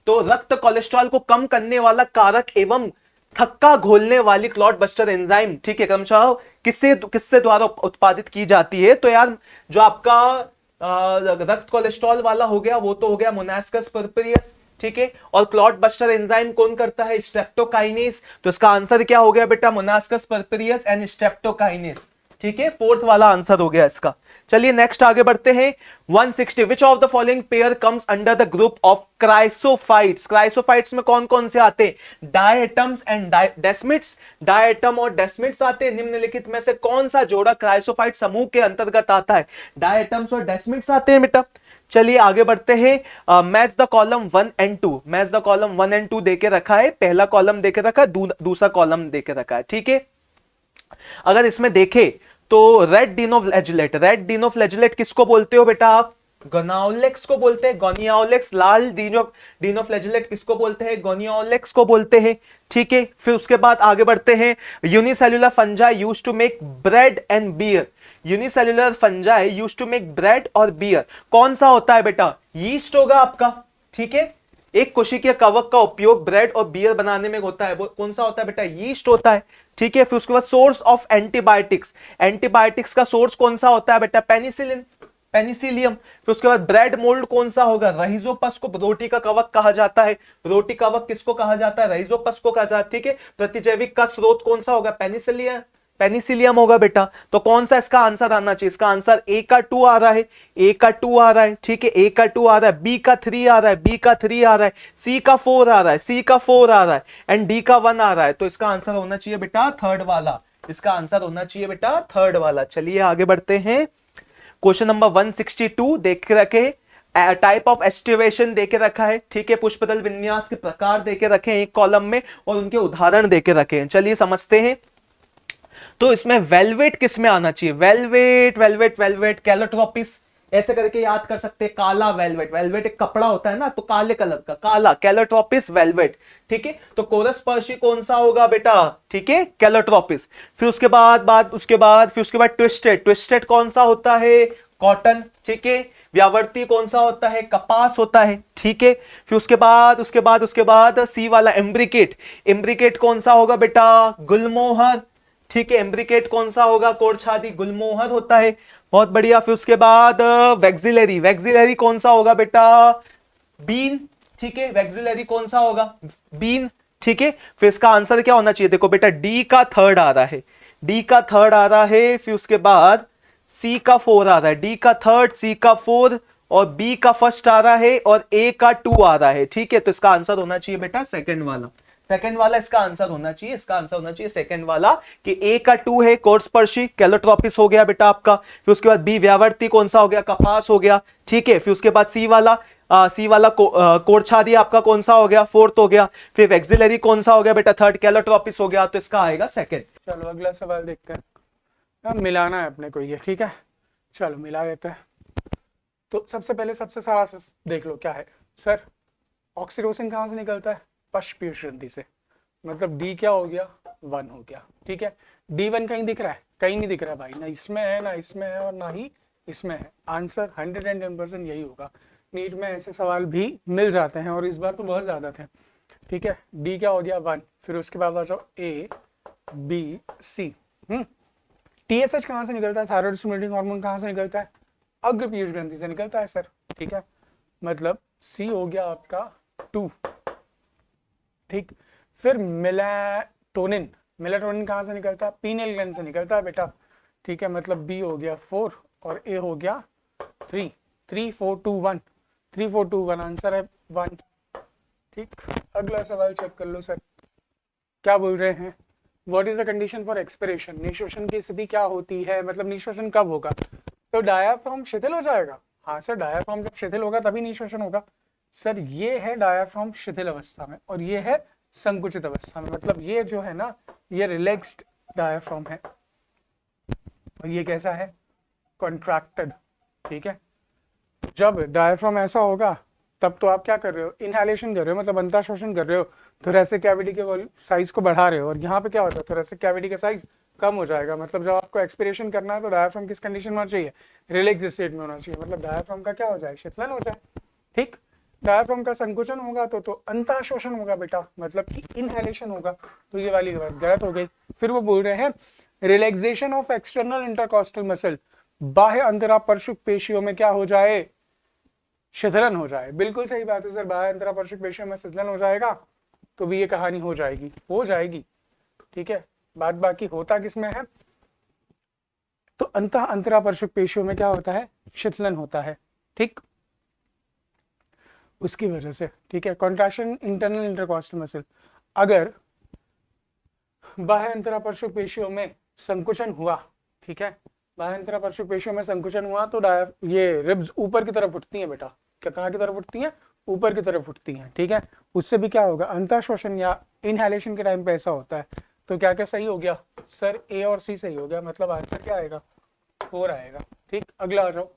तो रक्त कोलेस्ट्रॉल को कम करने वाला कारक एवं थक्का घोलने वाली क्लॉट बस्टर एंजाइम, ठीक है, क्रमशः किससे द्वारा उत्पादित की जाती है? तो यार जो आपका रक्त कोलेस्ट्रॉल वाला हो गया वो तो हो गया मोनास्कस पुरपुरियस, ठीक है। और क्लॉट बस्टर एंजाइम कौन करता है? स्ट्रेप्टोकाइनेस। तो इसका आंसर क्या हो गया बेटा? मोनास्कस पुरपुरियस एंड स्ट्रेप्टोकाइनेस, ठीक है। फोर्थ वाला आंसर हो गया इसका। चलिए नेक्स्ट आगे बढ़ते हैं। 160 विच of the following pair comes under the group of chrysophytes. Chrysophytes में कौन कौन से आते हैं? Diatoms and desmids. डायटम और डेस्मिट्स आते हैं। निम्नलिखित में से कौन सा जोड़ा क्राइसोफाइट समूह के अंतर्गत आता है? डायटम्स और डेस्मिट्स आते हैं बेटा। चलिए आगे बढ़ते हैं। Match the column 1 and 2। Match the column 1 and 2 देके रखा है। पहला कॉलम देके रखा है, दूसरा कॉलम देके रखा है, ठीक है। अगर इसमें देखे तो रेड डिनोफ्लैजिलेट किसको बोलते हो बेटा आप? गोनियोलेक्स को बोलते हैं, गोनियोलेक्स। लाल डिनोफ्लैजिलेट किसको बोलते हैं? गोनियोलेक्स को बोलते हैं, ठीक है। फिर उसके बाद आगे बढ़ते हैं। Unicellular fungi used to make bread and beer. Unicellular fungi used to make bread और बियर कौन सा होता है बेटा? यीस्ट होगा आपका, ठीक है। एक कोशिकीय कवक का उपयोग ब्रेड और बियर बनाने में होता है, वो कौन सा होता है बेटा? यीस्ट होता है, ठीक है। फिर उसके बाद सोर्स ऑफ एंटीबायोटिक्स। एंटीबायोटिक्स का सोर्स कौन सा होता है बेटा? पेनिसिलियम। फिर उसके बाद ब्रेड मोल्ड कौन सा होगा? रहिजोपस को रोटी का कवक कहा जाता है। रोटी कवक किसको कहा जाता है? रहिजोपस को कहा जाता है, ठीक है। प्रतिजैविक का स्रोत कौन सा होगा? पेनिसिलियम होगा बेटा। तो कौन सा इसका आंसर आना चाहिए? इसका आंसर ए का 2 आ रहा है, ए का 2 आ रहा है, ठीक है। ए का 2 आ रहा है, बी का 3 आ रहा है, बी का 3 आ रहा है, सी का 4 आ रहा है, सी का 4 आ रहा है एंड डी का 1 आ रहा है। तो इसका आंसर होना चाहिए बेटा थर्ड वाला। इसका आंसर होना चाहिए बेटा थर्ड वाला। चलिए आगे बढ़ते हैं। क्वेश्चन नंबर 162 देख के रखे। टाइप ऑफ एस्टिवेशन देके रखा है, ठीक है। पुष्पदल विन्यास के प्रकार देके रखे हैं एक कॉलम में और उनके उदाहरण देके रखे हैं। चलिए समझते हैं। तो इसमें वेलवेट किस में आना चाहिए? वेलवेट कैलोट्रोपिस ऐसे करके याद कर सकते हैं। काला वेलवेट एक कपड़ा होता है ना, तो काले कलर का काला, कैलोट्रोपिस वेलवेट, ठीक है। तो कोरस्पर्शी कौन सा होगा बेटा? ठीक है, कैलोट्रोपिस। फिर उसके बाद ट्विस्टेड कौन सा होता है? कॉटन, ठीक है। व्यावर्ती कौन सा होता है? कपास होता है, ठीक है। फिर उसके बाद सी वाला एम्ब्रिकेट कौन सा होगा बेटा? गुलमोहर, ठीक है। एम्ब्रिकेट कौन सा होगा? कोरछादी, गुलमोहर होता है, बहुत बढ़िया। फिर उसके बाद वैक्सिलरी कौन सा होगा बेटा? बीन, ठीक है। वैक्सिलरी कौन सा होगा? बीन, ठीक है। फिर इसका आंसर क्या होना चाहिए? देखो बेटा डी का 3rd आ रहा है, फिर उसके बाद सी का 4 आ रहा है, डी का 3rd, सी का 4 और बी का 1st आ रहा है और ए का 2 आ रहा है, ठीक है। तो इसका आंसर होना चाहिए बेटा सेकंड वाला, सेकंड वाला इसका आंसर होना चाहिए, इसका आंसर होना चाहिए सेकंड वाला कि ए का 2 है कोर्सपर्शी, कैलोट्रोपिस हो गया बेटा आपका, फिर उसके बाद बी व्यावर्ती कौन सा हो गया, कपास हो गया, ठीक है। फिर उसके बाद सी वाला कोरछादी आपका कौन सा हो गया, फोर्थ हो गया। फिर एक्सिलरी कौन सा हो गया बेटा, थर्ड कैलोट्रोपिस हो गया, तो इसका आएगा सेकंड। चलो अगला सवाल देखते हैं। अब मिलाना है अपने को ये, ठीक है, चलो मिला लेते हैं। तो सबसे पहले सबसे सारा देख लो क्या है सर, ऑक्सीटोसिन कहाँ से निकलता है, पश्च पीयूष ग्रंथि से, मतलब डी क्या हो गया, 1 हो गया, ठीक है। D1 कहीं दिख रहा है, कहीं नहीं दिख रहा भाई, ना इसमें है ना इसमें है और ना ही इसमें है। आंसर 110% यही होगा। नीट में ऐसे सवाल भी मिल जाते हैं और इस बार तो बहुत ज्यादा थे, ठीक है। डी क्या हो गया, 1, फिर उसके बाद आ जाओ A B C। TSH कहाँ से निकलता है, थायराइड स्टिमुलेटिंग हार्मोन कहाँ से निकलता है, अग्र पीयूष ग्रंथि से निकलता है सर, ठीक है। मतलब C हो गया आपका 2, ठीक। फिर मेलाटोनिन, मेलाटोनिन कहाँ से निकलता है, पीनियल ग्लैंड से निकलता है बेटा, ठीक है। मतलब B हो गया 4 और A हो गया 3, 3 4 2 1, 3 4 2 1, आंसर है 1, ठीक। अगला सवाल चेक कर लो सर, क्या बोल रहे हैं, what is the condition for expiration, निश्वसन की स्थिति क्या होती है, मतलब निश्वसन कब होगा, तो डायाफ्राम शिथिल हो जाएगा। हाँ सर, डायाफ्राम जब शिथिल होगा तभी निश्वसन होगा। सर ये है डायाफ्राम शिथिल अवस्था में और ये है संकुचित अवस्था में, मतलब ये जो है ना ये रिलैक्स्ड डायाफ्राम है और ये कैसा है, कॉन्ट्रैक्टेड, ठीक है। जब डायाफ्राम ऐसा होगा तब तो आप क्या कर रहे हो, इनहेलेशन कर रहे हो, मतलब अंतर शोषण कर रहे हो, थोरेसिक कैविटी के साइज को बढ़ा रहे हो, और यहाँ पे क्या होता है, थोरेसिक कैविटी का साइज कम हो जाएगा। मतलब जब आपको एक्सपिरेशन करना है तो डायाफ्राम किस कंडीशन में होना चाहिए, रिलैक्स स्टेट में होना चाहिए, मतलब डायाफ्राम का क्या हो जाए, शिथिलन हो जाए, ठीक। डायाफ्राम का संकुचन होगा तो अंतर शोषण होगा बेटा, मतलब कि इनहेलेशन होगा, तो ये वाली बात गलत हो गई। फिर वो बोल रहे हैं relaxation of external intercostal muscle, बाह्य अंतरापर्शुक पेशियों में क्या हो जाए, शिथिलन हो जाए। बिल्कुल सही बात है सर, बाह्य अंतरापर्शुक पेशियों में शिथिलन हो जाएगा तो भी ये कहानी हो जाएगी, ठीक है। बात बाकी होता किसमें है, तो अंतरापर्शुक पेशियों में क्या होता है, शिथिलन होता है, ठीक, उसकी वजह से, ठीक है। कॉन्ट्रैक्शन इंटरनल इंटरकॉस्टल मसल, अगर बाह्य अंतरापर्शुक पेशियों में संकुचन हुआ, ठीक है, बाह्य अंतरापर्शुक पेशियों में संकुचन हुआ तो ये रिब्स ऊपर की तरफ उठती हैं बेटा, क्या कहाँ की तरफ उठती हैं, ऊपर की तरफ उठती हैं, ठीक है। उससे भी क्या होगा, अंतःश्वसन या इनहेलेशन के टाइम पे ऐसा होता है। तो क्या क्या सही हो गया सर, A और C सही हो गया, मतलब आंसर क्या आएगा, 4 आएगा, ठीक। अगला आ जाओ,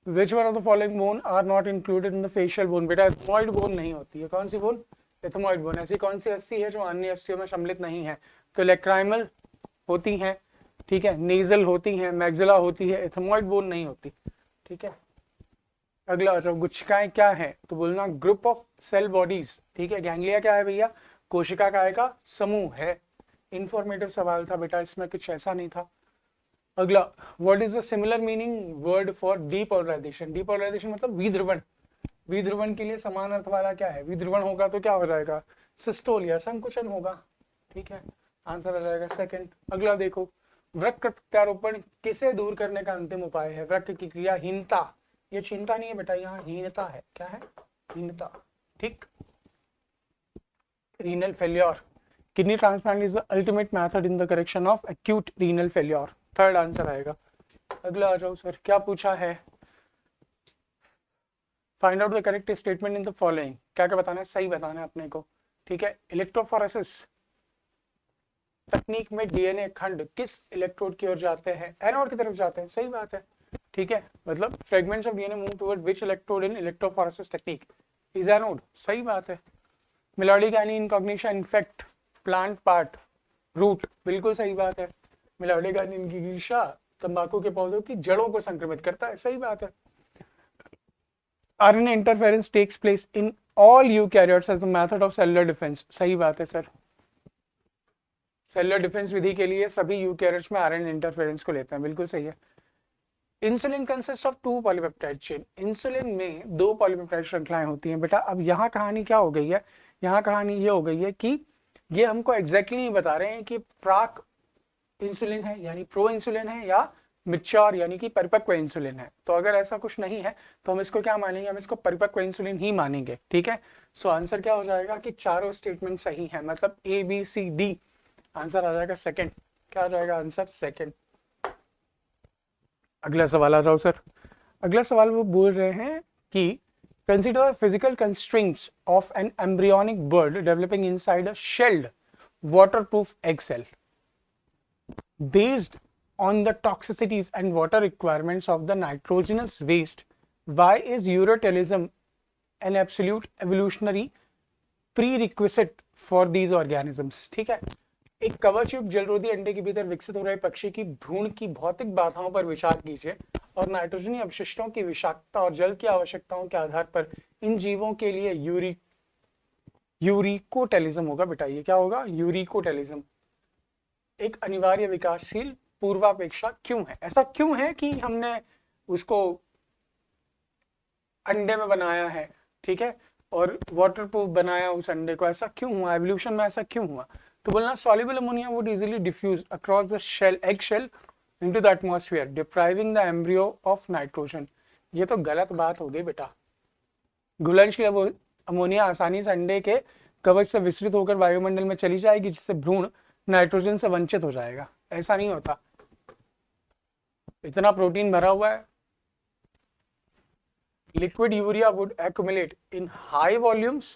which one of the following bone are not included in the facial bone, बेटा एथमॉइड बोन नहीं होती है, कौन सी बोन, एथमॉइड बोन। ऐसी कौन सी अस्थि है जो अन्य अस्थियों में सम्मिलित नहीं है, तो लैक्राइमल होती हैं, ठीक है, नेजल होती हैं, मैग्जिला होती है, एथमॉइड बोन नहीं होती, ठीक है। अगला आ जाओ, गुच्छिकाएं क्या है, तो बोलना ग्रुप ऑफ सेल बॉडीज, ठीक है। गैंग्लिया क्या है भैया, कोशिका काय का समूह है। इंफॉर्मेटिव सवाल था बेटा, इसमें कुछ ऐसा नहीं था। अगला, what is the similar meaning word for depolarisation, depolarisation मतलब विध्रुवण, विध्रुवण के लिए समान अर्थ वाला क्या है, विध्रुवण होगा तो क्या हो जाएगा, सिस्टोल या संकुचन होगा, ठीक है, आंसर आ जाएगा सेकंड। अगला देखो, वृक्क प्रत्यारोपण किसे दूर करने का अंतिम उपाय है, वृक्क की क्रियाहीनता, ये चिंता नहीं है बेटा, यहाँ हीनता है, क्या है, हीनता, ठीक। Renal failure, kidney transplant is the ultimate method in the correction of acute renal failure, third answer आएगा। अगला आ जाओ सर, क्या पूछा है, find out the correct statement in the following, क्या क्या बताना है, सही बताना है अपने को, ठीक है। इलेक्ट्रोफोरेसिस तकनीक में डीएनए खंड किस इलेक्ट्रोड की ओर जाते हैं, एनोड की तरफ जाते हैं, सही बात है, ठीक है। मतलब fragments of DNA move toward which electrode in electrophoresis technique, is anode, सही बात है। Meloidogyne incognita infect plant part root, बिल्कुल सही बात है। मेलोडिक एनी इनकॉग्निशन तंबाकू के पौधों की जड़ों को संक्रमित करता है, सही बात है। RNA interference takes place in all eukaryotes as the method of cellular defence, सही बात है सर। सेलुलर डिफेंस विधि के लिए सभी यूकैरियोट्स में आरएनए इंटरफेरेंस को लेते हैं, बिल्कुल सही है। Insulin consist of 2 polypeptide chain, insulin में 2 पॉलीपेप्टाइड श्रृंखलाएं होती हैं बेटा। अब यहाँ कहानी क्या हो गई है, यहाँ कहानी ये हो गई है कि ये हमको एग्जैक्टली नहीं बता रहे हैं कि प्राक इंसुलिन है यानी प्रो इंसुलिन है या मिच्योर यानी कि परिपक्व इंसुलिन है। तो अगर ऐसा कुछ नहीं है तो हम इसको क्या मानेंगे, हम इसको परिपक्व इंसुलिन ही मानेंगे, ठीक है। सो आंसर क्या हो जाएगा कि चारों स्टेटमेंट सही है, मतलब A B C D, answer आ जाएगा सेकंड। क्या आ जाएगा आंसर, सेकंड। अगला सवाल आ जाओ सर। अगला सवाल वो बोल रहे हैं कि consider physical constraints of an embryonic bird developing inside a shelled waterproof egg cell. Based on the toxicities and water requirements of the nitrogenous waste, why is urotelism an absolute evolutionary prerequisite for these organisms? ठीक है, एक कवचयुक्त जलरोधी अंडे के भीतर विकसित हो रहे पक्षी की भ्रूण की भौतिक बाधाओं पर विचार कीजिए और नाइट्रोजनी अपशिष्टों की विषाक्तता और जल की आवश्यकताओं के आधार पर इन जीवों के लिए यूरिकोटेलिज्म होगा। बेटा ये क्या होगा, यूरिकोटेलिज्म एक अनिवार्य विकासशील पूर्वापेक्षा क्यों है? ऐसा क्यों है कि हमने उसको अंडे में बनाया है, ठीक है, और वाटरप्रूफ बनाया उस अंडे को, ऐसा क्यों हुआ, एवोल्यूशन में ऐसा क्यों हुआ? तो बोलना soluble ammonia would easily diffuse across the shell, egg shell into the atmosphere, depriving the embryo of nitrogen। ये तो गलत बात हो गई बेटा। घुलनशील अमोनिया आसानी से अंडे के कवच से विस्तृत होकर वायुमंडल में चली जाएगी, जिससे भ्रूण नाइट्रोजन से वंचित हो जाएगा। ऐसा नहीं होता, इतना प्रोटीन भरा हुआ है। Liquid urea would accumulate in high volumes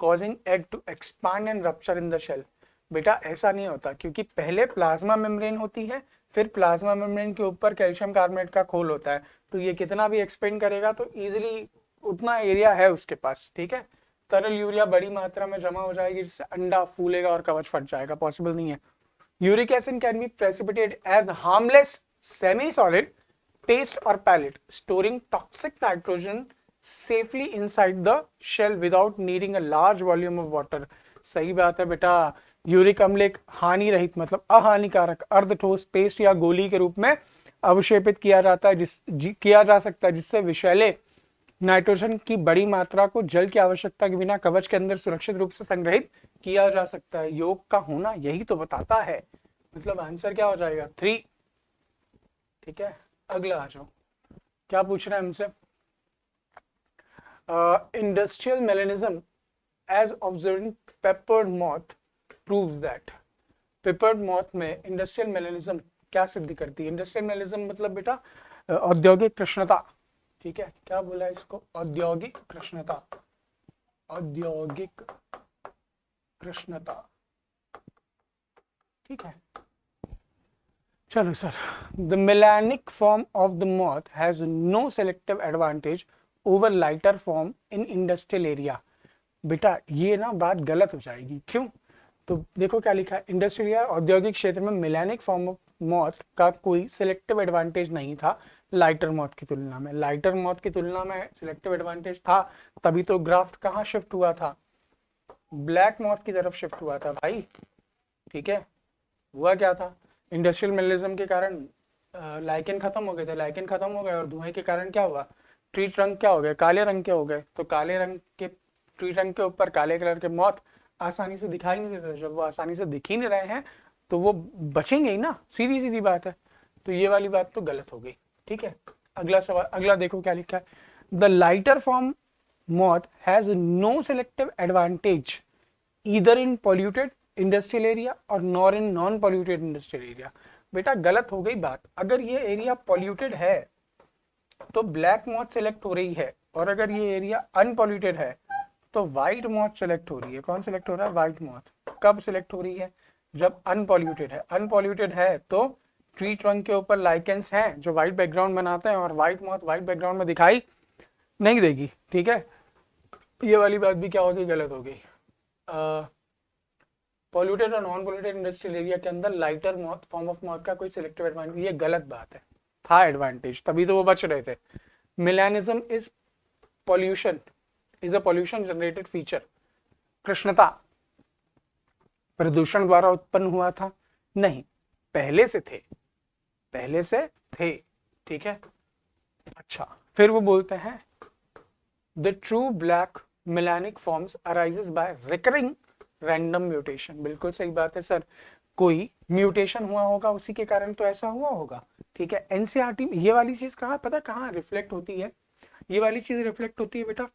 causing egg to expand and rupture in the shell। बेटा ऐसा नहीं होता, क्योंकि पहले प्लाज्मा मेम्ब्रेन होती है, फिर प्लाज्मा मेम्ब्रेन के ऊपर कैल्शियम कार्बोनेट का खोल होता है। तो ये कितना भी एक्सपेंड करेगा तो इजीली उतना एरिया है उसके पास, ठीक है। तरल यूरिया बड़ी मात्रा में जमा हो जाएगी, जिससे अंडा फूलेगा और कवच फट जाएगा, पॉसिबल नहीं है। Uric acid can be precipitated as harmless semi solid paste और pellet storing toxic nitrogen safely inside the shell without needing a large volume of water. सही बात है बेटा, यूरिक अम्ल एक हानि रहित मतलब अहानिकारक अर्ध ठोस पेस्ट या गोली के रूप में अवशेपित किया जाता है, किया जा सकता है, जिससे विषैले नाइट्रोजन की बड़ी मात्रा को जल की आवश्यकता के बिना कवच के अंदर सुरक्षित रूप से संग्रहित किया जा सकता है। योग का होना यही तो बताता है, मतलब आंसर क्या हो जाएगा 3, ठीक है। अगला आ जाओ, क्या पूछ रहे हैं हमसे, industrial melanism as observe peppered moth proves that. Peppered moth में इंडस्ट्रियल मेलेनिज्म क्या सिद्ध करती है? इंडस्ट्रियल मेलेनिज्म मतलब बेटा औद्योगिक कृष्णता, ठीक है। क्या बोला इसको, औद्योगिक कृष्णता, औद्योगिक कृष्णता, ठीक है। चलो sir, the melanic form of the moth has no selective advantage over lighter form in industrial area. बेटा ये ना बात गलत हो जाएगी, क्यों? तो देखो क्या लिखा है, इंडस्ट्रियल या औद्योगिक क्षेत्र में मेलानिक फॉर्म ऑफ मॉथ का कोई सिलेक्टिव एडवांटेज नहीं था लाइटर मॉथ की तुलना में। लाइटर मॉथ की तुलना में सिलेक्टिव एडवांटेज था, तभी तो ग्राफ्ट कहाँ शिफ्ट हुआ था, ब्लैक मॉथ की तरफ शिफ्ट हुआ था भाई, ठीक है। हुआ क्या था, इंडस्ट्रियल मेलेनिज्म के कारण लाइकेन खत्म हो गए थे, लाइकेन खत्म हो गए और धुएं के कारण क्या हुआ, ट्री ट्रंक क्या हो गए, काले रंग के हो गए। तो काले रंग के ट्री ट्रंक के ऊपर काले कलर के मॉथ आसानी से दिखाई नहीं देते। जब वो आसानी से दिख ही नहीं रहे हैं तो वो बचेंगे ही ना, सीधी सीधी बात है। तो ये वाली बात तो गलत हो गई, ठीक है। अगला सवाल, अगला देखो क्या लिखा है, the lighter form moth has no selective advantage either in polluted industrial area और nor in non polluted industrial area. बेटा गलत हो गई बात, अगर ये एरिया पॉल्यूटेड है तो ब्लैक मॉथ सेलेक्ट हो रही है, और अगर ये एरिया अनपॉल्यूटेड है तो व्हाइट मॉथ सेलेक्ट हो रही है। कौन सेलेक्ट हो रहा है, व्हाइट मॉथ। कब सेलेक्ट हो रही है, जब अनपॉल्यूटेड है। अनपॉल्यूटेड है तो ट्री ट्रंक के ऊपर लाइकेंस हैं जो व्हाइट बैकग्राउंड बनाते हैं, और व्हाइट मॉथ व्हाइट बैकग्राउंड में दिखाई नहीं देगी, ठीक है। ये वाली बात भी क्या हो गई, गलत हो गई। पॉल्यूटेड और नॉन पॉल्यूटेड इंडस्ट्रियल एरिया के अंदर lighter moth form of moth का कोई सिलेक्टिव एडवांटेज, ये गलत बात है, था एडवांटेज, तभी तो वो बच रहे थे। Melanism is pollution, is a pollution generated feature. कृष्णता प्रदूषण द्वारा उत्पन्न हुआ था? नहीं, पहले से थे, पहले से थे, ठीक है। अच्छा, फिर वो बोलते हैं the true black melanic forms arises by recurring random mutation. बिल्कुल सही बात है सर, कोई म्यूटेशन हुआ होगा उसी के कारण तो ऐसा हुआ होगा। ठीक है। एनसीईआरटी ये वाली चीज कहाँ पता कहाँ रिफ्लेक्ट होती है, ये वाली चीज रिफ्लेक्ट होती है बेटा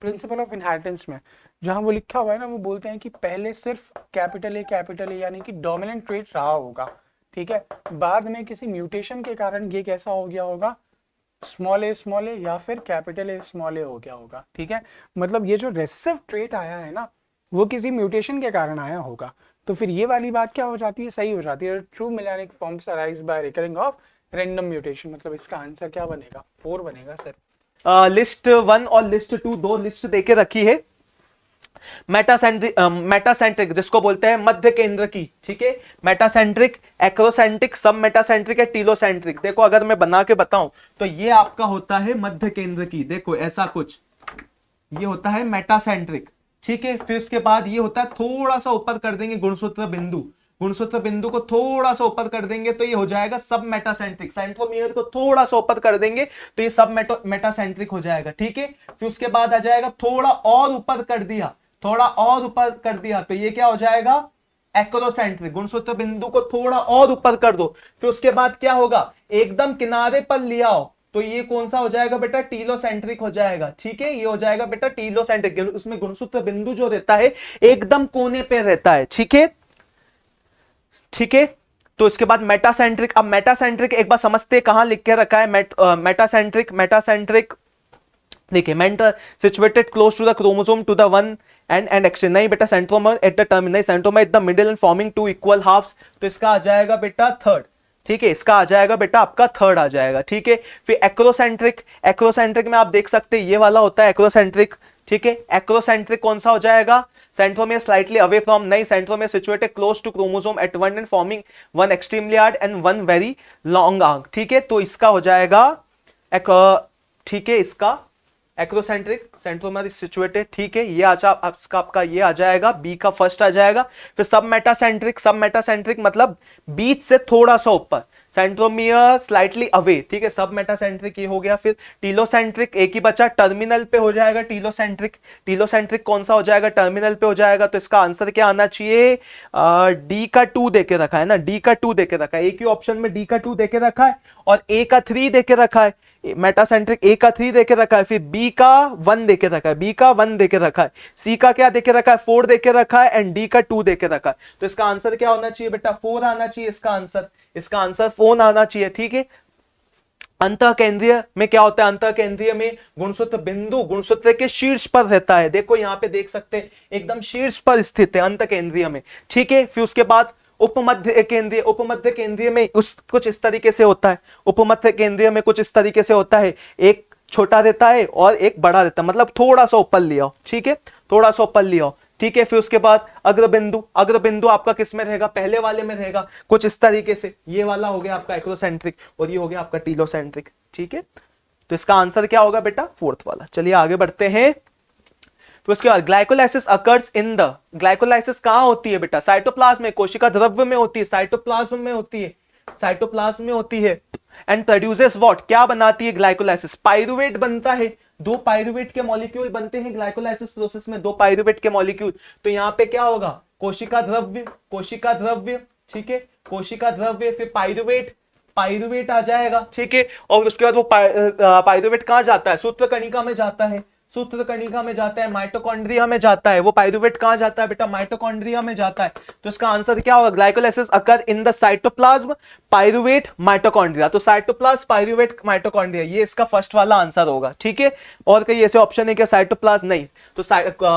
प्रिंसिपल ऑफ इनहेरिटेंस में, जहाँ वो लिखा हुआ है ना, वो बोलते हैं कि पहले सिर्फ कैपिटल ए यानी कि डोमिनेंट ट्रेट रहा होगा, ठीक है, बाद में किसी म्यूटेशन के कारण ये कैसा हो गया होगा, स्मॉल ए या फिर कैपिटल ए स्मॉल ए हो गया होगा, ठीक है। मतलब ये जो रेसेसिव ट्रेट आया है ना, वो किसी म्यूटेशन के कारण आया होगा। तो फिर ये वाली बात क्या हो जाती है, सही हो जाती है। True melanic forms arise by recurring of random mutation. मतलब इसका आंसर क्या बनेगा, 4 बनेगा सर। लिस्ट 1 और लिस्ट 2 दो लिस्ट देके रखी है। मेटासेंट्रिक जिसको बोलते हैं मध्य केंद्र की, ठीक है, मेटासेंट्रिक, एक्रोसेंट्रिक, सब मेटासेंट्रिक है, टीलोसेंट्रिक। देखो अगर मैं बना के बताऊं तो ये आपका होता है मध्य केंद्र की, देखो ऐसा कुछ, ये होता है मेटासेंट्रिक, ठीक है। फिर उसके बाद ये होता है, थोड़ा सा ऊपर कर देंगे गुणसूत्र बिंदु, गुणसूत्र बिंदु को थोड़ा सा ऊपर कर देंगे तो ये हो जाएगा सब मेटासेंट्रिक। सेंट्रोमियर को थोड़ा सा ऊपर कर देंगे तो ये सब मेटासेंट्रिक हो जाएगा, ठीक है। फिर उसके बाद आ जाएगा, थोड़ा और ऊपर कर दिया, थोड़ा और ऊपर कर दिया तो ये क्या हो जाएगा, एक्रोसेंट्रिक। गुणसूत्र बिंदु को थोड़ा और ऊपर कर दो, फिर उसके बाद क्या होगा, एकदम किनारे पर ले आओ तो ये कौन सा हो जाएगा बेटा, टीलोसेंट्रिक हो जाएगा, ठीक है। ये हो जाएगा बेटा टीलोसेंट्रिक, उसमें गुणसूत्र बिंदु जो रहता है एकदम कोने पे रहता है, ठीक है, ठीक है। तो इसके बाद मेटासेंट्रिक। अब मेटासेंट्रिक एक बार समझते हैं कहां लिख के रखा है। मेटासेंट्रिक देखिए, mentor situated close to the chromosome to the one end exchange. नहीं बेटा, centromere at the terminal, centromere at the middle and forming 2 equal halves, तो इसका आ जाएगा बेटा 3rd, ठीक है। इसका आ जाएगा बेटा आपका 3rd आ जाएगा, ठीक है। फिर एक्रोसेंट्रिक, एक्रोसेंट्रिक में आप देख सकते हैं ये वाला होता है एक्रोसेंट्रिक, ठीक है। एक्रोसेंट्रिक कौन सा हो जाएगा, सेंट्रोमियर स्लाइटली अवे फ्रॉम, नहीं, centromere situated close to chromosome at one end forming one extremely hard and one very long arm, ठीक है। तो इसका हो जाएगा ठीक है, इसका एक्रोसेंट्रिक, सेंट्रोमियर सिचुएटेड, ठीक है। ये आपका ये आ जाएगा, बी का फर्स्ट आ जाएगा। फिर सब मेटासेंट्रिक, सब मेटासेंट्रिक मतलब बीच से थोड़ा सा ऊपर, सेंट्रोमियर स्लाइटली अवे, ठीक है, सब मेटासेंट्रिक ये हो गया। फिर टीलोसेंट्रिक एक ही बचा, टर्मिनल पे हो जाएगा टीलोसेंट्रिक। टीलोसेंट्रिक कौन सा हो जाएगा, टर्मिनल पे हो जाएगा। तो इसका आंसर क्या आना चाहिए, डी का 2 देके रखा है ना, डी का 2 देके रखा है, एक ही ऑप्शन में डी का 2 देके रखा है और ए का 3 देके रखा है। मेटासेंट्रिक ए का 3 देके रखा है, फिर बी का 1 देके रखा है, बी का 1 देके रखा है, सी का क्या देके रखा है, 4 देके रखा है एंड डी का 2 देके रखा है। तो इसका आंसर क्या होना चाहिए बेटा, 4 आना चाहिए इसका आंसर, इसका आंसर 4 आना चाहिए, ठीक है। अंतः केंद्रीय में क्या होता है, अंतः केंद्रीय में गुणसूत्र बिंदु गुणसूत्र के शीर्ष पर रहता है, देखो यहाँ पे देख सकते हैं एकदम शीर्ष पर स्थित है अंतः केंद्रीय में, ठीक है। फिर उसके बाद उपमध्य केंद्रीय, उपमध्य केंद्रीय में कुछ इस तरीके से होता है, उपमध्य केंद्रीय में कुछ इस तरीके से होता है, एक छोटा रहता है और एक बड़ा रहता है, मतलब थोड़ा सा ऊपर लिया, ठीक है, थोड़ा सा ऊपर लिया, ठीक है। फिर उसके बाद अग्रबिंदु, अग्रबिंदु आपका किस में रहेगा, पहले वाले में रहेगा कुछ इस तरीके से, ये वाला हो गया आपका एक्रोसेंट्रिक और ये हो गया आपका टीलोसेंट्रिक, ठीक है। तो इसका आंसर क्या होगा बेटा, 4th वाला। चलिए आगे बढ़ते हैं। फिर उसके बाद glycolysis occurs in the, glycolysis कहां होती है बेटा, साइटोप्लाज्म में, कोशिका द्रव्य में होती है, साइटोप्लाज्म में होती है, साइटोप्लाज्म में होती है। एंड प्रोड्यूसेस व्हाट, क्या बनाती है ग्लाइकोलाइसिस, पाइरुवेट बनता है, 2 पाइरुवेट के मॉलिक्यूल बनते हैं ग्लाइकोलाइसिस प्रोसेस में, 2 पाइरुवेट के मॉलिक्यूल। तो यहाँ पे क्या होगा, कोशिका द्रव्य, कोशिका द्रव्य, ठीक है, कोशिका द्रव्य, फिर पाइरुवेट, पाइरुवेट आ जाएगा, ठीक है। और उसके बाद वो पाइरुवेट कहां जाता है, सूत्र कणिका में जाता है, सूत्र कणिका में जाता है, माइटोकॉन्ड्रिया में जाता है। वो पाइरुवेट कहां जाता है बेटा, माइटोकॉन्ड्रिया में जाता है। तो इसका आंसर क्या होगा, glycolysis occur in the cytoplasm, pyruvate, mitochondria. तो साइटोप्लाज्म, पाइरुवेट, माइटोकॉन्ड्रिया, ये इसका फर्स्ट वाला आंसर होगा, ठीक है। और कई ऐसे ऑप्शन है क्या, साइटोप्लाज्म नहीं, तो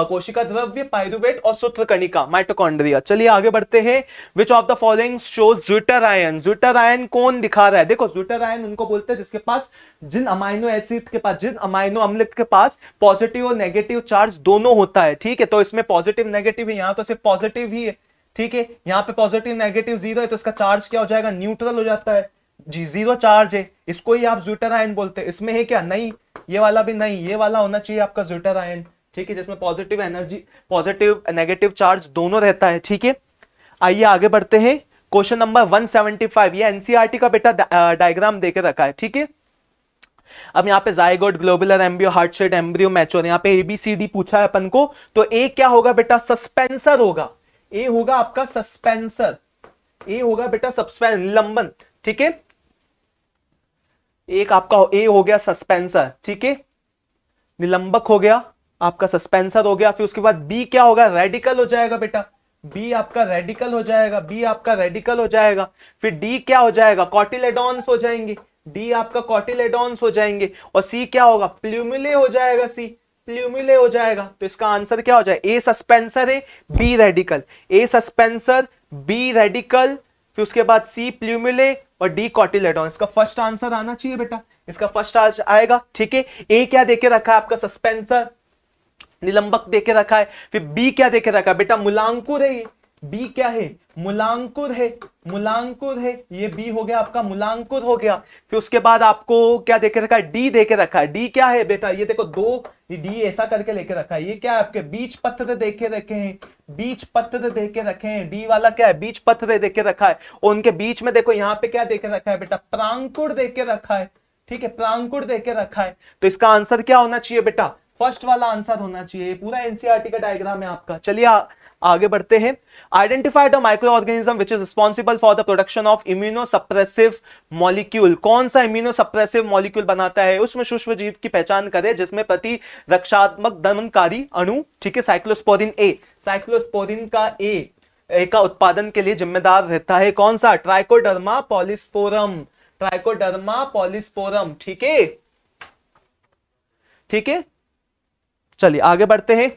कोशिका द्रव्य, पाइरुवेट और सूत्र कणिका, माइटोकॉन्ड्रिया। चलिए आगे बढ़ते हैं। विच of the following shows zwitter ion, zwitter ion कौन दिखा रहा है, देखो ज्विटर आयन उनको बोलते हैं जिसके पास, जिन अमाइनो एसिड के पास, जिन अमाइनो अम्ल के पास पॉजिटिव और नेगेटिव चार्ज दोनों होता है, ठीक है। तो इसमें पॉजिटिव नेगेटिव है, यहां तो सिर्फ पॉजिटिव ही है, ठीक है। यहाँ पे पॉजिटिव नेगेटिव 0 है तो इसका चार्ज क्या हो जाएगा, न्यूट्रल हो जाता है, जी 0 चार्ज है, इसको ही आप ज्विटर आयन बोलते हैं। इसमें है क्या, नहीं, ये वाला भी नहीं, ये वाला होना चाहिए आपका ज्विटर आयन, ठीक है, जिसमें positive energy, positive negative charge दोनों रहता है, ठीक है। आइए आगे बढ़ते हैं। क्वेश्चन नंबर 175, ये एनसीईआरटी का बेटा डायग्राम देके रखा है, ठीक है। अब यहाँ पे zygote, globular embryo, heart shape embryo, mature, यहाँ पे ABCD पूछा है अपन को। तो ए क्या होगा बेटा, सस्पेंसर होगा, ए होगा आपका सस्पेंसर, ए होगा बेटा सस्पेंस, निलंबन, ठीक है। एक आपका ए हो गया सस्पेंसर, ठीक है, निलंबक हो गया, आपका सस्पेंसर हो गया। फिर उसके बाद बी क्या होगा, रेडिकल हो जाएगा बेटा, बी आपका रेडिकल हो जाएगा, बी आपका रेडिकल हो जाएगा। फिर डी क्या हो जाएगा, कॉटिलेडॉन्स हो जाएंगे, डी आपका कॉटिलेडॉन्स हो जाएंगे। और सी क्या होगा, प्ल्यूमुले हो जाएगा, सी प्ल्यूमुले हो जाएगा। तो इसका आंसर क्या हो जाएगा, ए सस्पेंसर है, बी रेडिकल, ए सस्पेंसर, बी रेडिकल, फिर उसके बाद सी प्ल्यूमुले और डी कॉटिलेडॉन। इसका फर्स्ट आंसर आना चाहिए बेटा, इसका फर्स्ट आंसर आएगा, ठीक है। ए क्या देके रखा है आपका, सस्पेंसर निलंबक देके रखा है। फिर बी क्या देके रखा है बेटा, मूलांकुर है, ये बी क्या है, मूलांकुर है, मूलांकुर है, ये बी हो गया आपका मूलांकुर हो गया। फिर उसके बाद आपको क्या देके रखा है, डी देके रखा है। डी क्या है बेटा, ये देखो दो डी ऐसा करके लेके रखा है, ये क्या है आपके बीज पत्र देके रखे हैं, बीज पत्र देके रखे हैं। डी वाला क्या है, बीज पत्र देके रखा है। और उनके बीच में देखो यहाँ पे क्या देके रखा है बेटा, प्रांकुर देके रखा है, ठीक है, प्रांकुर देके रखा है। तो इसका आंसर क्या होना चाहिए बेटा, फर्स्ट वाला आंसर होना चाहिए। पूरा एनसीईआरटी का डायग्राम है आपका। चलिए आगे बढ़ते हैं। Identified the micro organism which is responsible for the production of immunosuppressive molecule. कौन सा इम्यूनोसप्रेसिव मॉलिक्यूल बनाता है, उसमें सूक्ष्म जीव की पहचान करें जिसमें प्रतिरक्षात्मक दमनकारी अणु, ठीक है, साइक्लोस्पोरिन ए, साइक्लोस्पोरिन का ए का उत्पादन के लिए जिम्मेदार रहता है। कौन सा, ट्राइकोडर्मा पॉलिस्पोरम, ट्राइकोडर्मा पॉलिस्पोरम, ठीक है, ठीक है। चलिए आगे बढ़ते हैं।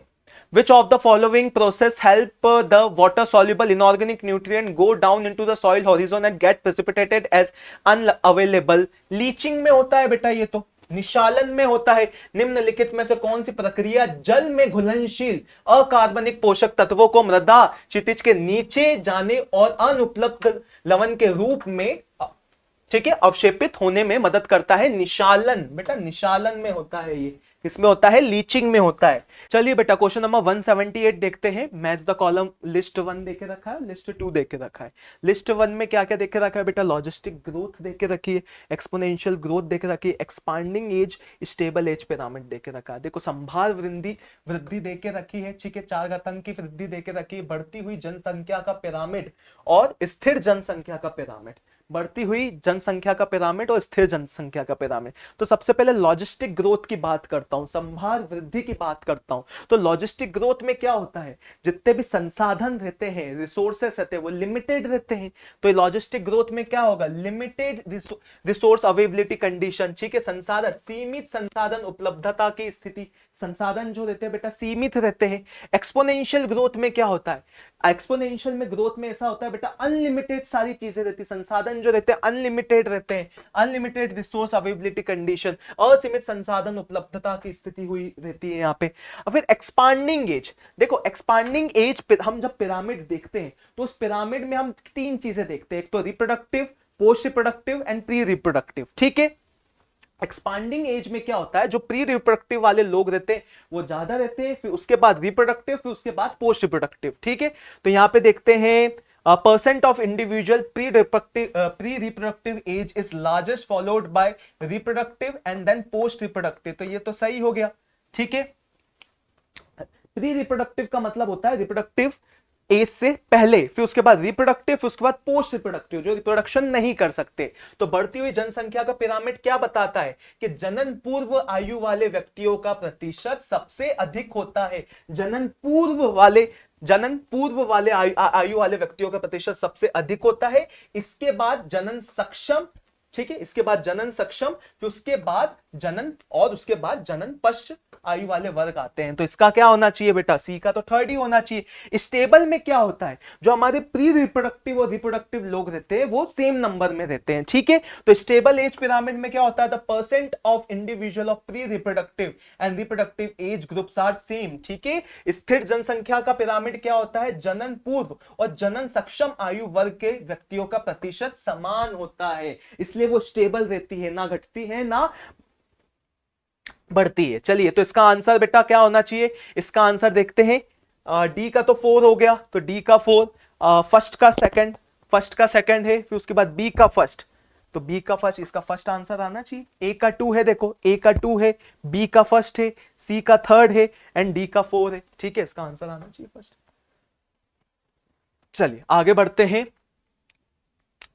Which of the following process help the water soluble inorganic nutrient go down into the soil horizon and get precipitated as unavailable? Leaching में होता है बेटा, ये तो निशालन में होता है। निम्नलिखित में से कौन सी प्रक्रिया जल में घुलनशील अकार्बनिक पोषक तत्वों को मृदा क्षितिज के नीचे जाने और अनुपलब्ध लवण के रूप में, ठीक है, अवशेपित होने में मदद करता है? निशालन बेटा, निशालन में होता है ये, किसमें होता है, लीचिंग में होता है। चलिए बेटा क्वेश्चन नंबर 178 देखते हैं। मैच द कॉलम, लिस्ट 1 देके रखा है, लिस्ट 2 देके रखा है। लिस्ट 1 में क्या क्या देके रखा है बेटा, लॉजिस्टिक ग्रोथ देके रखी है, एक्सपोनेंशियल ग्रोथ देके रखी है, expanding age, stable age pyramid देके रखा है। देखो संभार वृद्धि देके रखी है, ठीक है, 4 घातांक की वृद्धि देके रखी है, बढ़ती हुई जनसंख्या का पिरामिड और स्थिर जनसंख्या का पिरामिड, बढ़ती हुई जनसंख्या का पिरामिड और स्थिर जनसंख्या का पिरामिड। तो सबसे पहले लॉजिस्टिक ग्रोथ की बात करता हूं, संभार वृद्धि की बात करता हूं। तो लॉजिस्टिक ग्रोथ में क्या होता है, जितने भी संसाधन रहते हैं, रिसोर्सेस रहते हैं, वो लिमिटेड रहते हैं। तो लॉजिस्टिक ग्रोथ में क्या होगा, लिमिटेड रिसोर्स अवेलेबिलिटी कंडीशन, ठीक है, संसाधन, सीमित संसाधन उपलब्धता की स्थिति, संसाधन जो रहते हैं बेटा सीमित रहते हैं। एक्सपोनेंशियल ग्रोथ में क्या होता है, एक्सपोनेंशियल में ग्रोथ में ऐसा होता है बेटा, अनलिमिटेड सारी चीजें रहती है, संसाधन जो रहते हैं अनलिमिटेड रहते हैं, अनलिमिटेड रिसोर्स अवेलेबिलिटी कंडीशन, असीमित संसाधन उपलब्धता की स्थिति हुई रहती है यहाँ पे। और फिर एक्सपांडिंग एज, देखो एक्सपांडिंग एज हम जब पिरामिड देखते हैं तो उस पिरामिड में हम 3 चीजें देखते हैं, एक तो reproductive, post reproductive and pre reproductive, ठीक है। एक्सपांडिंग एज में क्या होता है, जो प्री रिप्रोडक्टिव वाले लोग रहते हैं वो ज्यादा रहते हैं, फिर उसके बाद रिप्रोडक्टिव, फिर उसके बाद पोस्ट रिप्रोडक्टिव, ठीक है। तो यहां पे देखते हैं percent of individual pre reproductive age is largest followed by reproductive and then post reproductive. तो ये तो सही हो गया, ठीक है। प्री रिप्रोडक्टिव का मतलब होता है रिप्रोडक्टिव एज से पहले, फिर उसके बाद रिप्रोडक्टिव, फिर उसके बाद पोस्ट रिप्रोडक्टिव, जो रिप्रोडक्शन नहीं कर सकते। तो बढ़ती हुई जनसंख्या का पिरामिड क्या बताता है कि जनन पूर्व आयु वाले व्यक्तियों का प्रतिशत सबसे अधिक होता है। जनन पूर्व वाले आयु वाले व्यक्तियों का प्रतिशत सबसे अधिक होता है। इसके बाद जनन सक्षम, ठीक है, इसके बाद जनन सक्षम, फिर उसके बाद जनन और उसके बाद जनन पश्च आयु वाले वर्ग आते हैं। तो इसका क्या होना चाहिए बेटा, सी का तो 3rd ही होना चाहिए। स्टेबल में क्या होता है, जो हमारे प्री रिप्रोडक्टिव और रिप्रोडक्टिव लोग रहते हैं वो सेम नंबर में रहते हैं, ठीक है। तो स्टेबल एज पिरामिड में क्या होता है, the percent of individual of pre reproductive and reproductive age groups are same, ठीक है। स्थिर जनसंख्या का पिरामिड क्या होता है, जनन पूर्व और जनन सक्षम आयु वर्ग के व्यक्तियों का प्रतिशत समान होता है, इसलिए वो स्टेबल रहती है, ना घटती है ना बढ़ती है। चलिए तो इसका आंसर बेटा क्या होना चाहिए, इसका आंसर देखते हैं। डी का तो 4 हो गया, तो डी का 4, फर्स्ट का सेकंड है, फिर उसके बाद बी का फर्स्ट, तो बी का फर्स्ट, इसका फर्स्ट आंसर आना चाहिए। ए का 2 है, देखो ए का 2 है, बी का फर्स्ट है, सी का 3rd है एंड डी का 4 है, ठीक है, इसका आंसर आना चाहिए फर्स्ट। चलिए आगे बढ़ते हैं।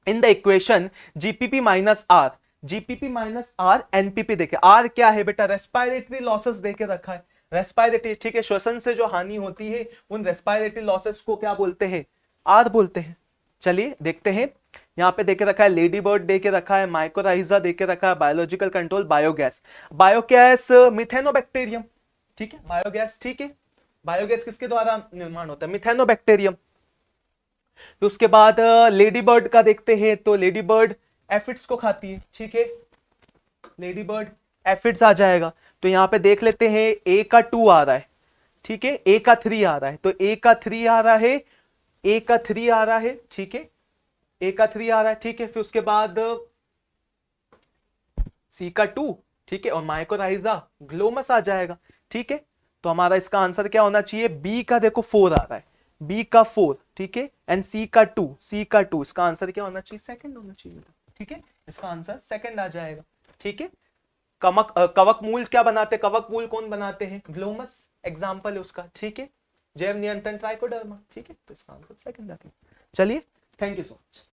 In the equation GPP minus R NPP देखे, आर क्या है बेटा, रेस्पिरेटरी लॉसेस देके रखा है, रेस्पिरेटरी, ठीक है, श्वसन से जो हानि होती है उन रेस्पिरेटरी लॉसेस को क्या बोलते हैं, आर बोलते हैं। चलिए देखते हैं, यहाँ पे देके रखा है लेडी बर्ड देके रखा है, माइकोराइजा देके रखा है, biological control, biogas, biogas Methanobacterium, ठीक है, बायोगैस, ठीक है, बायोगैस किसके द्वारा निर्माण होता है, मिथेनोबैक्टीरियम। फिर उसके बाद लेडी बर्ड का देखते हैं, तो लेडी बर्ड एफिड्स को खाती है, ठीक है, लेडी बर्ड एफिड्स आ जाएगा। तो यहाँ पे देख लेते हैं ए का 2 आ रहा है, ठीक है, ए का 3 आ रहा है, तो ए का 3 आ रहा है, ए का 3 आ रहा है, ठीक है, ए का 3 आ रहा है, ठीक है। फिर उसके बाद सी का 2, ठीक है, और माइकोराइजा ग्लोमस आ जाएगा, ठीक है। तो हमारा इसका आंसर क्या होना चाहिए, बी का देखो 4 आ रहा है, बी का 4, ठीक है, एंड सी का 2, सी का 2, इसका आंसर क्या होना चाहिए, सेकंड होना चाहिए, ठीक है, इसका आंसर सेकंड आ जाएगा, ठीक है। कवक मूल क्या बनाते, कवक मूल कौन बनाते हैं, ग्लोमस एग्जाम्पल है उसका, ठीक है, जैव नियंत्रण ट्राइकोडर्मा, ठीक है, तो इसका आंसर सेकंड आ गया। चलिए, थैंक यू सो मच।